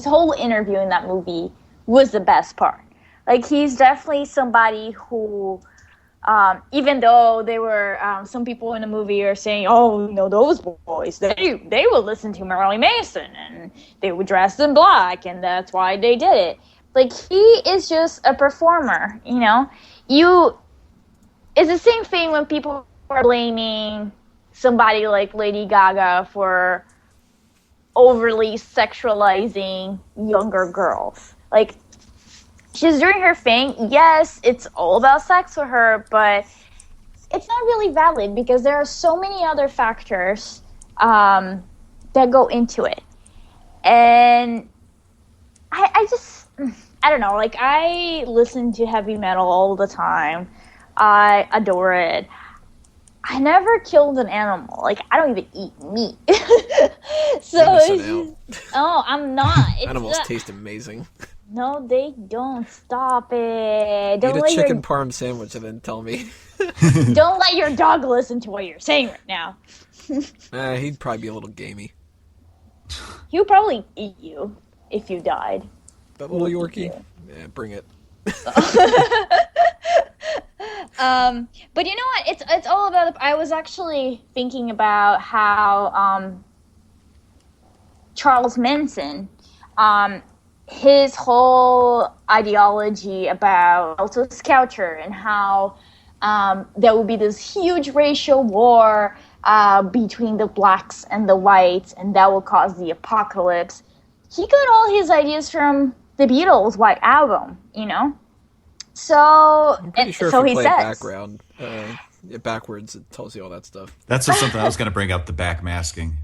whole interview in that movie was the best part. Like, he's definitely somebody who, even though there were some people in the movie are saying, "Oh, those boys, they would listen to Marilyn Manson and they would dress in black and that's why they did it." Like, he is just a performer, It's the same thing when people are blaming somebody like Lady Gaga for overly sexualizing younger girls. Like, she's doing her thing. Yes, it's all about sex for her, but it's not really valid because there are so many other factors that go into it. And I don't know, like, I listen to heavy metal all the time. I adore it. I never killed an animal. Like, I don't even eat meat. I'm not. Animals taste amazing. No, they don't. Stop it. Eat a chicken parm sandwich and then tell me. Don't let your dog listen to what you're saying right now. He'd probably be a little gamey. He would probably eat you if you died. That little Yorkie? Yeah, bring it. But you know what? It's all about. I was actually thinking about how Charles Manson, his whole ideology about Altus culture and how there will be this huge racial war between the blacks and the whites, and that will cause the apocalypse. He got all his ideas from the Beatles' White Album, So, I'm pretty sure so if you he play says. background, backwards, it tells you all that stuff. That's just something I was going to bring up, the backmasking.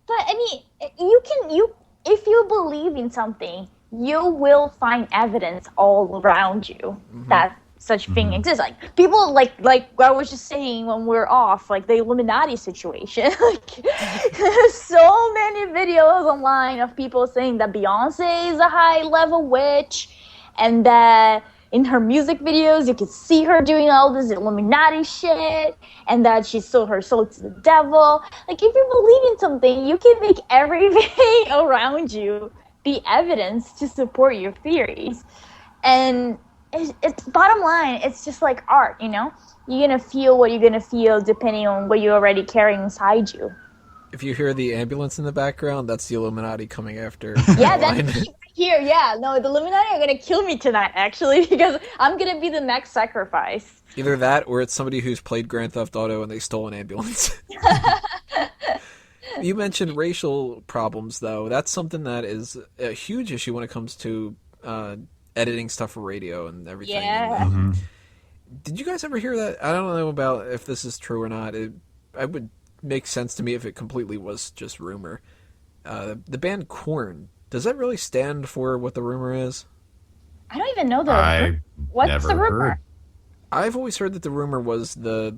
But I mean, if you believe in something, you will find evidence all around you that such thing exists. Like, people like I was just saying when we're off, like the Illuminati situation. Like, so many videos online of people saying that Beyonce is a high-level witch, and that in her music videos you can see her doing all this Illuminati shit, and that she sold her soul to the devil. Like, if you believe in something, you can make everything around you be evidence to support your theories. And it's bottom line, it's just like art, You're gonna feel what you're gonna feel depending on what you're already carrying inside you. If you hear the ambulance in the background, that's the Illuminati coming after. Yeah, that's me right here. Yeah, no, the Illuminati are gonna kill me tonight, actually, because I'm gonna be the next sacrifice. Either that, or it's somebody who's played Grand Theft Auto and they stole an ambulance. You mentioned racial problems, though. That's something that is a huge issue when it comes to editing stuff for radio and everything. Yeah. And, did you guys ever hear that? I don't know about if this is true or not. It would make sense to me if it completely was just rumor. The band Korn, does that really stand for what the rumor is? I don't even know what's never the rumor? heard. I've always heard that the rumor was the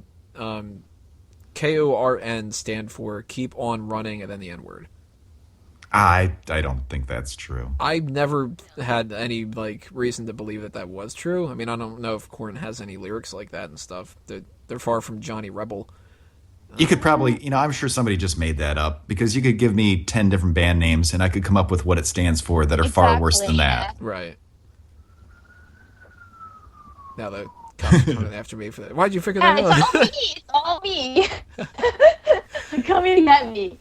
KORN stand for keep on running and then the N-word. I don't think that's true. I've never had any reason to believe that was true. I mean, I don't know if Korn has any lyrics like that and stuff. They're far from Johnny Rebel. You could probably, I'm sure somebody just made that up, because you could give me 10 different band names and I could come up with what it stands for that are far worse than that. Right. Now the cops are coming after me for that. Why'd you figure that out? It's all me. Coming at me.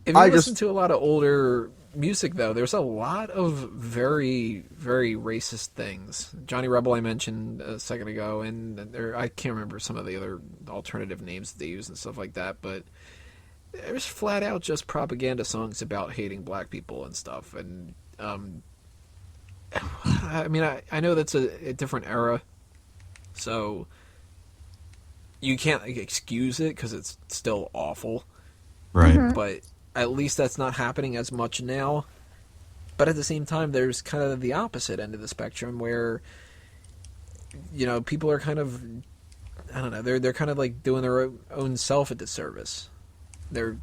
If you listen to a lot of older music, though, there's a lot of very, very racist things. Johnny Rebel I mentioned a second ago, and I can't remember some of the other alternative names that they use and stuff like that, but there's flat out just propaganda songs about hating black people and stuff. And I mean, I know that's a different era, so you can't excuse it because it's still awful. Right. Mm-hmm. But at least that's not happening as much now. But at the same time, there's kind of the opposite end of the spectrum where, people are kind of, I don't know, they're kind of doing their own self a disservice. They're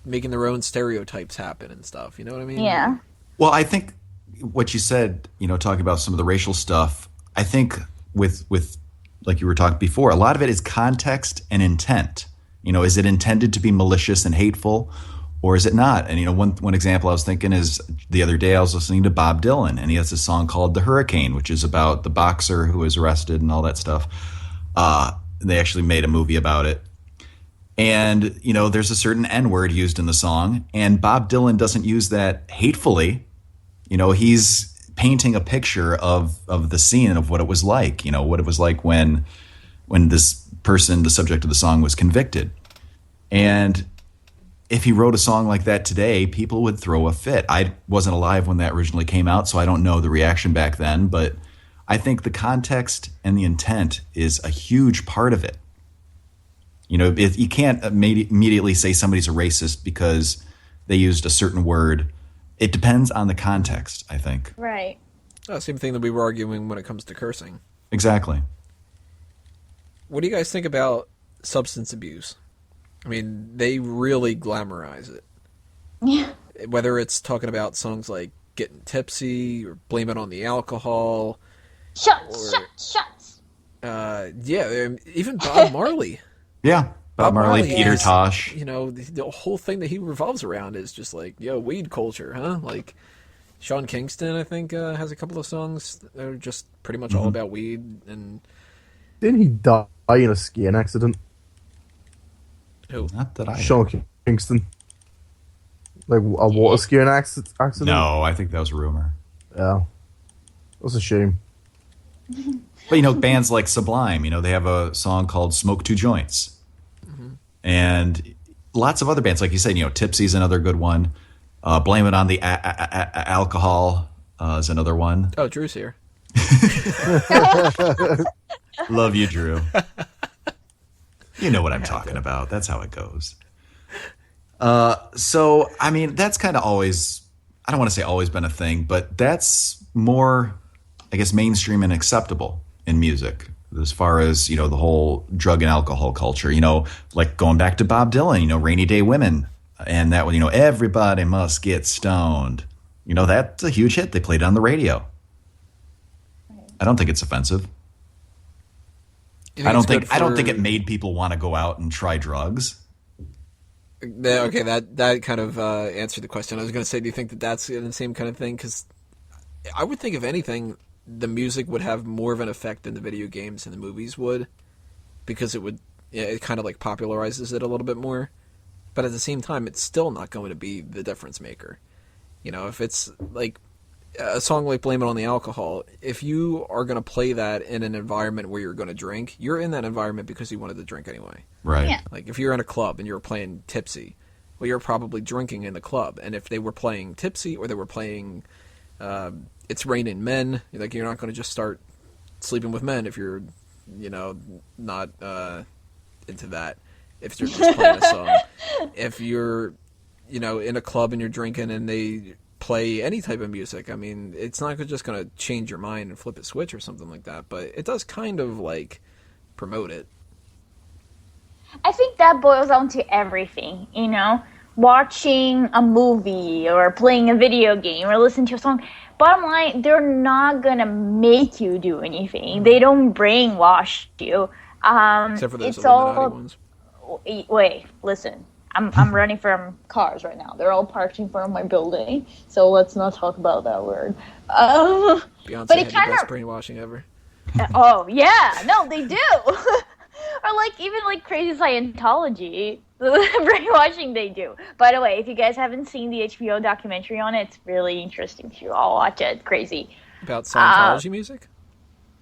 making their own stereotypes happen and stuff. You know what I mean? Yeah. Well, I think what you said, talking about some of the racial stuff, I think with like you were talking before, a lot of it is context and intent. Is it intended to be malicious and hateful, or is it not? And, one example I was thinking is the other day I was listening to Bob Dylan, and he has a song called The Hurricane, which is about the boxer who was arrested and all that stuff. They actually made a movie about it. And, there's a certain N-word used in the song, and Bob Dylan doesn't use that hatefully. He's painting a picture of the scene of what it was like, what it was like when this person, the subject of the song, was convicted. And if he wrote a song like that today, people would throw a fit. I wasn't alive when that originally came out, so I don't know the reaction back then, but I think the context and the intent is a huge part of it. If you can't immediately say somebody's a racist because they used a certain word. It depends on the context, I think. Right. Same thing that we were arguing when it comes to cursing. Exactly. What do you guys think about substance abuse? I mean, they really glamorize it. Yeah. Whether it's talking about songs like Getting Tipsy or Blame It on the Alcohol. Shots. Yeah, even Bob Marley. Yeah. Bob Marley, Peter is, Tosh. The whole thing that he revolves around is just weed culture, huh? Like, Sean Kingston, I think, has a couple of songs that are just pretty much all about weed. And didn't he die in a skiing accident? Who? Not that I. Sean Kingston. Like a water skiing accident? No, I think that was a rumor. Yeah. That's a shame. But, bands like Sublime, they have a song called Smoke Two Joints. And lots of other bands, like you said, Tipsy's another good one. Blame It on the Alcohol is another one. Oh, Drew's here. Love you, Drew. You know what I'm talking about. That's how it goes. So, I mean, that's kind of always, I don't want to say always been a thing, but that's more, I guess, mainstream and acceptable in music. As far as, the whole drug and alcohol culture, like going back to Bob Dylan, Rainy Day Women. And that one, everybody must get stoned. That's a huge hit. They played it on the radio. I don't think it's offensive. I don't think it made people want to go out and try drugs. Okay, that kind of answered the question. I was going to say, do you think that that's the same kind of thing? Because I would think, if anything, the music would have more of an effect than the video games and the movies would, because it kind of popularizes it a little bit more. But at the same time, it's still not going to be the difference maker. If it's like a song like Blame It on the Alcohol, if you are going to play that in an environment where you're going to drink, you're in that environment because you wanted to drink anyway. Right. Yeah. Like, if you're in a club and you're playing Tipsy, well, you're probably drinking in the club. And if they were playing Tipsy, or they were playing It's Raining Men, you're not going to just start sleeping with men if you're, not into that. If you're just playing a song. If you're, in a club and you're drinking and they play any type of music, I mean, it's not just going to change your mind and flip a switch or something like that, but it does kind of, promote it. I think that boils down to everything, watching a movie or playing a video game or listening to a song, bottom line, they're not gonna make you do anything. They don't brainwash you. Except for those It's Illuminati all. ones. Wait, listen. I'm running from cars right now. They're all parked in front of my building, so let's not talk about that word. Beyonce but had it the kind best of. brainwashing ever. Oh yeah, no, they do. Or like even like crazy Scientology, the brainwashing they do. By the way, if you guys haven't seen the HBO documentary on it, it's really interesting too. I'll watch it. It's crazy. About Scientology music?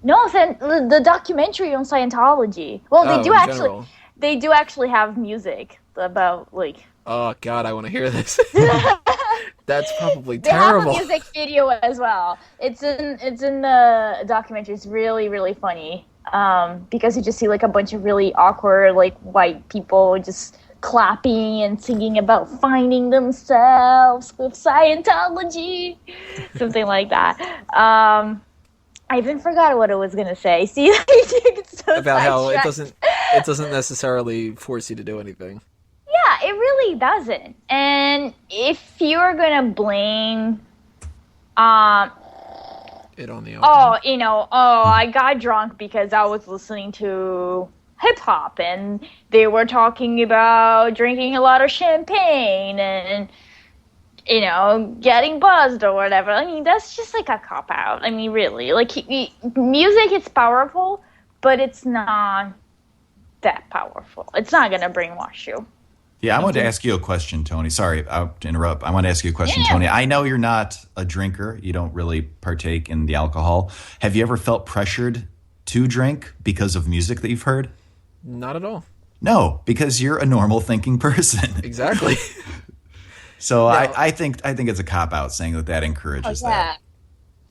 No, the documentary on Scientology. Well, Oh, in general. they do actually have music about like. Oh God, I want to hear this. That's probably They have terrible. a music video as well. It's in the documentary. It's really really funny. Because you just see like a bunch of really awkward like white people just clapping and singing about finding themselves with Scientology, something like that. I even forgot what I was gonna say. See, it's so About how it sidetracked. doesn't necessarily force you to do anything. Yeah, it really doesn't. And if you're gonna blame, It on the alcohol. I got drunk because I was listening to hip hop and they were talking about drinking a lot of champagne and, getting buzzed or whatever. I mean, that's just like a cop out. I mean, really. Like, music is powerful, but it's not that powerful. It's not going to brainwash you. Yeah, I wanted to ask you a question, Tony. Sorry, I'll interrupt. I want to ask you a question, Tony. I know you're not a drinker. You don't really partake in the alcohol. Have you ever felt pressured to drink because of music that you've heard? Not at all. No, because you're a normal thinking person. Exactly. So no. I think it's a cop out saying that encourages that.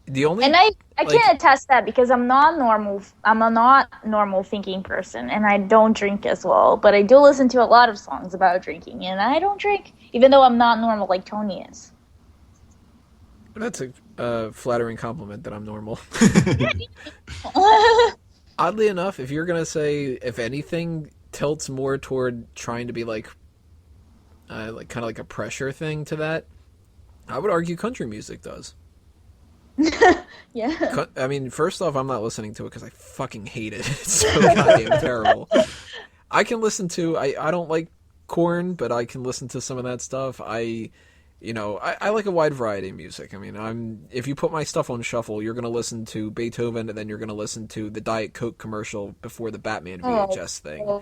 The only and I can't attest that because I'm not normal. I'm a not normal thinking person, and I don't drink as well. But I do listen to a lot of songs about drinking, and I don't drink, even though I'm not normal like Tony is. That's a flattering compliment that I'm normal. Oddly enough, if you're gonna say if anything tilts more toward trying to be like kind of like a pressure thing to that, I would argue country music does. Yeah. I mean, first off, I'm not listening to it because I fucking hate it. It's so goddamn terrible. I can listen to, I don't like Korn, but I can listen to some of that stuff. I like a wide variety of music. I mean, if you put my stuff on shuffle, you're going to listen to Beethoven, and then you're going to listen to the Diet Coke commercial before the Batman VHS thing.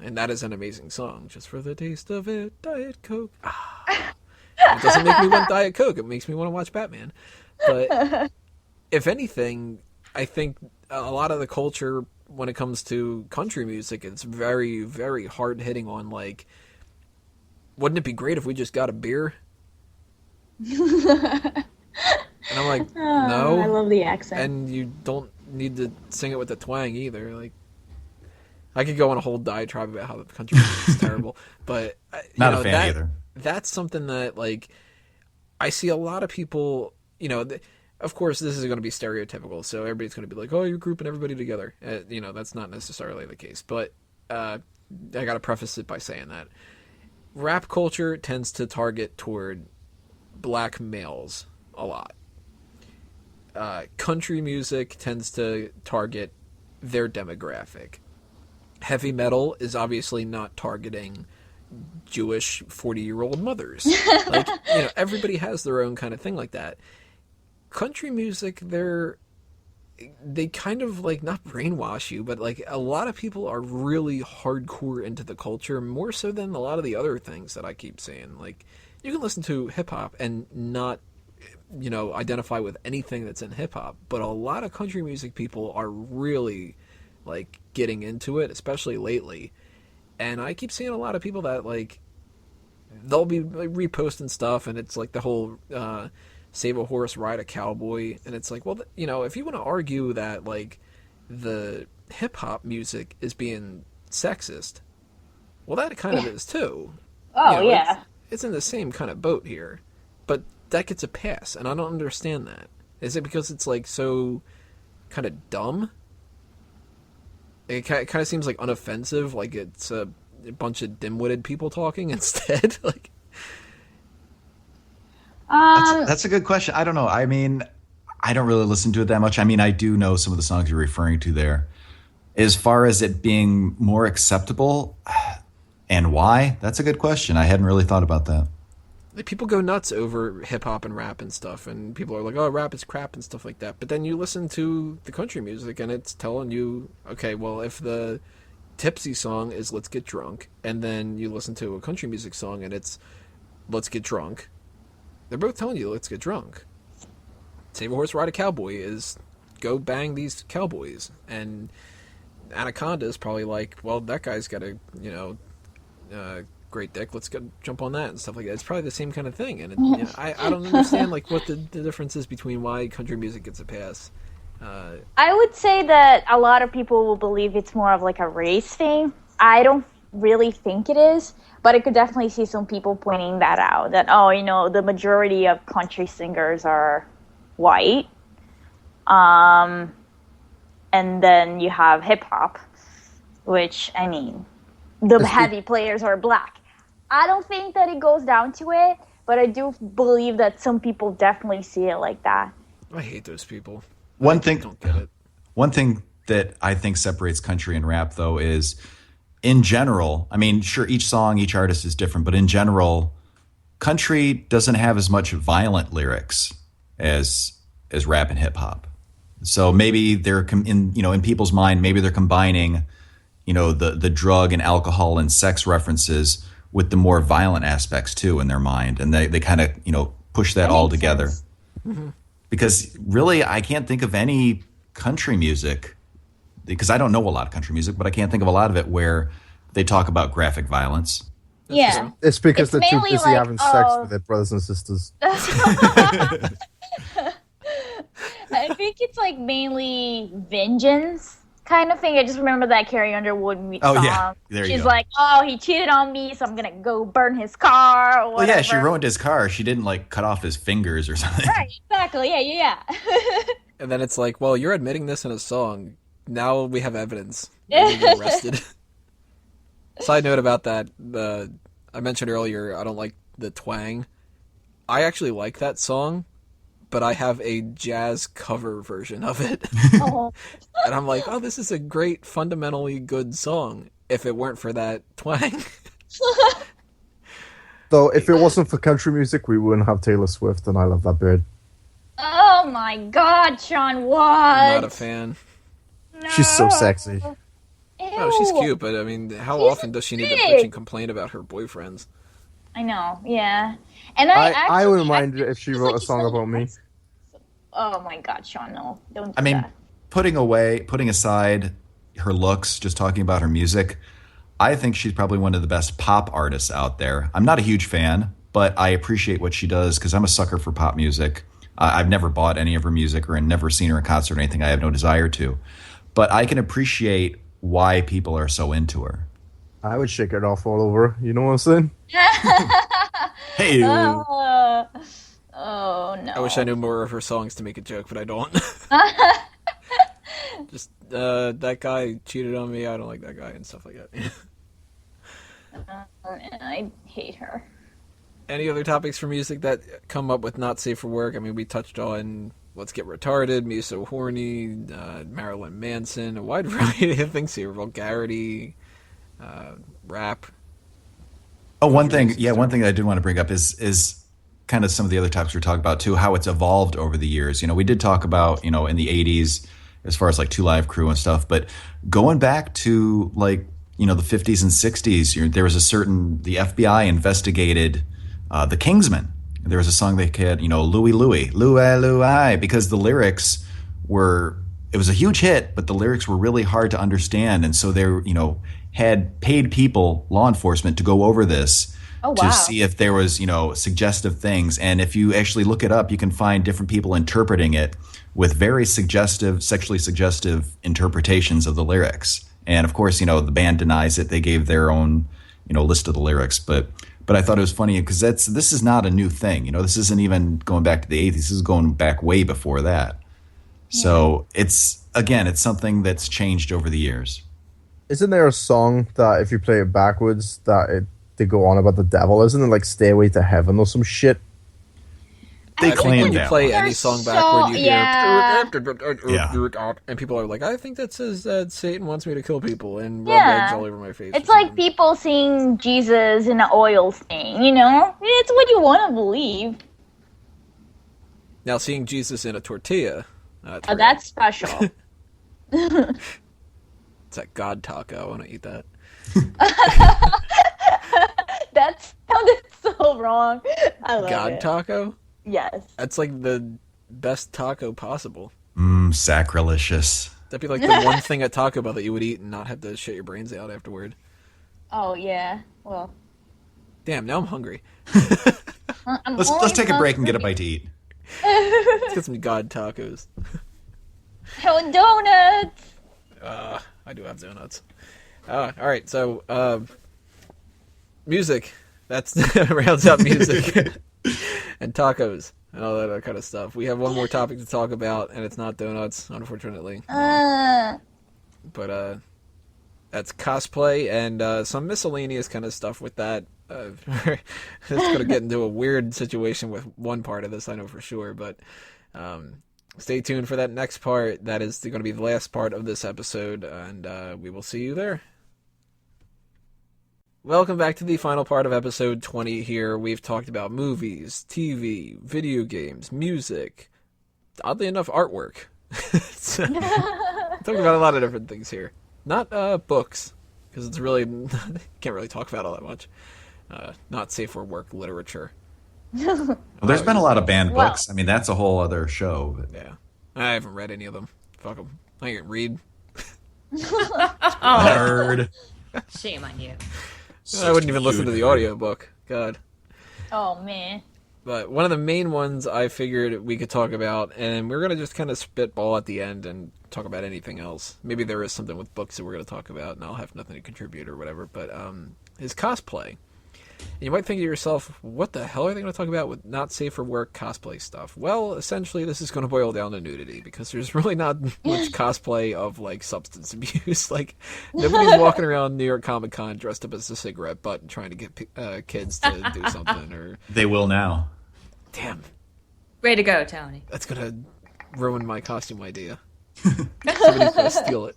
And that is an amazing song. Just for the taste of it, Diet Coke. It doesn't make me want Diet Coke. It makes me want to watch Batman. But if anything, I think a lot of the culture when it comes to country music, it's very, very hard hitting on like, wouldn't it be great if we just got a beer? And I'm like, no. I love the accent. And you don't need to sing it with a twang either. Like, I could go on a whole diatribe about how the country music is terrible, but not a fan either. That's something that like I see a lot of people. Of course, this is going to be stereotypical, so everybody's going to be like, "Oh, you're grouping everybody together." That's not necessarily the case. But I got to preface it by saying that rap culture tends to target toward black males a lot. Country music tends to target their demographic. Heavy metal is obviously not targeting Jewish 40-year-old mothers. Like, everybody has their own kind of thing like that. Country music, they kind of like not brainwash you, but like a lot of people are really hardcore into the culture, more so than a lot of the other things that I keep saying. Like, you can listen to hip hop and not identify with anything that's in hip hop, but a lot of country music people are really like getting into it, especially lately. And I keep seeing a lot of people that like they'll be like, reposting stuff, and it's like the whole save a horse, ride a cowboy, and it's like, well, if you want to argue that like the hip hop music is being sexist, well, that kind of is too. Oh yeah, it's in the same kind of boat here, but that gets a pass, and I don't understand that. Is it because it's like so kind of dumb? It kind of seems like unoffensive, like it's a bunch of dim-witted people talking instead? Like, That's a good question. I don't know. I mean, I don't really listen to it that much. I mean, I do know some of the songs you're referring to there. As far as it being more acceptable and why, that's a good question. I hadn't really thought about that. like, people go nuts over hip-hop and rap and stuff, and people are like, oh, rap is crap and stuff like that. But then you listen to the country music, and it's telling you, okay, well, if the tipsy song is Let's Get Drunk, and then you listen to a country music song and it's Let's Get Drunk, they're both telling you let's get drunk. Save a Horse, Ride a Cowboy is go bang these cowboys. And Anaconda is probably like, well, that guy's got a, great dick, let's go jump on that and stuff like that. It's probably the same kind of thing. And I don't understand like what the difference is between why country music gets a pass. I would say that a lot of people will believe it's more of like a race thing. I don't really think it is, but I could definitely see some people pointing that out, that, the majority of country singers are white. And then you have hip-hop, which, I mean, the heavy players are black. I don't think that it goes down to it, but I do believe that some people definitely see it like that. I hate those people. One I don't get it. One thing that I think separates country and rap, though, is in general, I mean, sure, each song, each artist is different, but in general, country doesn't have as much violent lyrics as rap and hip hop. So maybe they're in people's mind, maybe they're combining, the drug and alcohol and sex references with the more violent aspects too in their mind, and they kind of push that all together. Mm-hmm. Because really, I can't think of any country music, because I don't know a lot of country music, but I can't think of a lot of it where they talk about graphic violence. Yeah. It's because they're too busy like, having sex with their brothers and sisters. I think it's like mainly vengeance kind of thing. I just remember that Carrie Underwood song. Oh, yeah. There you She's go. like, oh, he cheated on me, so I'm going to go burn his car or whatever. Well, yeah, she ruined his car. She didn't, cut off his fingers or something. Right, exactly. Yeah. And then it's like, well, you're admitting this in a song. Now we have evidence. You get arrested. Side note about that, I mentioned earlier, I don't like the twang. I actually like that song, but I have a jazz cover version of it. Oh. And I'm like, oh, this is a great, fundamentally good song, if it weren't for that twang. Though, if it wasn't for country music, we wouldn't have Taylor Swift, and I love that bird. Oh my God, Sean, what? Not a fan. No. She's so sexy. Ew. No, she's cute, but I mean, how She's often does she need to big. bitch and complain about her boyfriends? I know, yeah. And I wouldn't mind if she feel wrote like a song about me. Oh my God, Sean, no. Don't do I mean, that. putting aside her looks, just talking about her music, I think she's probably one of the best pop artists out there. I'm not a huge fan, but I appreciate what she does because I'm a sucker for pop music. I've never bought any of her music or never seen her in concert or anything. I have no desire to. But I can appreciate why people are so into her. I would shake it off all over. You know what I'm saying? Hey, Oh no. I wish I knew more of her songs to make a joke, but I don't. Just, that guy cheated on me, I don't like that guy, and stuff like that. I hate her. Any other topics for music that come up with not safe for work? I mean, we touched on Let's Get Retarded, Me So Horny, Marilyn Manson, a wide variety of things here, vulgarity, rap. Oh, one thing that I did want to bring up is kind of some of the other topics we're talking about too, how it's evolved over the years. We did talk about, in the 80s as far as like Two Live Crew and stuff, but going back to the 50s and 60s, there was the FBI investigated the Kingsmen. There was a song they had, Louie Louie, Louie Louie, because the lyrics it was a huge hit, but the lyrics were really hard to understand. And so they, had paid people, law enforcement, to go over this to see if there was, suggestive things. And if you actually look it up, you can find different people interpreting it with very sexually suggestive interpretations of the lyrics. And of course, the band denies it. They gave their own, list of the lyrics, but I thought it was funny because this is not a new thing. This isn't even going back to the 80s. This is going back way before that. So it's something that's changed over the years. Isn't there a song that if you play it backwards they go on about the devil? Isn't it like "Stairway to Heaven" or some shit? They I think claim when you that play one. any song So- backward, you yeah. hear, and people are like, I think that says that Satan wants me to kill people and rub Yeah. eggs all over my face. It's or like something. people seeing Jesus in an oil stain, you know? It's what you want to believe. Now, seeing Jesus in a tortilla, that's Oh, real. that's special. It's that God taco. I want to eat that. That sounded so wrong. I love God it. taco? Yes. That's like the best taco possible. Sacrilegious. That'd be like the one thing at Taco Bell that you would eat and not have to shit your brains out afterward. Oh, yeah. Well, Damn, now I'm hungry. Let's take a break and get a bite to eat. Let's get some God tacos. Oh, donuts! I do have donuts. All right, so music. That's rounds out music and tacos and all that other kind of stuff. We have one more topic to talk about, and it's not donuts, unfortunately. But that's cosplay and some miscellaneous kind of stuff with that. It's going to get into a weird situation with one part of this, I know for sure, but stay tuned for that next part. That is going to be the last part of this episode, and we will see you there. Welcome back to the final part of episode 20 here. We've talked about movies, TV, video games, music, oddly enough, artwork. Talking about a lot of different things here. Not books, because it's really, can't really talk about all that much. Not safe for work literature. Well, there's been a lot of banned books. I mean, that's a whole other show. But... Yeah. I haven't read any of them. Fuck them. I can't read. Nerd. Shame on you. I wouldn't even listen to the audiobook. God. Oh, man. But one of the main ones I figured we could talk about, and we're going to just kind of spitball at the end and talk about anything else. Maybe there is something with books that we're going to talk about, and I'll have nothing to contribute or whatever, but is cosplay. And you might think to yourself, what the hell are they going to talk about with not safe for work cosplay stuff? Well, essentially, this is going to boil down to nudity, because there's really not much cosplay of, like, substance abuse. Like, nobody's walking around New York Comic Con dressed up as a cigarette butt and trying to get kids to do something. Or They will now. Damn, Way to go, Tony. that's going to ruin my costume idea. Somebody's going to steal it.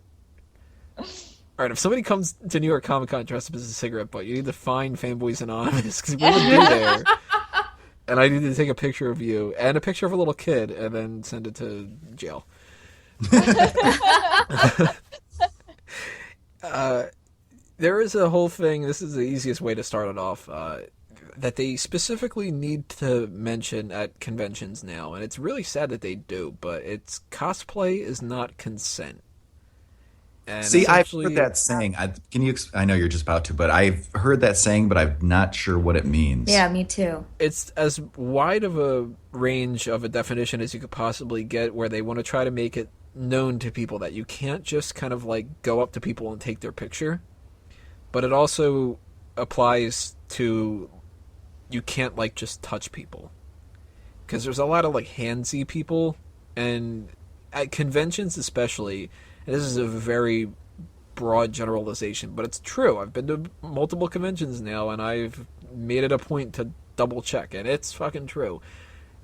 Alright, if somebody comes to New York Comic Con dressed up as a cigarette butt, you need to find Fanboys Anonymous, because we would be there. And I need to take a picture of you, and a picture of a little kid, and then send it to jail. There is a whole thing, this is the easiest way to start it off, that they specifically need to mention at conventions now, and it's really sad that they do, but it's cosplay is not consent. And See, I've heard that saying. I know you're just about to, but I've heard that saying, but I'm not sure what it means. Yeah, me too. It's as wide of a range of a definition as you could possibly get, where they want to try to make it known to people that you can't just kind of like go up to people and take their picture. But it also applies to you can't like just touch people. Because there's a lot of like handsy people, and at conventions especially, and this is a very broad generalization, but it's true. I've been to multiple conventions now, and I've made it a point to double check, and it's fucking true.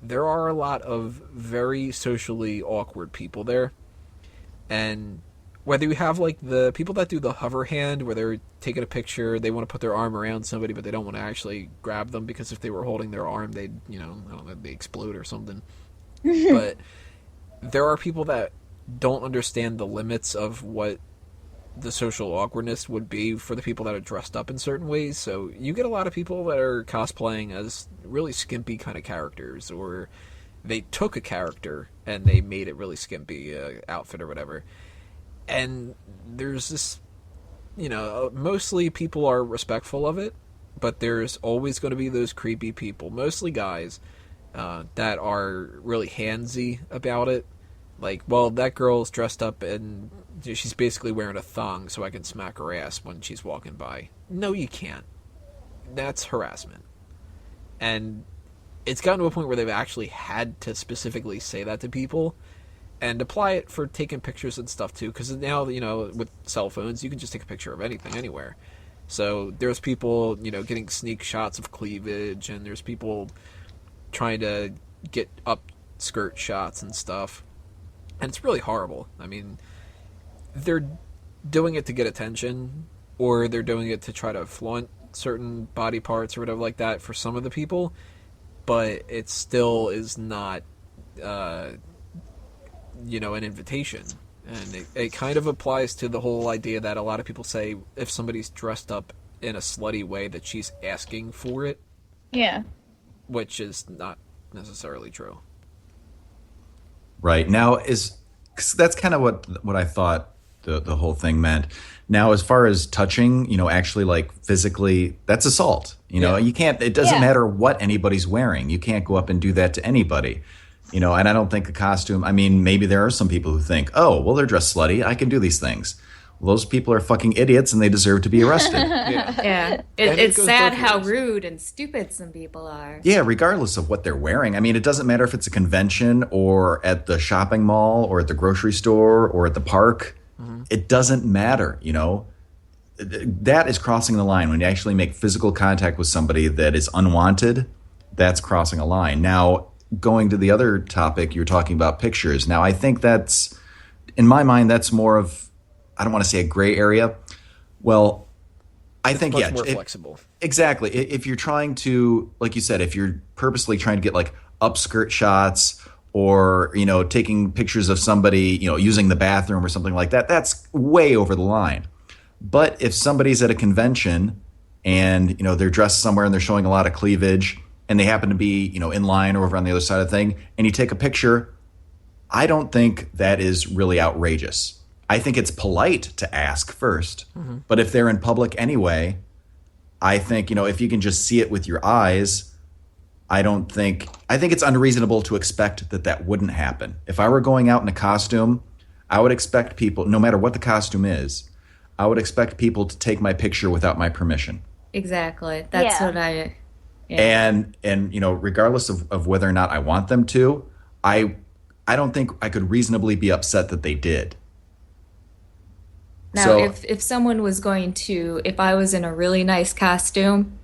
There are a lot of very socially awkward people there, and whether you have like the people that do the hover hand, where they're taking a picture, they want to put their arm around somebody, but they don't want to actually grab them, because if they were holding their arm, they'd, I don't know, they explode or something. But there are people that don't understand the limits of what the social awkwardness would be for the people that are dressed up in certain ways. So you get a lot of people that are cosplaying as really skimpy kind of characters, or they took a character and they made it really skimpy outfit or whatever. And there's this, mostly people are respectful of it, but there's always going to be those creepy people, mostly guys, that are really handsy about it. Like, well, that girl's dressed up and she's basically wearing a thong, so I can smack her ass when she's walking by. No, you can't. That's harassment. And it's gotten to a point where they've actually had to specifically say that to people. and apply it for taking pictures and stuff too, because now, with cell phones, you can just take a picture of anything anywhere. So there's people, getting sneak shots of cleavage, and there's people trying to get up skirt shots and stuff. And it's really horrible. I mean, they're doing it to get attention, or they're doing it to try to flaunt certain body parts or whatever like that for some of the people, but it still is not, an invitation. And it kind of applies to the whole idea that a lot of people say if somebody's dressed up in a slutty way that she's asking for it. Yeah. Which is not necessarily true. Right. Now, 'cause that's kind of what I thought the whole thing meant. Now, as far as touching, actually like physically, that's assault. You can't, it doesn't matter what anybody's wearing. You can't go up and do that to anybody. And I don't think the costume, I mean, maybe there are some people who think, oh, well, they're dressed slutty, I can do these things. Well, those people are fucking idiots and they deserve to be arrested. Yeah. It's sad how rude and stupid some people are. Yeah, regardless of what they're wearing. I mean, it doesn't matter if it's a convention or at the shopping mall or at the grocery store or at the park. Mm-hmm. It doesn't matter, That is crossing the line. When you actually make physical contact with somebody that is unwanted, that's crossing a line. Now, going to the other topic, you're talking about pictures. Now, I think that's, in my mind, that's more of, I don't want to say a gray area. Well, I think, much more flexible. Exactly. If you're trying to, like you said, if you're purposely trying to get like upskirt shots or, taking pictures of somebody, using the bathroom or something like that, that's way over the line. But if somebody's at a convention and, they're dressed somewhere and they're showing a lot of cleavage and they happen to be, in line or over on the other side of the thing, and you take a picture, I don't think that is really outrageous. I think it's polite to ask first. Mm-hmm. But if they're in public anyway, I think, if you can just see it with your eyes, I think it's unreasonable to expect that wouldn't happen. If I were going out in a costume, I would expect people, no matter what the costume is, I would expect people to take my picture without my permission. Exactly. That's what I... Yeah. And regardless of whether or not I want them to, I don't think I could reasonably be upset that they did. Now, if someone was going to, if I was in a really nice costume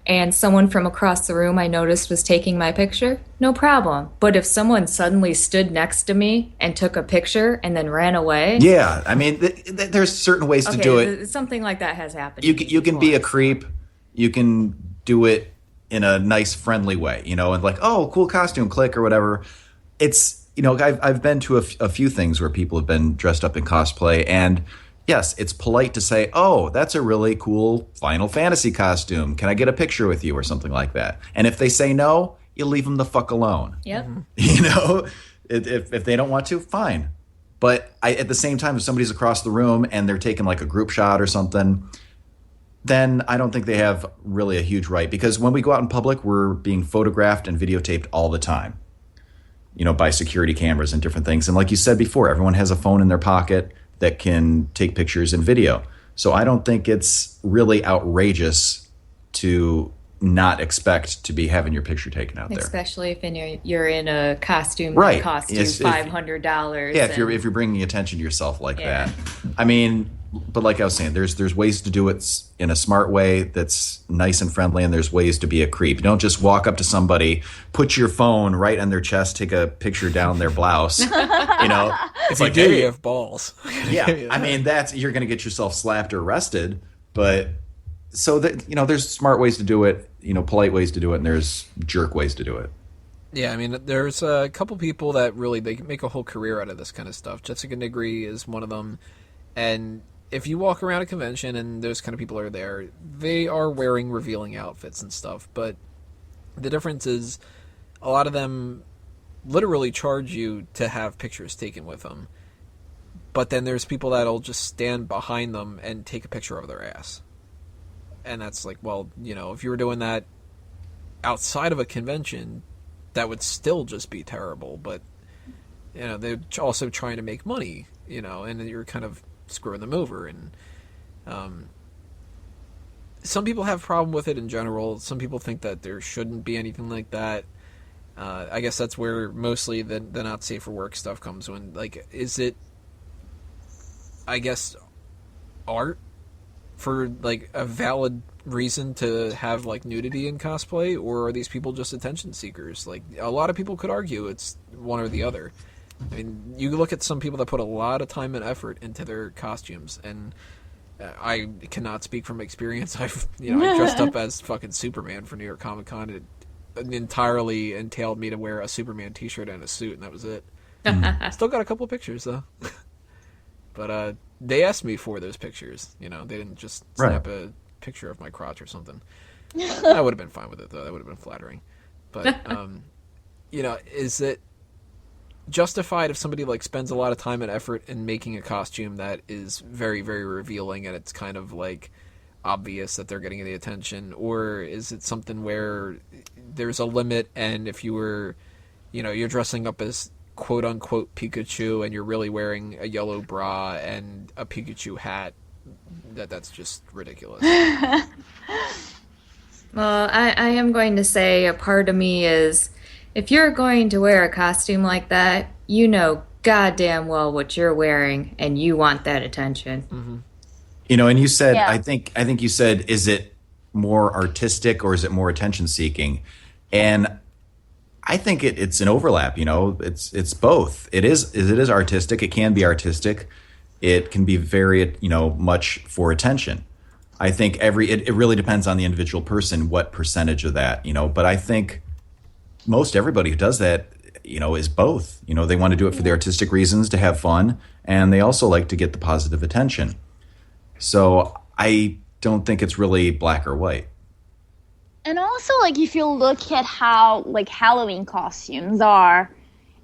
and someone from across the room I noticed was taking my picture, no problem. But if someone suddenly stood next to me and took a picture and then ran away... Yeah, I mean, there's certain ways to do it. Something like that has happened. You can be a creep. You can do it in a nice, friendly way, and like, oh, cool costume, click, or whatever. It's, I've been to a few things where people have been dressed up in cosplay, and yes, it's polite to say, oh, that's a really cool Final Fantasy costume. Can I get a picture with you or something like that? And if they say no, you leave them the fuck alone. Yep. If they don't want to, fine. But at the same time, if somebody's across the room and they're taking like a group shot or something, then I don't think they have really a huge right. Because when we go out in public, we're being photographed and videotaped all the time, by security cameras and different things. And like you said before, everyone has a phone in their pocket that can take pictures and video. So I don't think it's really outrageous to not expect to be having your picture taken out there. Especially if you're in a costume right. that costs you $500. Yeah, if you're bringing attention to yourself like that. I mean, but like I was saying, there's ways to do it in a smart way that's nice and friendly, and there's ways to be a creep. You don't just walk up to somebody, put your phone right on their chest, take a picture down their blouse. If you do, you have balls. Yeah, I mean, you're going to get yourself slapped or arrested. But so that there's smart ways to do it, polite ways to do it, and there's jerk ways to do it. Yeah, I mean, there's a couple people that really they make a whole career out of this kind of stuff. Jessica Nigri is one of them, and if you walk around a convention and those kind of people are there, they are wearing revealing outfits and stuff. But the difference is a lot of them literally charge you to have pictures taken with them. But then there's people that'll just stand behind them and take a picture of their ass. And that's like, well, if you were doing that outside of a convention, that would still just be terrible. But, they're also trying to make money, and you're kind of screwing them over. And some people have a problem with it in general. Some people think that there shouldn't be anything like that. I guess that's where mostly the not safe for work stuff comes. When, like, is it, I guess, art for, like, a valid reason to have, like, nudity in cosplay, or are these people just attention seekers? Like, a lot of people could argue it's one or the other. I mean, you look at some people that put a lot of time and effort into their costumes, and I cannot speak from experience. I dressed up as fucking Superman for New York Comic Con. It entirely entailed me to wear a Superman t-shirt and a suit, and that was it. Still got a couple of pictures, though. But they asked me for those pictures. They didn't just snap a picture of my crotch or something. I would have been fine with it, though. That would have been flattering. But, is it justified if somebody, like, spends a lot of time and effort in making a costume that is very, very revealing, and it's kind of, like, obvious that they're getting the attention? Or is it something where there's a limit, and if you were, you're dressing up as quote-unquote Pikachu and you're really wearing a yellow bra and a Pikachu hat, that's just ridiculous? Well, I am going to say a part of me is, if you're going to wear a costume like that, you know goddamn well what you're wearing, and you want that attention. Mm-hmm. And you said, I think you said, is it more artistic or is it more attention seeking? And I think it's an overlap. It's both. It is artistic. It can be artistic. It can be very much for attention. I think it really depends on the individual person what percentage of that. But I think most everybody who does that is both. They want to do it for the artistic reasons, to have fun, and they also like to get the positive attention. So I don't think it's really black or white. And also, like, if you look at how, like, Halloween costumes are,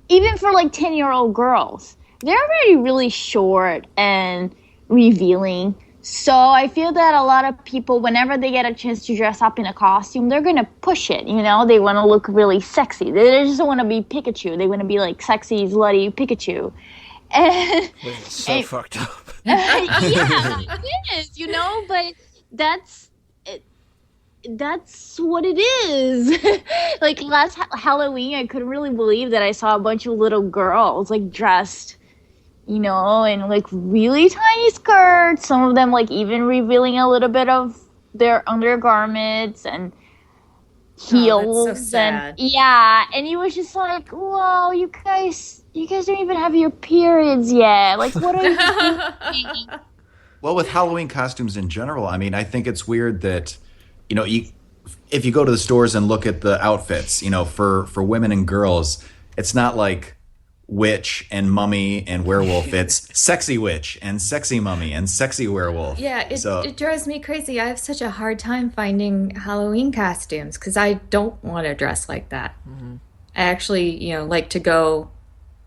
even for, like, 10-year-old girls, they're already really short and revealing. So I feel that a lot of people, whenever they get a chance to dress up in a costume, they're going to push it, They want to look really sexy. They just don't want to be Pikachu. They want to be, like, sexy, slutty Pikachu. And it's so fucked up. Yeah, it is, but that's what it is. Like, last Halloween, I couldn't really believe that I saw a bunch of little girls, like, dressed, in, like, really tiny skirts. Some of them, like, even revealing a little bit of their undergarments and heels. That's so sad. And it was just like, whoa, you guys don't even have your periods yet. Like, what are you doing? Well, with Halloween costumes in general, I mean, I think it's weird that, if you go to the stores and look at the outfits, for women and girls, it's not like witch and mummy and werewolf. It's sexy witch and sexy mummy and sexy werewolf. Yeah, it drives me crazy. I have such a hard time finding Halloween costumes because I don't want to dress like that. Mm-hmm. I actually, like to go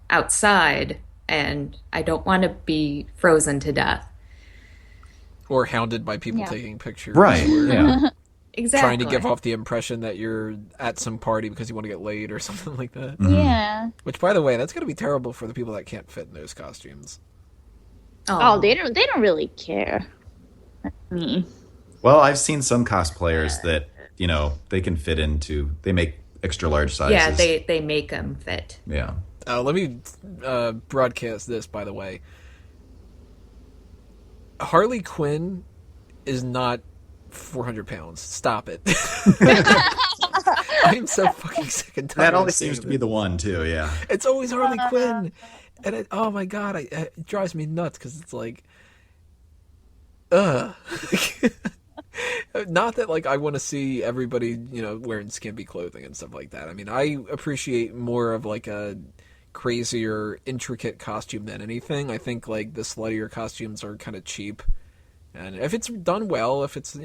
outside, and I don't want to be frozen to death. Or hounded by people taking pictures. Right, or, exactly. Trying to give off the impression that you're at some party because you want to get laid or something like that. Mm-hmm. Yeah. Which, by the way, that's going to be terrible for the people that can't fit in those costumes. Oh, they don't really care. Well, I've seen some cosplayers that, they can fit into, they make extra large sizes. Yeah, they make them fit. Yeah. Let me broadcast this, by the way. Harley Quinn is not 400 pounds. Stop it. I'm so fucking sick and tired. That always seems to be the one, too, yeah. It's always Harley Quinn. And oh my god, it drives me nuts because it's like, not that, like, I want to see everybody, wearing skimpy clothing and stuff like that. I mean, I appreciate more of, like, a crazier, intricate costume than anything. I think, like, the sluttier costumes are kind of cheap. And if it's done well, if it's,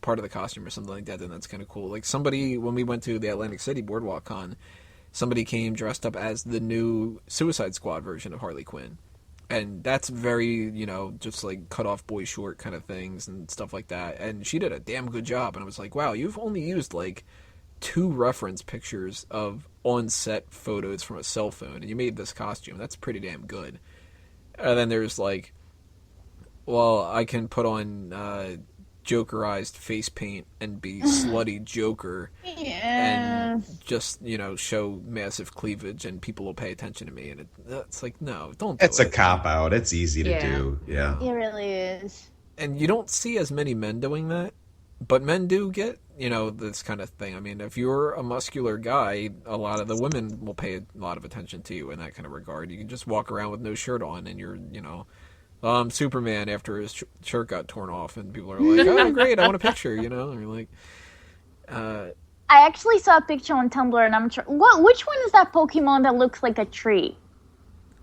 part of the costume or something like that, then that's kind of cool. Like, somebody, when we went to the Atlantic City Boardwalk Con, somebody came dressed up as the new Suicide Squad version of Harley Quinn. And that's very, just like cut off boy short kind of things and stuff like that. And she did a damn good job. And I was like, wow, you've only used like 2 reference pictures of on-set photos from a cell phone, and you made this costume. That's pretty damn good. And then there's like, well, I can put on Jokerized face paint and be slutty Joker and just, show massive cleavage and people will pay attention to me. And it's like, no, don't do It's a cop-out. It's easy to do. Yeah. It really is. And you don't see as many men doing that, but men do get, this kind of thing. I mean, if you're a muscular guy, a lot of the women will pay a lot of attention to you in that kind of regard. You can just walk around with no shirt on and you're, Superman after his shirt got torn off and people are like, oh, great, I want a picture, And you're like, I actually saw a picture on Tumblr and which one is that Pokemon that looks like a tree?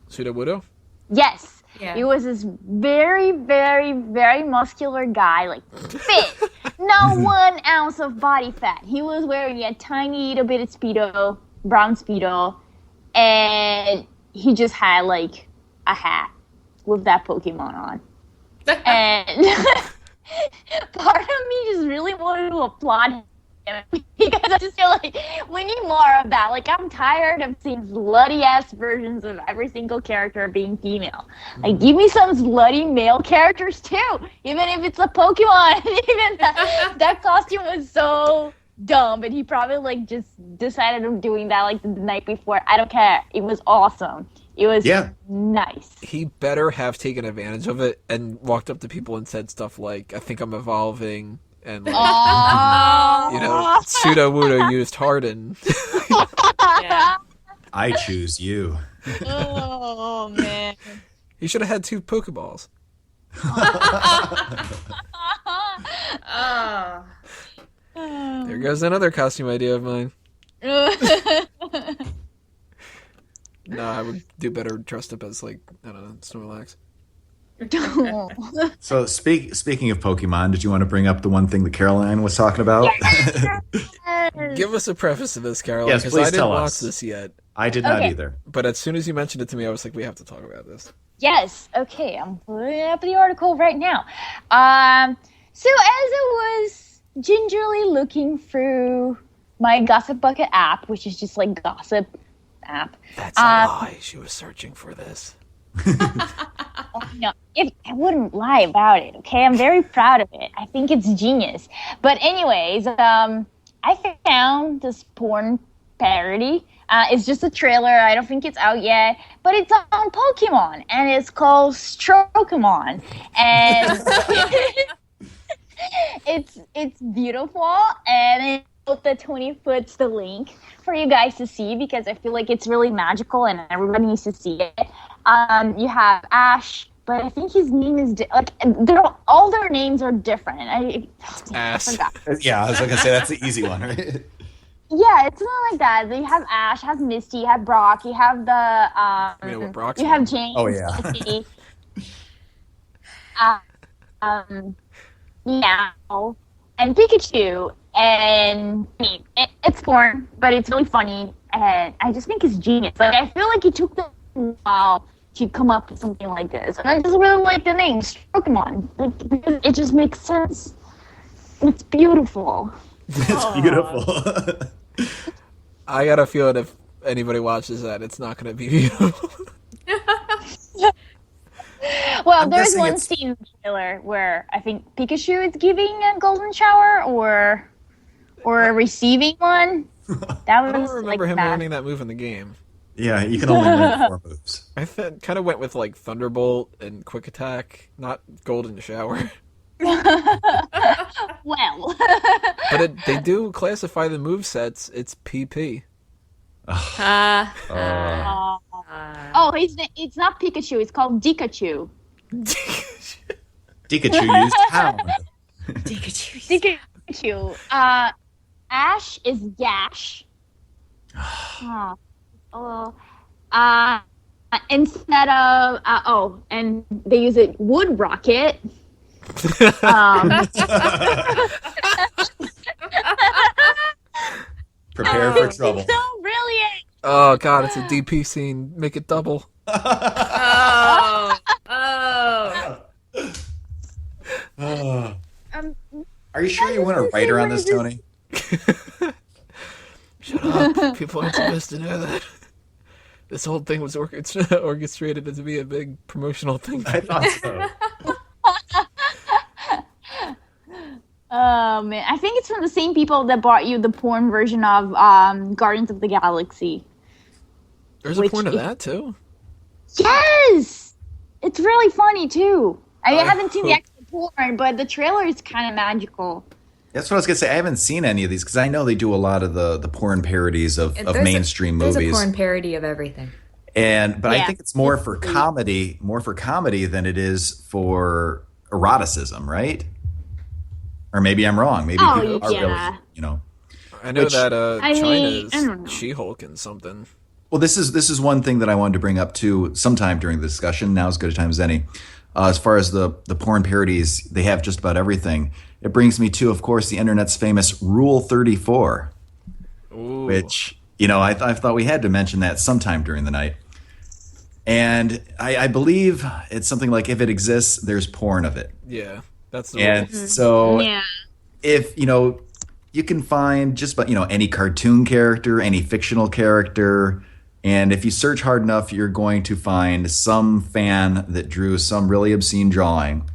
Sudowoodo? Yes. Yeah. It was this very, very, very muscular guy, like fit, no 1 ounce of body fat. He was wearing a tiny little bit of Speedo, brown Speedo, and he just had like a hat with that Pokemon on. And part of me just really wanted to applaud him because I just feel like we need more of that. Like, I'm tired of seeing slutty-ass versions of every single character being female. Like, give me some slutty male characters, too. Even if it's a Pokemon. Even that costume was so dumb, but he probably, like, just decided on doing that, like, the night before. I don't care. It was awesome. It was nice. He better have taken advantage of it and walked up to people and said stuff like, I think I'm evolving. And, like, Sudowoodo used Harden. Yeah. I choose you. Oh, man. He should have had 2 Pokeballs. Oh. There goes another costume idea of mine. No, I would do better dressed up as, like, I don't know, Snorlax. So speaking of Pokemon, did you want to bring up the one thing that Caroline was talking about? Give us a preface to this, Caroline, Yes, because please I didn't tell watch us. this yet. I did not either. But as soon as you mentioned it to me, I was like, we have to talk about this. Yes. Okay, I'm putting up the article right now. So as I was gingerly looking through my Gossip Bucket app, which is just like gossip app. That's a lie. She was searching for this. No, I wouldn't lie about it, okay? I'm very proud of it. I think it's genius. But anyways, I found this porn parody. It's just a trailer. I don't think it's out yet. But it's on Pokemon, and it's called Strokemon. And it's beautiful, and it put the 20 foot's the link for you guys to see because I feel like it's really magical and everybody needs to see it. You have Ash, but I think his name is all their names are different. Ass. Yeah, I was going to say that's the easy one, right? Yeah, it's not like that. You have Ash, you have Misty, you have Brock, you have Brock's you have James. Oh, yeah. Misty, Meow, and Pikachu. And I mean, it's porn, but it's really funny, and I just think it's genius. Like, I feel like it took them a while to come up with something like this, and I just really like the name Pokemon. Like, it just makes sense. It's beautiful. It's beautiful. I got a feeling if anybody watches that, it's not going to be beautiful. Well, I'm there's guessing one it's- scene in the trailer where I think Pikachu is giving a golden shower or receiving one. That I don't was remember like him that. learning that move in the game. Yeah, you can only learn 4 moves. I kind of went with, like, Thunderbolt and Quick Attack, not Golden Shower. Well, But they do classify the move sets. It's PP. oh, it's not Pikachu. It's called Dikachu. Pikachu used Hound. Pikachu. Pikachu. Ash is Gash. Instead of and they use it Wood Rocket. Prepare for trouble. So brilliant. Oh, God, it's a DP scene. Make it double. Oh. Are you sure you want to write her on this, Tony? Shut up. People aren't supposed to know that. This whole thing was orchestrated to be a big promotional thing. I thought so. Man, I think it's from the same people that bought you the porn version of Guardians of the Galaxy. There's a porn of that too. Yes, it's really funny too. I haven't seen the hope- actual porn, but the trailer is kind of magical. That's what I was gonna say. I haven't seen any of these because I know they do a lot of the porn parodies of mainstream movies. There's a porn parody of everything. But I Yeah. think it's more for comedy than it is for eroticism, right? Or maybe I'm wrong. Maybe Oh, people are yeah. really, you know. I know that I don't China's know. She-Hulk and something. Well, this is one thing that I wanted to bring up too sometime during the discussion. Now is as good a time as any. As far as the porn parodies, they have just about everything. It brings me to, of course, the internet's famous Rule 34, Ooh. which, I thought we had to mention that sometime during the night. And I believe it's something like if it exists, there's porn of it. Yeah, that's the And rule. so Yeah. if, you can find just about, any cartoon character, any fictional character. And if you search hard enough, you're going to find some fan that drew some really obscene drawing.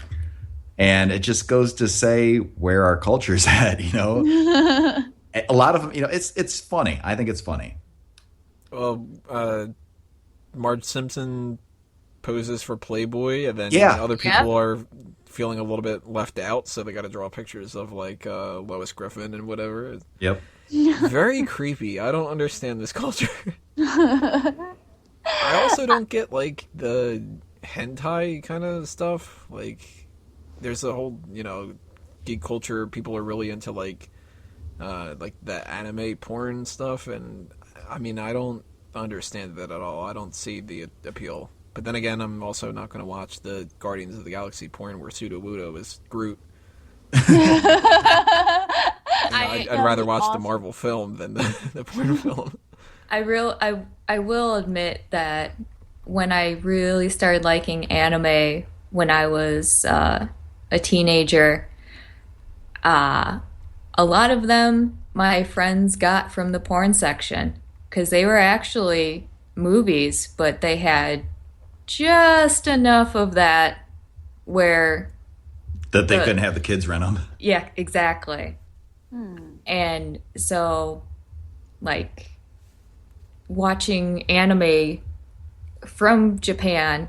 And it just goes to say where our culture's at, A lot of them, it's funny. I think it's funny. Well, Marge Simpson poses for Playboy, and then Yeah. other people are feeling a little bit left out, so they got to draw pictures of like Lois Griffin and whatever. Yep. Very creepy. I don't understand this culture. I also don't get like the hentai kind of stuff. Like, there's a whole geek culture. People are really into like the anime porn stuff, and I mean I don't understand that at all. I don't see the appeal. But then again, I'm also not going to watch the Guardians of the Galaxy porn where Sudowoodo is Groot. I'd rather watch the Marvel film than the porn film. I will admit that when I really started liking anime when I was a teenager, a lot of them my friends got from the porn section because they were actually movies, but they had just enough of that where That they couldn't have the kids rent them. yeah, exactly. And so, like, watching anime from Japan,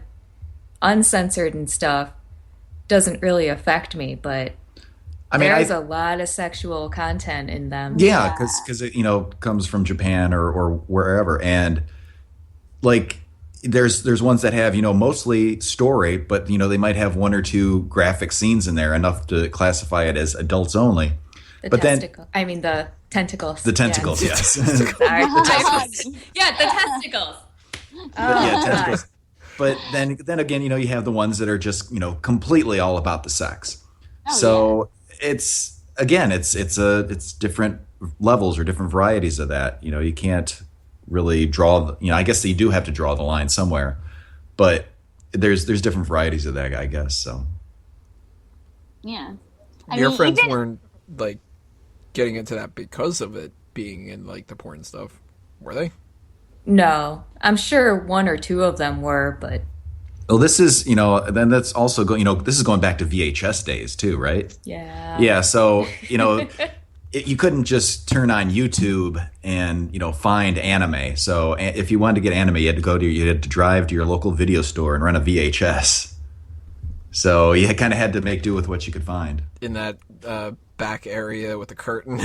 uncensored and stuff, doesn't really affect me, but I mean, there's a lot of sexual content in them. yeah, because it comes from Japan or wherever, and like there's ones that have mostly story, but they might have one or two graphic scenes in there, enough to classify it as adults only. The But then- tentacles. The tentacles, Yeah. yes. Sorry. Yeah, the testicles. Yeah, tentacles. But then again, you have the ones that are just completely all about the sex. It's different levels or different varieties of that. You can't really draw. I guess you do have to draw the line somewhere, but there's different varieties of that, I guess. So Yeah. Your friends weren't like getting into that because of it being in like the porn stuff, were they? No, I'm sure one or two of them were, but well, this is then that's also this is going back to VHS days too, right? yeah. Yeah. So you couldn't just turn on YouTube and find anime. So if you wanted to get anime, you had to drive to your local video store and rent a VHS. So you kind of had to make do with what you could find. In that back area with the curtain.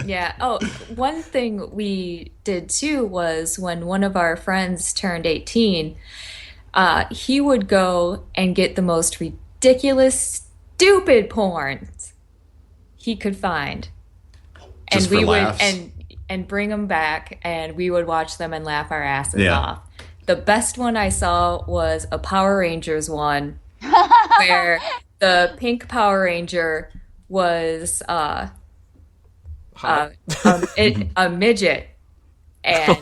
Yeah. Oh, one thing we did too was when one of our friends turned 18, he would go and get the most ridiculous, stupid porns he could find, Just and we for would laughs? and bring them back, and we would watch them and laugh our asses Yeah. off. The best one I saw was a Power Rangers one, where the pink Power Ranger was a midget, and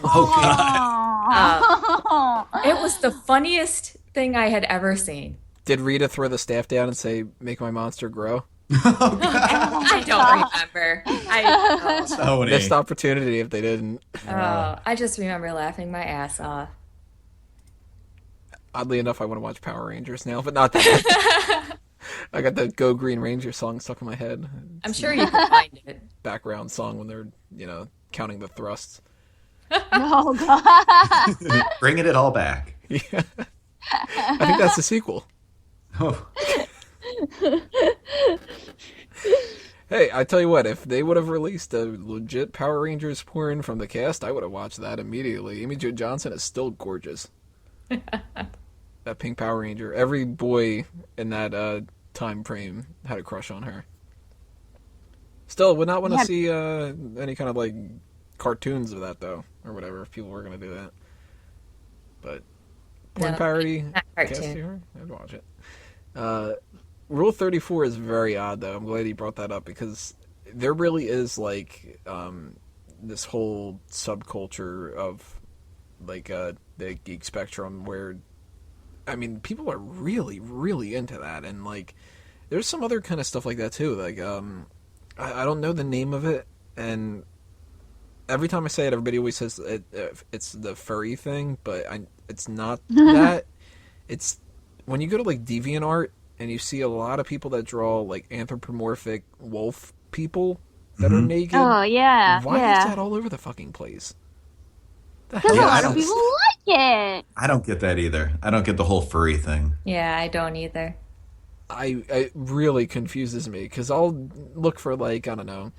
it was the funniest thing I had ever seen. Did Rita throw the staff down and say, "Make my monster grow"? I don't remember. So Missed opportunity if they didn't. I just remember laughing my ass off. Oddly enough, I want to watch Power Rangers now, but not that. I got that Go Green Ranger song stuck in my head. I'm sure you can find it. Background song when they're, counting the thrusts. Oh god. Bringing it all back. Yeah. I think that's the sequel. Oh, Hey, I tell you what, if they would have released a legit Power Rangers porn from the cast, I would have watched that immediately. Amy Jo Johnson is still gorgeous. That pink Power Ranger. Every boy in that time frame had a crush on her. Still, would not want to see any kind of like cartoons of that though, or whatever. If people were going to do that, but porn parody not cartoon. cast here, I'd watch it. Rule 34 is very odd though. I'm glad you brought that up because there really is like this whole subculture of like the geek spectrum where I mean people are really really into that, and like there's some other kind of stuff like that too. Like I don't know the name of it, and every time I say it, everybody always says it's the furry thing, but it's not that. It's when you go to like DeviantArt and you see a lot of people that draw like anthropomorphic wolf people that are naked. Oh yeah. Why yeah. is that all over the fucking place? The Because hell a is lot of this? people like it. I don't get that either. I don't get the whole furry thing. Yeah, I don't either. It really confuses me because I'll look for like I don't know,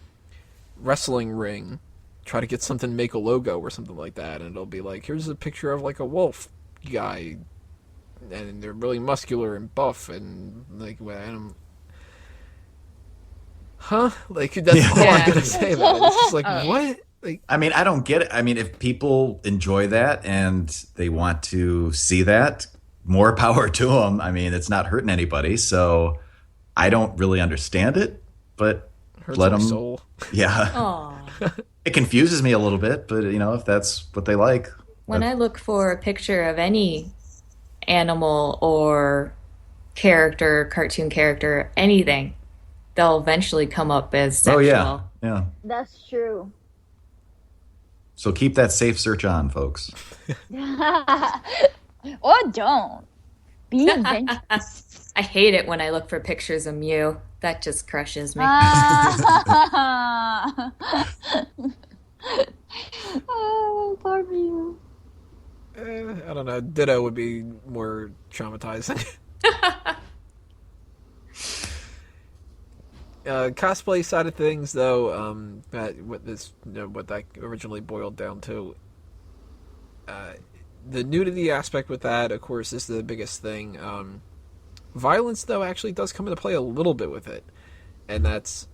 wrestling ring, try to get something, make a logo or something like that, and it'll be like here's a picture of like a wolf guy, and they're really muscular and buff and like like that's all I'm gonna say about it. It's just like what? Like I mean, I don't get it. I mean, if people enjoy that and they want to see that, more power to them. I mean, it's not hurting anybody. So I don't really understand it, but hurts let my them. soul. Yeah. Aw. It confuses me a little bit, but if that's what they like. When I look for a picture of any animal or character, cartoon character, anything, they'll eventually come up as sexual. Oh, yeah. Yeah. That's true. So keep that safe search on, folks. Or don't. Be adventurous. I hate it when I look for pictures of Mew. That just crushes me. Oh, poor you. I don't know. Ditto would be more traumatizing. Cosplay side of things, though, what that originally boiled down to, the nudity aspect with that, of course, is the biggest thing. Violence, though, actually does come into play a little bit with it, and that's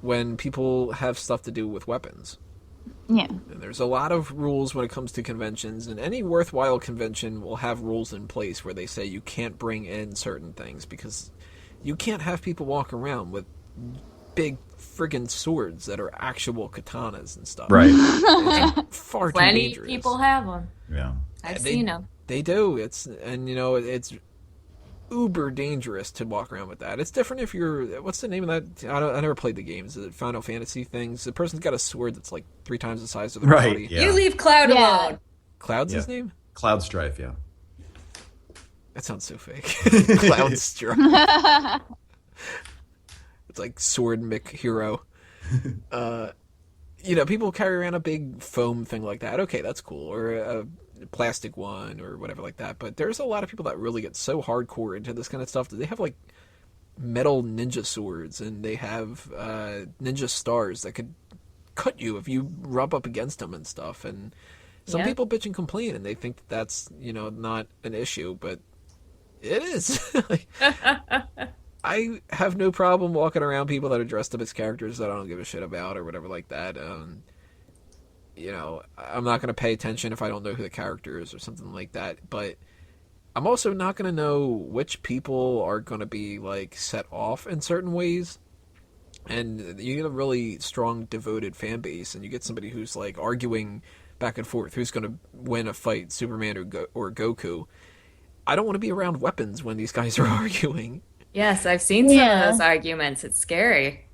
when people have stuff to do with weapons. Yeah. And there's a lot of rules when it comes to conventions, and any worthwhile convention will have rules in place where they say you can't bring in certain things because you can't have people walk around with big friggin' swords that are actual katanas and stuff. Right. It's far too Plenty of dangerous. people have them. Yeah. I've seen them. They do. It's uber dangerous to walk around with that. It's different if you're. What's the name of that? I never played the games. Is it Final Fantasy things? The person's got a sword that's like 3 times the size of their Right. body. Yeah. You leave Cloud Yeah. alone. Cloud's his Yeah. name? Cloud Strife, yeah. That sounds so fake. Cloud Strife. It's like Sword Mick Hero. People carry around a big foam thing like that. Okay, that's cool. Or a plastic one or whatever like that. But there's a lot of people that really get so hardcore into this kind of stuff that they have like metal ninja swords and they have ninja stars that could cut you if you rub up against them and stuff. And some Yeah. people bitch and complain and they think that's, not an issue, but it is. Like, I have no problem walking around people that are dressed up as characters that I don't give a shit about or whatever like that. I'm not going to pay attention if I don't know who the character is or something like that. But I'm also not going to know which people are going to be like set off in certain ways. And you get a really strong, devoted fan base, and you get somebody who's like arguing back and forth who's going to win a fight, Superman or Goku. I don't want to be around weapons when these guys are arguing. Yes, I've seen some Yeah. of those arguments. It's scary.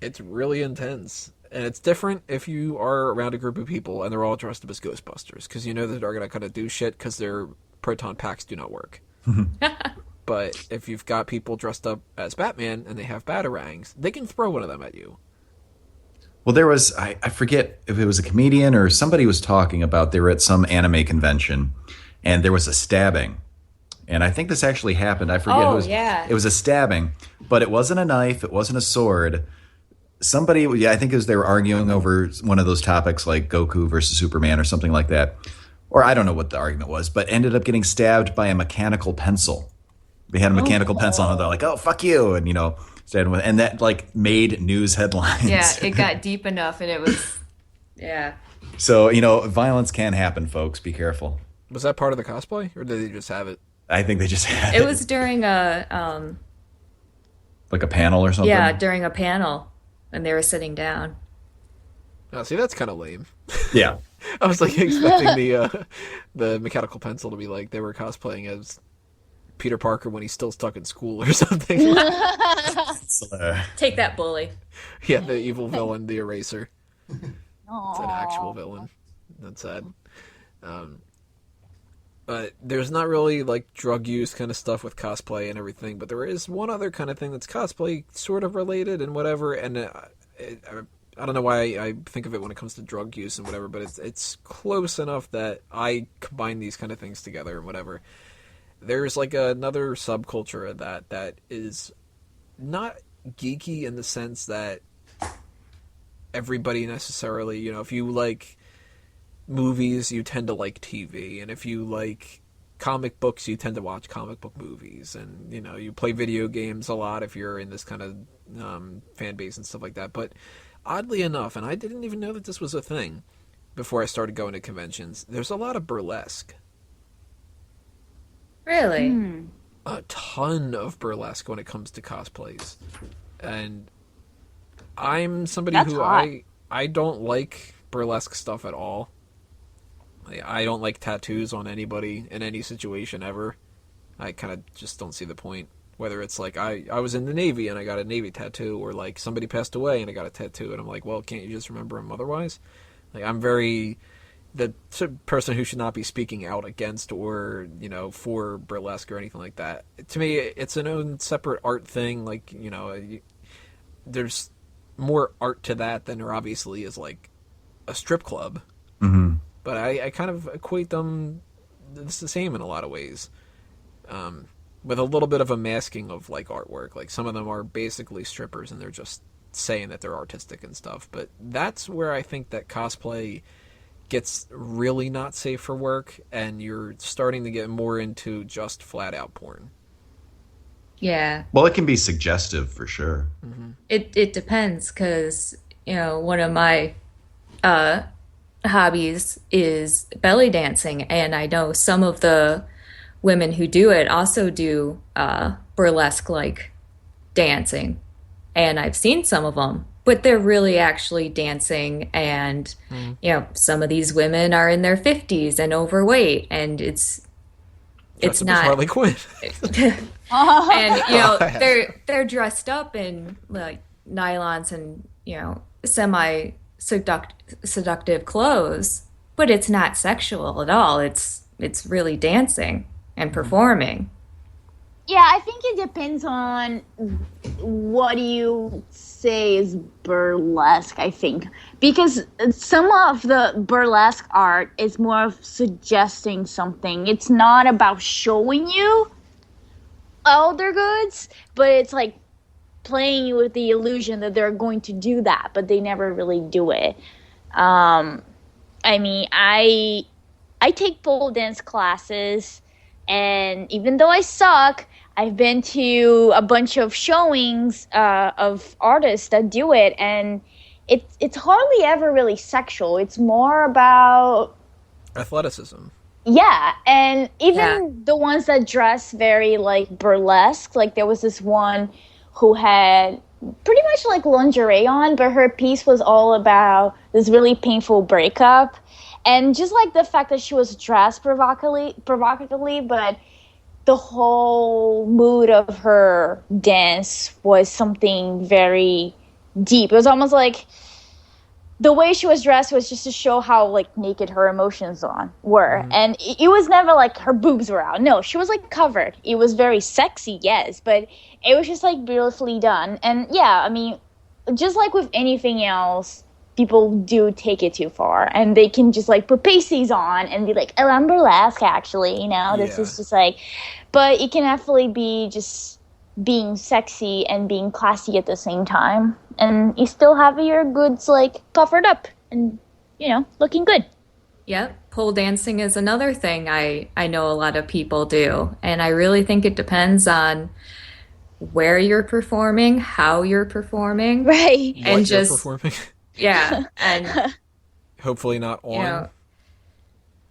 It's really intense. And it's different if you are around a group of people and they're all dressed up as Ghostbusters, because you know that they're going to kind of do shit because their proton packs do not work. But if you've got people dressed up as Batman and they have batarangs, they can throw one of them at you. Well, there was, I forget if it was a comedian or somebody was talking about they were at some anime convention and there was a stabbing. And I think this actually happened. I forget. It was a stabbing, but it wasn't a knife. It wasn't a sword. Somebody, I think they were arguing over one of those topics like Goku versus Superman or something like that. Or I don't know what the argument was, but ended up getting stabbed by a mechanical pencil. They had a mechanical pencil and they're like, oh, fuck you. And, and that like made news headlines. Yeah, it got deep enough and it was, yeah. So, violence can happen, folks. Be careful. Was that part of the cosplay or did they just have it? I think they just had it. It was during a... like a panel or something? Yeah, during a panel. And they were sitting down. Oh, see, that's kind of lame. Yeah. I was like expecting the mechanical pencil to be like they were cosplaying as Peter Parker when he's still stuck in school or something. Take that, bully. Yeah, the evil villain, the eraser. It's an actual villain. That's sad. But there's not really like drug use kind of stuff with cosplay and everything, but there is one other kind of thing that's cosplay sort of related and whatever, and I don't know why I think of it when it comes to drug use and whatever, but it's close enough that I combine these kind of things together and whatever. There's like another subculture of that is not geeky in the sense that everybody necessarily, if you like movies, you tend to like TV, and if you like comic books, you tend to watch comic book movies, and you play video games a lot if you're in this kind of fan base and stuff like that. But oddly enough, and I didn't even know that this was a thing before I started going to conventions, there's a lot of burlesque. Really? A ton of burlesque when it comes to cosplays. And I'm somebody who I don't like burlesque stuff at all. I don't like tattoos on anybody in any situation ever. I kind of just don't see the point. Whether it's like I was in the Navy and I got a Navy tattoo, or like somebody passed away and I got a tattoo, and I'm like, well, can't you just remember him otherwise? Like, I'm very the person who should not be speaking out against or for burlesque or anything like that. To me, it's an own separate art thing. Like there's more art to that than there obviously is like a strip club. Mm-hmm. But I kind of equate them, it's the same in a lot of ways, with a little bit of a masking of like artwork. Like some of them are basically strippers and they're just saying that they're artistic and stuff. But that's where I think that cosplay gets really not safe for work, and you're starting to get more into just flat out porn. Yeah. Well, it can be suggestive for sure. Mm-hmm. It depends, because one of my hobbies is belly dancing, and I know some of the women who do it also do burlesque like dancing, and I've seen some of them, but they're really actually dancing, and some of these women are in their 50s and overweight, and it's not Harley Quinn. And they're dressed up in like nylons and semi seductive clothes, but it's not sexual at all. It's really dancing and performing. Yeah, I think it depends on what you say is burlesque, I think. Because some of the burlesque art is more of suggesting something. It's not about showing you all their goods, but it's like playing you with the illusion that they're going to do that, but they never really do it. I mean, I take pole dance classes, and even though I suck, I've been to a bunch of showings of artists that do it, and it's hardly ever really sexual. It's more about athleticism. Yeah, and even the ones that dress very like burlesque, like there was this one who had pretty much like lingerie on, but her piece was all about this really painful breakup. And just like the fact that she was dressed provocatively, but the whole mood of her dance was something very deep. It was almost like the way she was dressed was just to show how like naked her emotions were. And it was never like her boobs were out. No, she was like covered. It was very sexy, yes, but it was just like beautifully done. And yeah, I mean, just like with anything else, people do take it too far, and they can just like put pasties on and be like, oh, I'm burlesque actually, this is just like, but it can definitely be just being sexy and being classy at the same time, and you still have your goods like covered up and looking good. Yep, pole dancing is another thing I know a lot of people do, and I really think it depends on where you're performing, how you're performing, right, What and you're just performing. yeah, and Hopefully not on.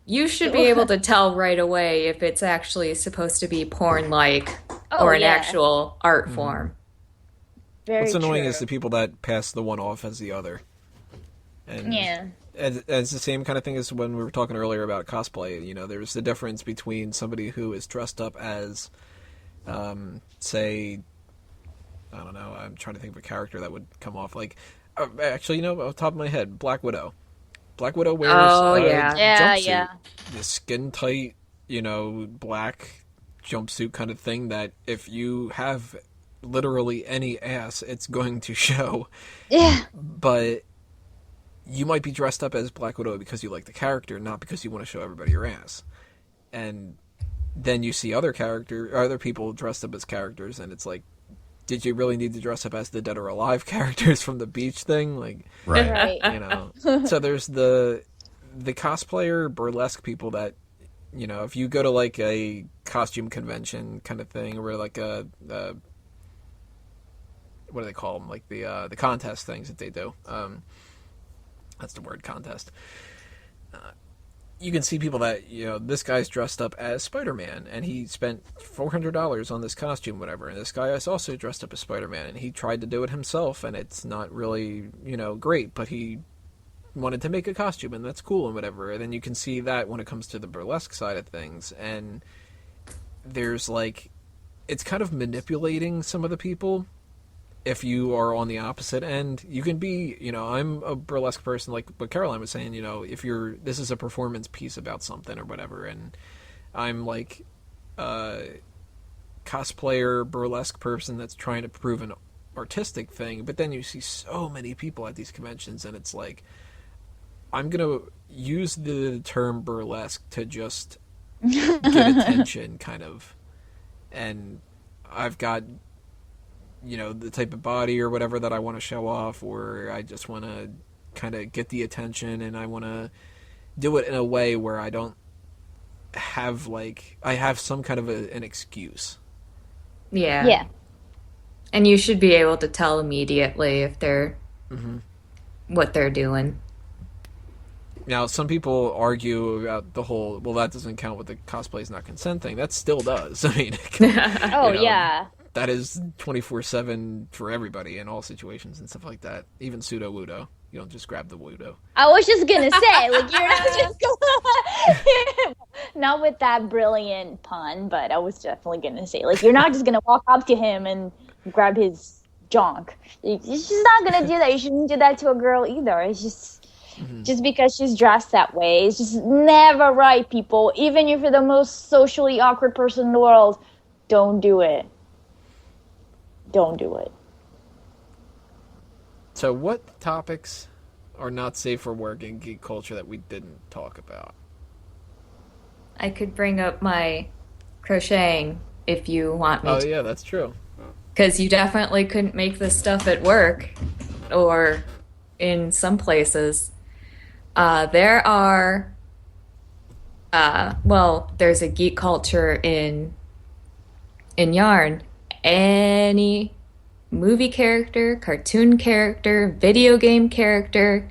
you should be able to tell right away if it's actually supposed to be porn-like or an actual art form. Very What's annoying true. is the people that pass the one off as the other. And Yeah. it's the same kind of thing as when we were talking earlier about cosplay. There's the difference between somebody who is dressed up as, say, I don't know, I'm trying to think of a character that would come off like, actually, off the top of my head, Black Widow. Black Widow wears jumpsuit, the skin tight, black jumpsuit kind of thing that if you have literally any ass, it's going to show. Yeah. But you might be dressed up as Black Widow because you like the character, not because you want to show everybody your ass. And then you see other people dressed up as characters, and it's like, did you really need to dress up as the Dead or Alive characters from the beach thing? Like, Right. So there's the cosplayer burlesque people that, if you go to like a costume convention kind of thing, or like a what do they call them? Like the contest things that they do. That's the word, contest. You can see people that, this guy's dressed up as Spider-Man, and he spent $400 on this costume, whatever, and this guy is also dressed up as Spider-Man, and he tried to do it himself, and it's not really, great, but he wanted to make a costume, and that's cool, and whatever. And then you can see that when it comes to the burlesque side of things, and there's, like, it's kind of manipulating some of the people. If you are on the opposite end, you can be, I'm a burlesque person, like what Caroline was saying, if this is a performance piece about something or whatever, and I'm like a cosplayer, burlesque person that's trying to prove an artistic thing, but then you see so many people at these conventions, and it's like, I'm going to use the term burlesque to just get attention, kind of, and I've got the type of body or whatever that I want to show off, or I just want to kind of get the attention, and I want to do it in a way where I don't have, I have some kind of an excuse. Yeah. Yeah. And you should be able to tell immediately if they're what they're doing. Now, some people argue about the whole, well, that doesn't count with the cosplay is not consent thing. That still does. I mean, Yeah. That is 24/7 for everybody in all situations and stuff like that. Even pseudo-wudo. You don't just grab the wudo. I was just gonna say, like, you're not just gonna not with that brilliant pun, but I was definitely gonna say, like, you're not just gonna walk up to him and grab his junk. You're just not gonna do that. You shouldn't do that to a girl either. It's just because she's dressed that way. It's just never right, people. Even if you're the most socially awkward person in the world, don't do it. Don't do it. So what topics are not safe for work in geek culture that we didn't talk about? I could bring up my crocheting if you want me Oh, to. yeah, that's true. Because you definitely couldn't make this stuff at work or in some places. There's a geek culture in yarn. Any movie character, cartoon character, video game character,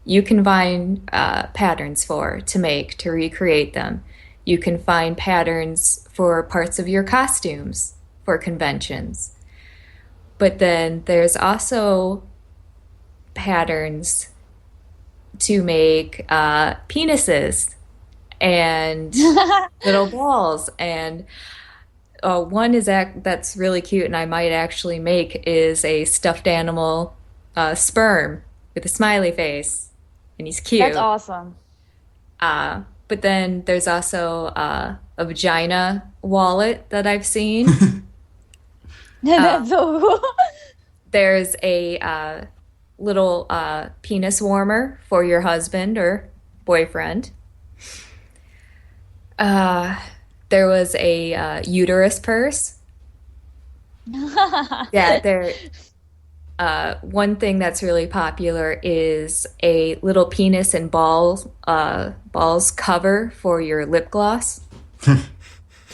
you can find patterns to recreate them. You can find patterns for parts of your costumes for conventions. But then there's also patterns to make penises and little balls, and one that's really cute and I might actually make is a stuffed animal sperm with a smiley face, and he's cute. That's awesome. But then there's also a vagina wallet that I've seen. That's so cool. There's a little penis warmer for your husband or boyfriend. There was a uterus purse. Yeah, there. One thing that's really popular is a little penis and balls cover for your lip gloss.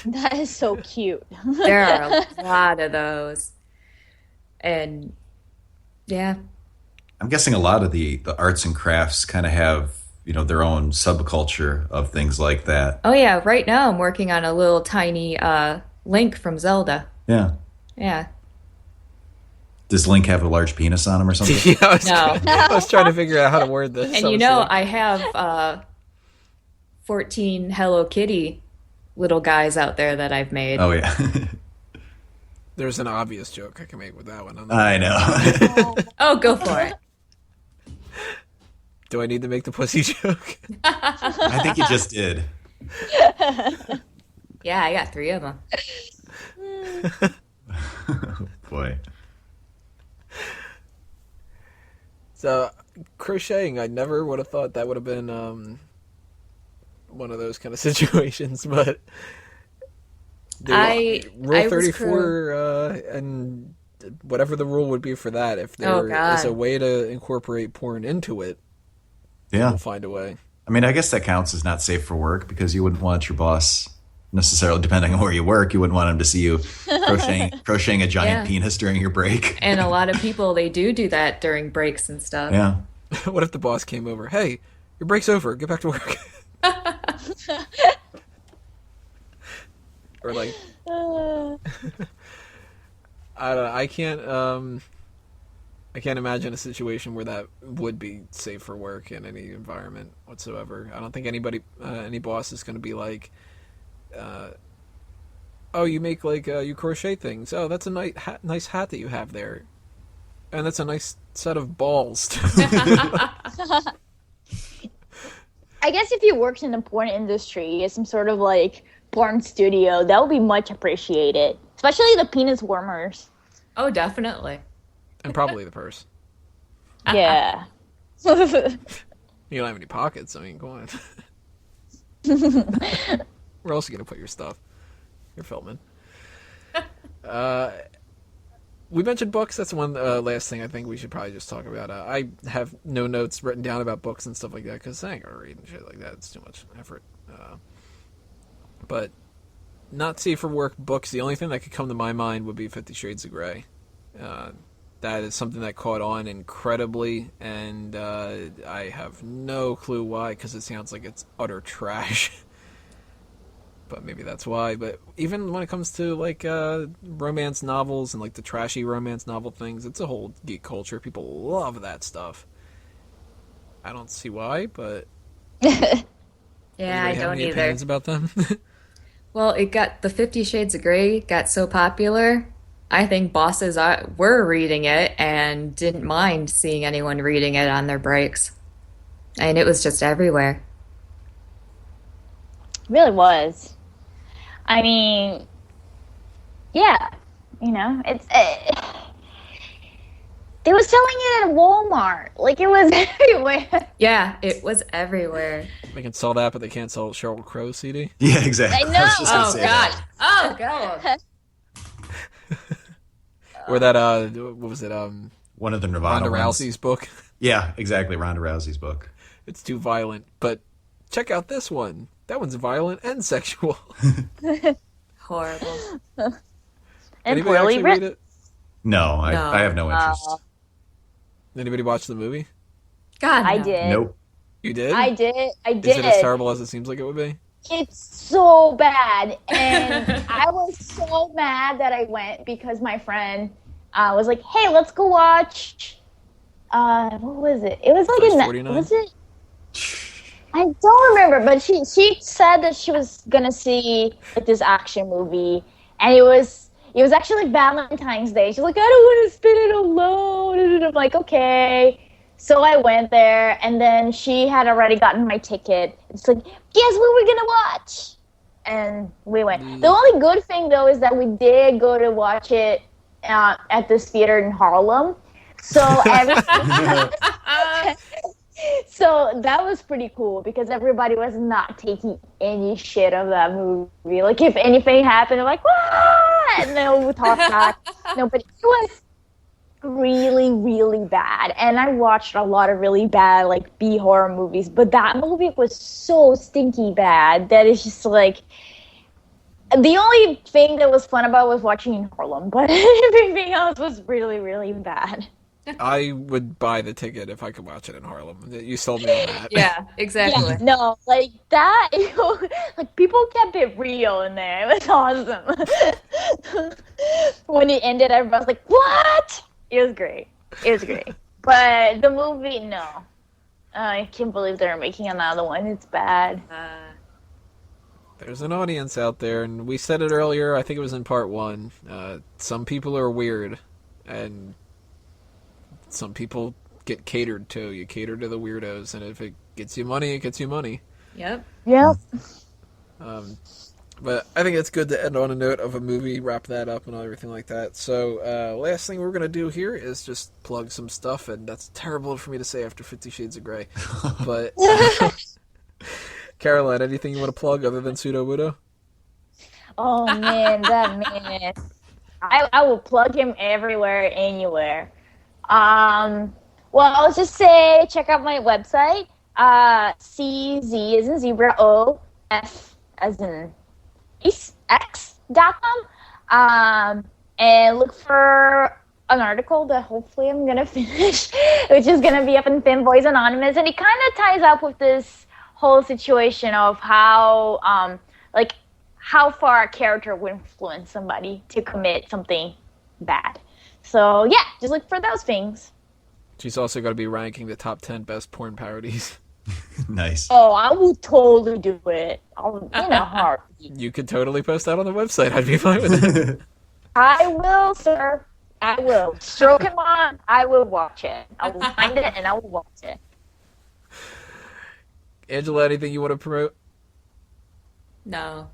That is so cute. There are a lot of those. And yeah. I'm guessing a lot of the arts and crafts kind of have, their own subculture of things like that. Oh yeah, right now I'm working on a little tiny Link from Zelda. Yeah. Yeah. Does Link have a large penis on him or something? Yeah, No. I was trying to figure out how to word this. And I have 14 Hello Kitty little guys out there that I've made. Oh, yeah. There's an obvious joke I can make with that one. I know. Oh, go for it. Do I need to make the pussy joke? I think you just did. Yeah, I got 3 of them. Oh, boy. So, crocheting, I never would have thought that would have been one of those kind of situations, but Rule 34 and whatever the rule would be for that, if there is a way to incorporate porn into it, we'll find a way. I mean, I guess that counts as not safe for work because you wouldn't want your boss necessarily, depending on where you work, you wouldn't want him to see you crocheting a giant penis during your break. And a lot of people, they do that during breaks and stuff. Yeah. What if the boss came over? Hey, your break's over. Get back to work. Or like, I don't know. I can't imagine a situation where that would be safe for work in any environment whatsoever. I don't think any boss is going to be like, oh, you make you crochet things. Oh, that's a nice hat that you have there, and that's a nice set of balls. I guess if you worked in the porn industry, some sort of porn studio, that would be much appreciated, especially the penis warmers. Oh, definitely. And probably the purse. Yeah. You don't have any pockets. I mean, go on. Where else are you going to put your stuff? You're filming. We mentioned books. That's one last thing I think we should probably just talk about. I have no notes written down about books and stuff like that because I ain't going to read and shit like that. It's too much effort. But not safe for work books, the only thing that could come to my mind would be 50 Shades of Grey. That is something that caught on incredibly, and I have no clue why, because it sounds like it's utter trash. But maybe that's why. But even when it comes to romance novels and the trashy romance novel things, it's a whole geek culture. People love that stuff. I don't see why, but yeah, I have don't any either. opinions about them? Well, the 50 Shades of Grey got so popular. I think bosses were reading it and didn't mind seeing anyone reading it on their breaks. And it was just everywhere. It really was. I mean, yeah, it's they were selling it at Walmart. It was everywhere. Yeah, it was everywhere. They can sell that, but they can't sell Sheryl Crow CD. Yeah, exactly. I know. was just gonna Oh, say God. that. Oh, God. Or that, what was it, One of the Nirvana Ronda ones. Rousey's book. Yeah, exactly. Ronda Rousey's book. It's too violent, but check out this one. That one's violent and sexual. Horrible. And Anybody poorly actually read written. it? No, No. I have no interest. Anybody watch the movie? God, I no. did. Nope. You did? I did. Is it as terrible as it seems like it would be? It's so bad, and I was so mad that I went because my friend was like, "Hey, let's go watch." What was it? It was First 49? was it? I don't remember, but she said that she was gonna see this action movie, and it was actually Valentine's Day. She's like, "I don't want to spend it alone," and I'm like, "Okay." So I went there, and then she had already gotten my ticket. It's like, guess what we're gonna watch? And we went. The only good thing, though, is that we did go to watch it at this theater in Harlem. So so that was pretty cool because everybody was not taking any shit of that movie. Like, if anything happened, they're like, what? And then we would talk back. No, but it was really, really bad. And I watched a lot of really bad, like, B-horror movies. But that movie was so stinky bad that it's just, like... The only thing that was fun about was watching in Harlem. But everything else was really, really bad. I would buy the ticket if I could watch it in Harlem. You sold me on that. Yeah, exactly. Yeah, no, like that, like people kept it real in there. It was awesome. When it ended, everybody was like, what? It was great. It was great. But the movie, no. I can't believe they're making another one. It's bad. There's an audience out there, and we said it earlier, I think it was in part 1. Some people are weird, and some people get catered to. You cater to the weirdos, and if it gets you money, it gets you money. Yep. Yep. But I think it's good to end on a note of a movie, wrap that up and everything like that. So last thing we're going to do here is just plug some stuff, and that's terrible for me to say after 50 Shades of Grey. But Caroline, anything you want to plug other than Pseudo Wudo? Oh, man, that man. I will plug him everywhere, anywhere. Well, I'll just say check out my website, CZ as in zebra, OF as in x.com, and look for an article that hopefully I'm going to finish, which is going to be up in Fanboys Anonymous, and it kind of ties up with this whole situation of how far a character will influence somebody to commit something bad. So, yeah, just look for those things. She's also going to be ranking the top 10 best porn parodies. Nice. Oh, I will totally do it. In a heartbeat. You could totally post that on the website. I'd be fine with it. I will, sir. I will. Stroke him on. I will watch it. I will find it and I will watch it. Angela, anything you want to promote? No.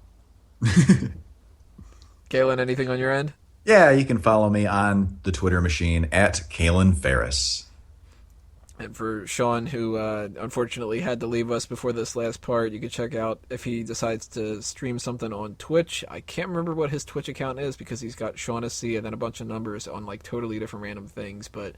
Kaylin, anything on your end? Yeah, you can follow me on the Twitter machine at Kalen Ferris. And for Sean, who unfortunately had to leave us before this last part, you can check out if he decides to stream something on Twitch. I can't remember what his Twitch account is because he's got Shaughnessy and then a bunch of numbers on like totally different random things. But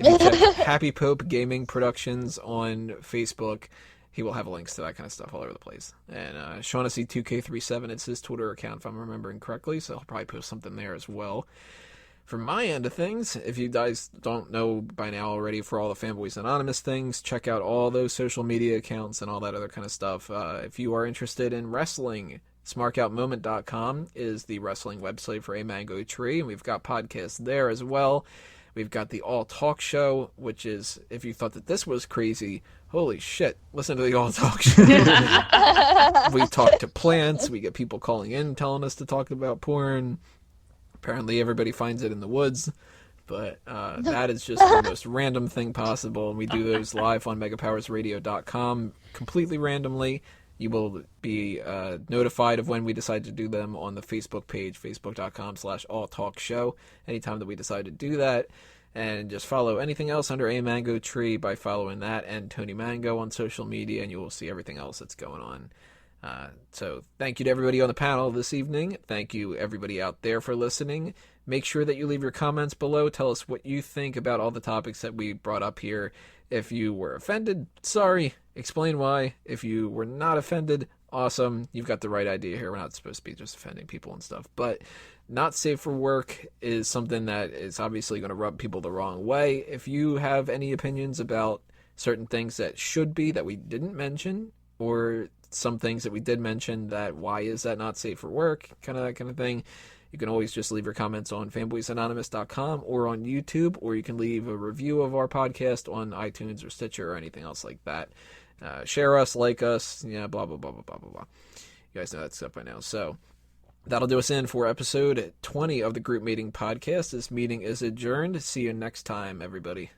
if you check Happy Pope Gaming Productions on Facebook, he will have links to that kind of stuff all over the place. And Shaughnessy2K37 is his Twitter account, if I'm remembering correctly, so he'll probably post something there as well. From my end of things, if you guys don't know by now already, for all the Fanboys Anonymous things, check out all those social media accounts and all that other kind of stuff. If you are interested in wrestling, smarkoutmoment.com is the wrestling website for A Mango Tree, and we've got podcasts there as well. We've got the All Talk Show, which is, if you thought that this was crazy, holy shit, listen to the All Talk Show. We talk to plants, we get people calling in telling us to talk about porn. Apparently everybody finds it in the woods, but that is just the most random thing possible, and we do those live on megapowersradio.com completely randomly. You will be notified of when we decide to do them on the Facebook page, facebook.com/alltalkshow, anytime that we decide to do that. And just follow anything else under A Mango Tree by following that and Tony Mango on social media, and you will see everything else that's going on. So thank you to everybody on the panel this evening. Thank you everybody out there for listening. Make sure that you leave your comments below. Tell us what you think about all the topics that we brought up here. If you were offended, sorry. Explain why. If you were not offended, awesome. You've got the right idea here. We're not supposed to be just offending people and stuff. But not safe for work is something that is obviously going to rub people the wrong way. If you have any opinions about certain things that should be that we didn't mention, or some things that we did mention that why is that not safe for work, that kind of thing, you can always just leave your comments on fanboysanonymous.com or on YouTube, or you can leave a review of our podcast on iTunes or Stitcher or anything else like that. Share us, like us, blah, blah, blah, blah, blah, blah, blah. You guys know that stuff by now. So that'll do us in for episode 20 of the Group Meeting Podcast. This meeting is adjourned. See you next time, everybody.